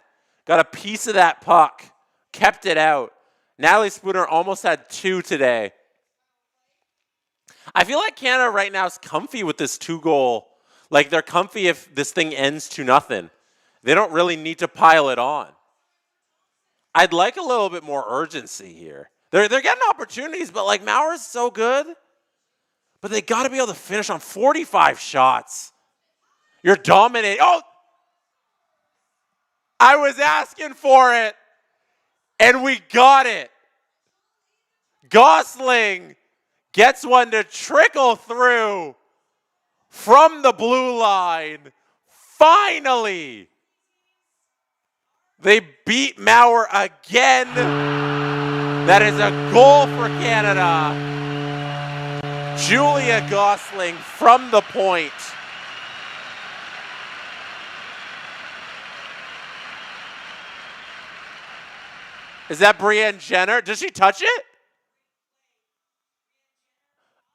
got a piece of that puck, kept it out. Natalie Spooner almost had two today. I feel like Canada right now is comfy with this 2-goal. Like they're comfy if this thing ends 2-0. They don't really need to pile it on. I'd like a little bit more urgency here. They're getting opportunities, but like Maurer's so good. But they got to be able to finish on 45 shots. You're dominating. Oh! I was asking for it, and we got it. Gosling gets one to trickle through from the blue line. Finally, they beat Maurer again. That is a goal for Canada. Julia Gosling from the point. Is that Brienne Jenner? Does she touch it?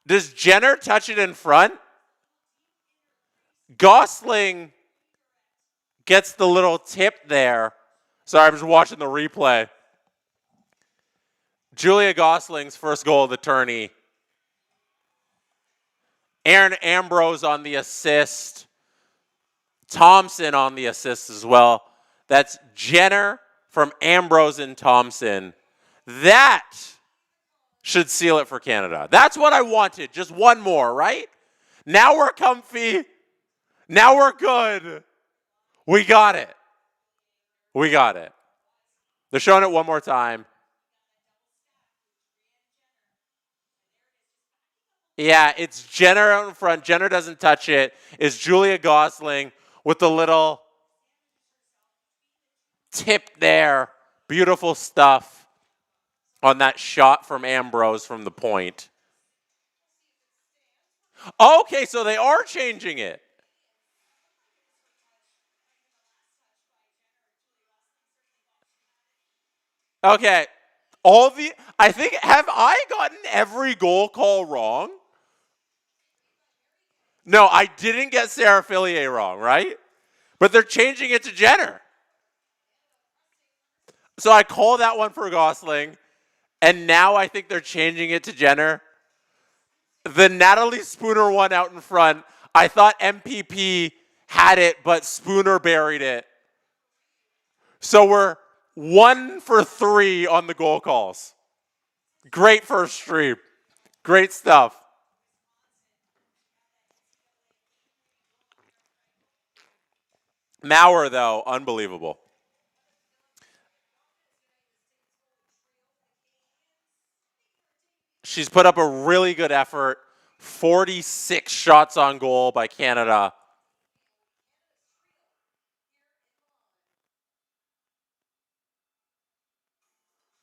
Does Jenner touch it in front? Gosling gets the little tip there. Sorry, I'm just watching the replay. Julia Gosling's first goal of the tourney. Aaron Ambrose on the assist. Thompson on the assist as well. That's Jenner from Ambrose and Thompson. That should seal it for Canada. That's what I wanted. Just one more, right? Now we're comfy. Now we're good. We got it. We got it. They're showing it one more time. Yeah, it's Jenner out in front. Jenner doesn't touch it. It's Julia Gosling with the little tip there. Beautiful stuff on that shot from Ambrose from the point. Okay, so they are changing it. Okay. Have I gotten every goal call wrong? No, I didn't get Sarah Fillier wrong, right? But they're changing it to Jenner. So I call that one for Gosling, and now I think they're changing it to Jenner. The Natalie Spooner one out in front, I thought MPP had it, but Spooner buried it. So we're 1 for 3 on the goal calls. Great first stream. Great stuff. Maurer, though, unbelievable. She's put up a really good effort. 46 shots on goal by Canada.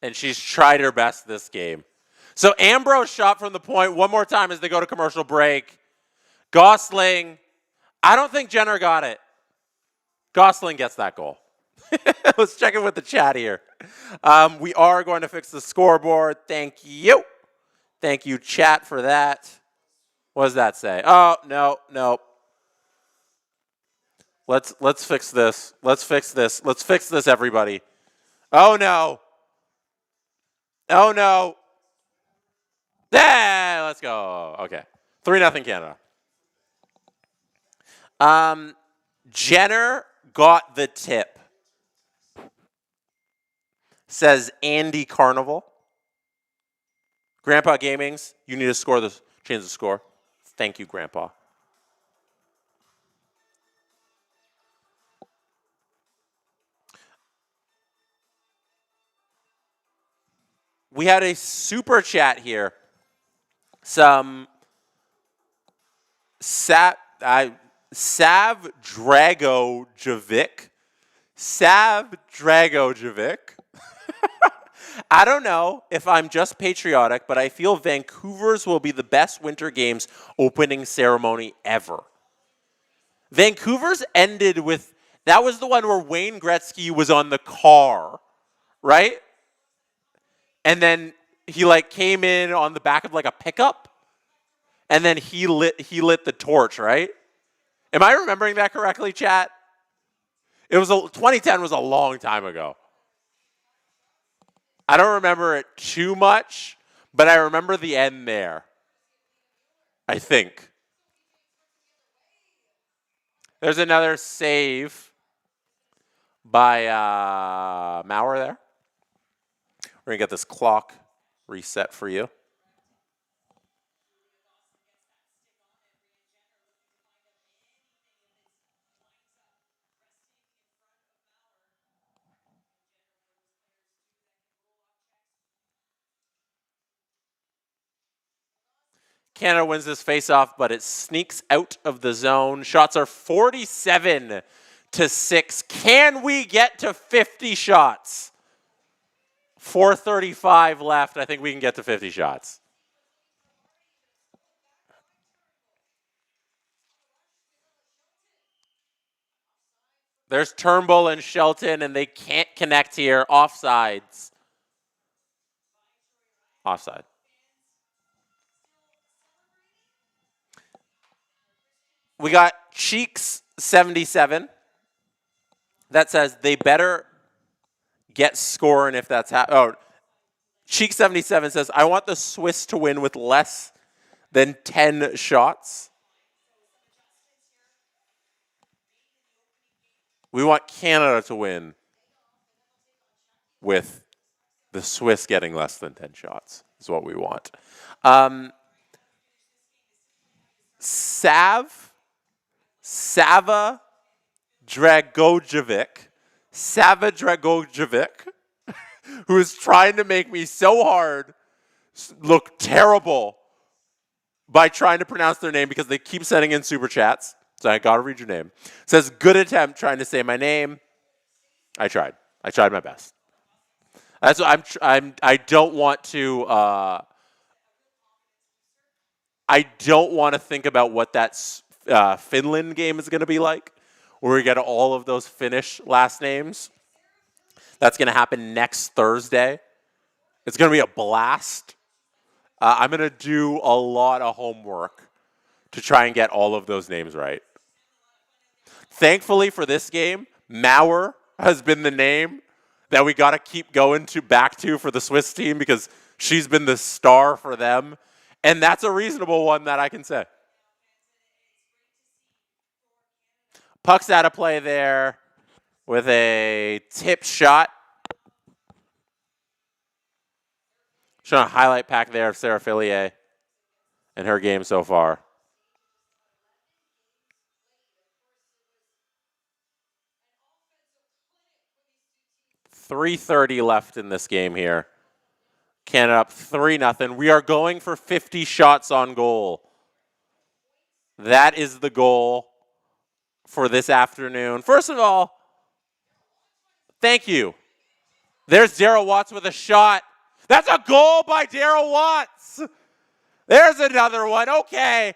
And she's tried her best this game. So Ambrose shot from the point one more time as they go to commercial break. Gosling, I don't think Jenner got it. Gosling gets that goal. Let's check in with the chat here. We are going to fix the scoreboard. Thank you. Thank you, chat, for that. What does that say? Oh, no. Let's fix this. Let's fix this. Let's fix this, everybody. Oh, no. Oh, no. Yeah, let's go. Okay. 3-0 Canada. Jenner got the tip. Says Andy Carnival. Grandpa Gamings, you need to change the score. Thank you, Grandpa. We had a super chat here. Some Sav Dragojevic. Sav Dragojevic. I don't know if I'm just patriotic, but I feel Vancouver's will be the best Winter Games opening ceremony ever. Vancouver's ended with, that was the one where Wayne Gretzky was on the car, right? And then he came in on the back of a pickup, and then he lit the torch, right? Am I remembering that correctly, chat? 2010 was a long time ago. I don't remember it too much, but I remember the end there. I think. There's another save by Maurer there. We're going to get this clock reset for you. Canada wins this faceoff, but it sneaks out of the zone. Shots are 47-6. Can we get to 50 shots? 4:35 left. I think we can get to 50 shots. There's Turnbull and Shelton, and they can't connect here. Offsides. Offside. We got Cheeks 77. That says they better get scoring if that's Cheek 77 says, I want the Swiss to win with less than 10 shots. We want Canada to win with the Swiss getting less than 10 shots is what we want. Sava Dragojevic, who is trying to make me so hard look terrible by trying to pronounce their name because they keep sending in super chats. So I gotta read your name. Says, good attempt trying to say my name. I tried my best. That's what I don't want to. I don't want to think about what that Finland game is going to be like, where we get all of those Finnish last names. That's going to happen next Thursday. It's going to be a blast. I'm going to do a lot of homework to try and get all of those names right. Thankfully for this game, Mauer has been the name that we got to keep going back to for the Swiss team because she's been the star for them. And that's a reasonable one that I can say. Puck's out of play there with a tip shot. Showing a highlight pack there of Sarah Fillier and her game so far. .330 left in this game here. Canada up 3-0. We are going for 50 shots on goal. That is the goal for this afternoon. First of all, thank you. There's Daryl Watts with a shot. That's a goal by Daryl Watts. There's another one. Okay.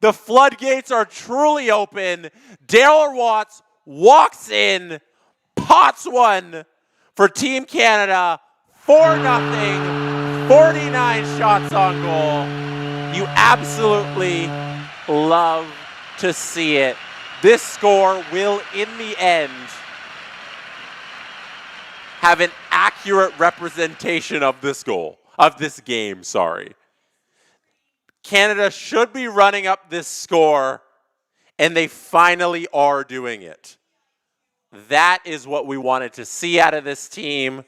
The floodgates are truly open. Daryl Watts walks in, pots one for Team Canada. 4-0, 49 shots on goal. You absolutely love to see it. This score will, in the end, have an accurate representation of this game. Canada should be running up this score, and they finally are doing it. That is what we wanted to see out of this team.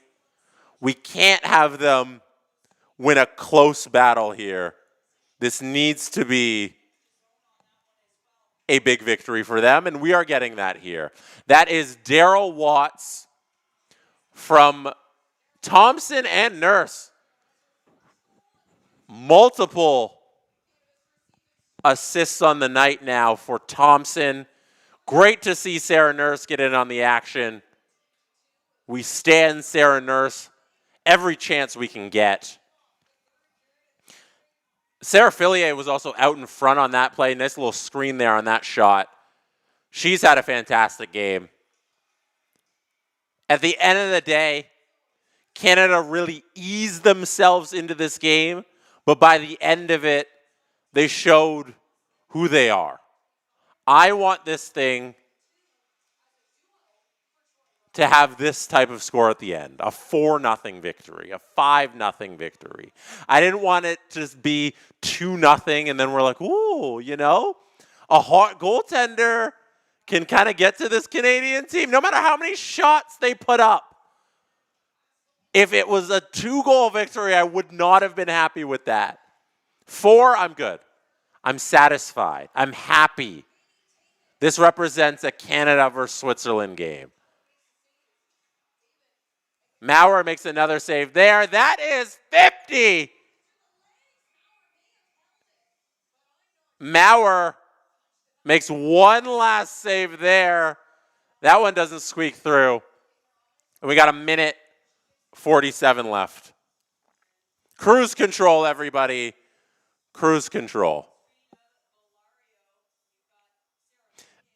We can't have them win a close battle here. This needs to be a big victory for them, and we are getting that here. That is Daryl Watts from Thompson and Nurse. Multiple assists on the night now for Thompson. Great to see Sarah Nurse get in on the action. We stand Sarah Nurse every chance we can get. Sarah Fillier was also out in front on that play. Nice little screen there on that shot. She's had a fantastic game. At the end of the day, Canada really eased themselves into this game, but by the end of it, they showed who they are. I want this thing to have this type of score at the end, a 4-0 victory, a 5-0 victory. I didn't want it to be 2-0 and then we're like, ooh, a hot goaltender can kind of get to this Canadian team, no matter how many shots they put up. If it was a 2-goal victory, I would not have been happy with that. 4, I'm good. I'm satisfied. I'm happy. This represents a Canada versus Switzerland game. Mauer makes another save there. That is 50. Mauer makes one last save there. That one doesn't squeak through. And we got 1:47 left. Cruise control, everybody. Cruise control.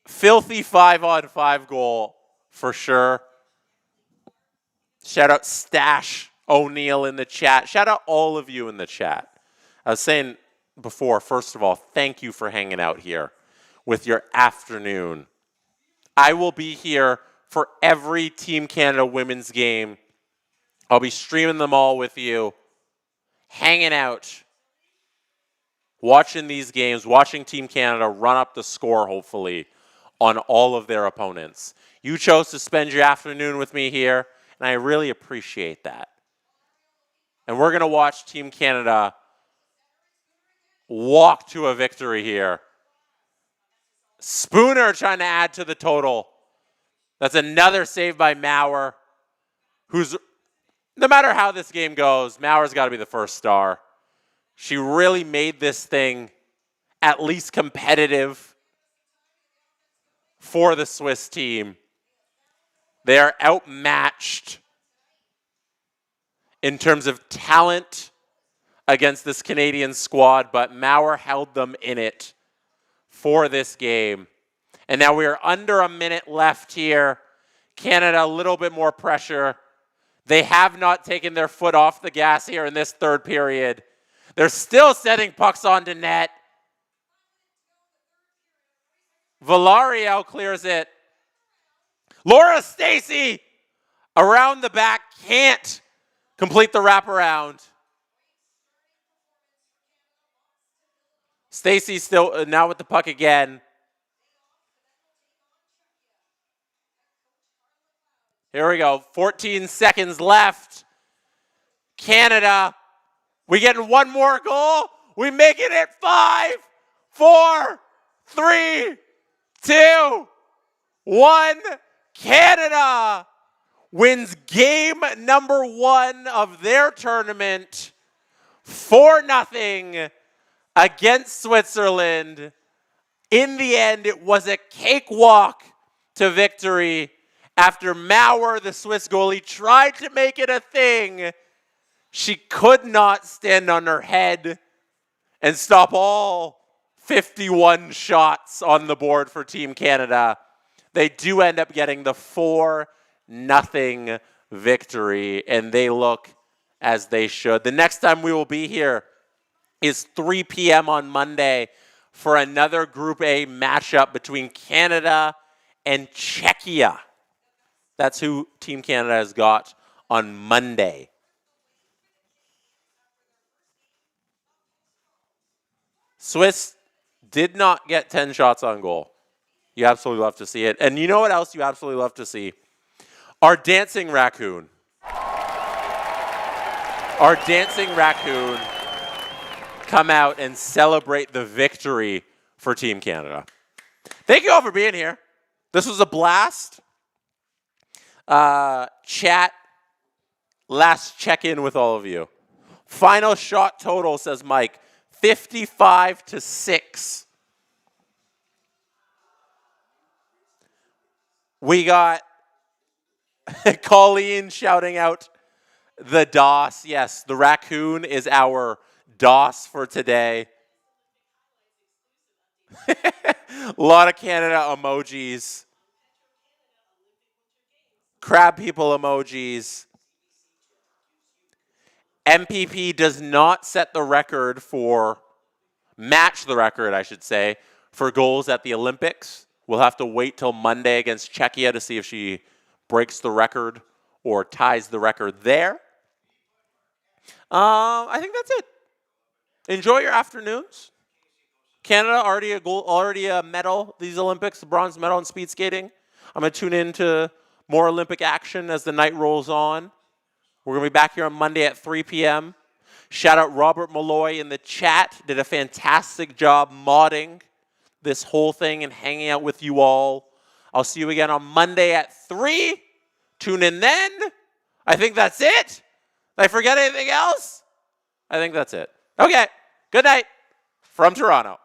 Filthy 5-on-5 goal for sure. Shout out Stash O'Neill in the chat. Shout out all of you in the chat. I was saying before, first of all, thank you for hanging out here with your afternoon. I will be here for every Team Canada women's game. I'll be streaming them all with you, hanging out, watching these games, watching Team Canada run up the score, hopefully, on all of their opponents. You chose to spend your afternoon with me here, and I really appreciate that. And we're going to watch Team Canada walk to a victory here. Spooner trying to add to the total. That's another save by Maurer, who's, no matter how this game goes, Maurer's got to be the first star. She really made this thing at least competitive for the Swiss team. They are outmatched in terms of talent against this Canadian squad, but Maurer held them in it for this game. And now we are under a minute left here. Canada, a little bit more pressure. They have not taken their foot off the gas here in this third period. They're still setting pucks onto net. Villarreal clears it. Laura Stacey around the back can't complete the wraparound. Stacey still now with the puck again. Here we go. 14 seconds left. Canada, we getting one more goal. We making it 5, 4, 3, 2, 1. Canada wins game number 1 of their tournament 4-0 against Switzerland. In the end, it was a cakewalk to victory after Maurer, the Swiss goalie, tried to make it a thing. She could not stand on her head and stop all 51 shots on the board for Team Canada. They do end up getting the 4-0 victory, and they look as they should. The next time we will be here is 3 p.m. on Monday for another Group A matchup between Canada and Czechia. That's who Team Canada has got on Monday. Swiss did not get 10 shots on goal. You absolutely love to see it. And you know what else you absolutely love to see? Our dancing raccoon. Our dancing raccoon come out and celebrate the victory for Team Canada. Thank you all for being here. This was a blast. Chat, last check-in with all of you. Final shot total, says Mike, 55-6. We got Colleen shouting out the DOS. Yes, the raccoon is our DOS for today. A lot of Canada emojis. Crab people emojis. MPP does not set the record for, match the record, I should say, for goals at the Olympics. We'll have to wait till Monday against Czechia to see if she breaks the record or ties the record there. I think that's it. Enjoy your afternoons. Canada already a medal, these Olympics, a bronze medal in speed skating. I'm going to tune in to more Olympic action as the night rolls on. We're going to be back here on Monday at 3 p.m. Shout out Robert Malloy in the chat. Did a fantastic job modding this whole thing and hanging out with you all. I'll see you again on Monday at 3. Tune in then. I think that's it. Did I forget anything else? I think that's it. Okay. Good night from Toronto.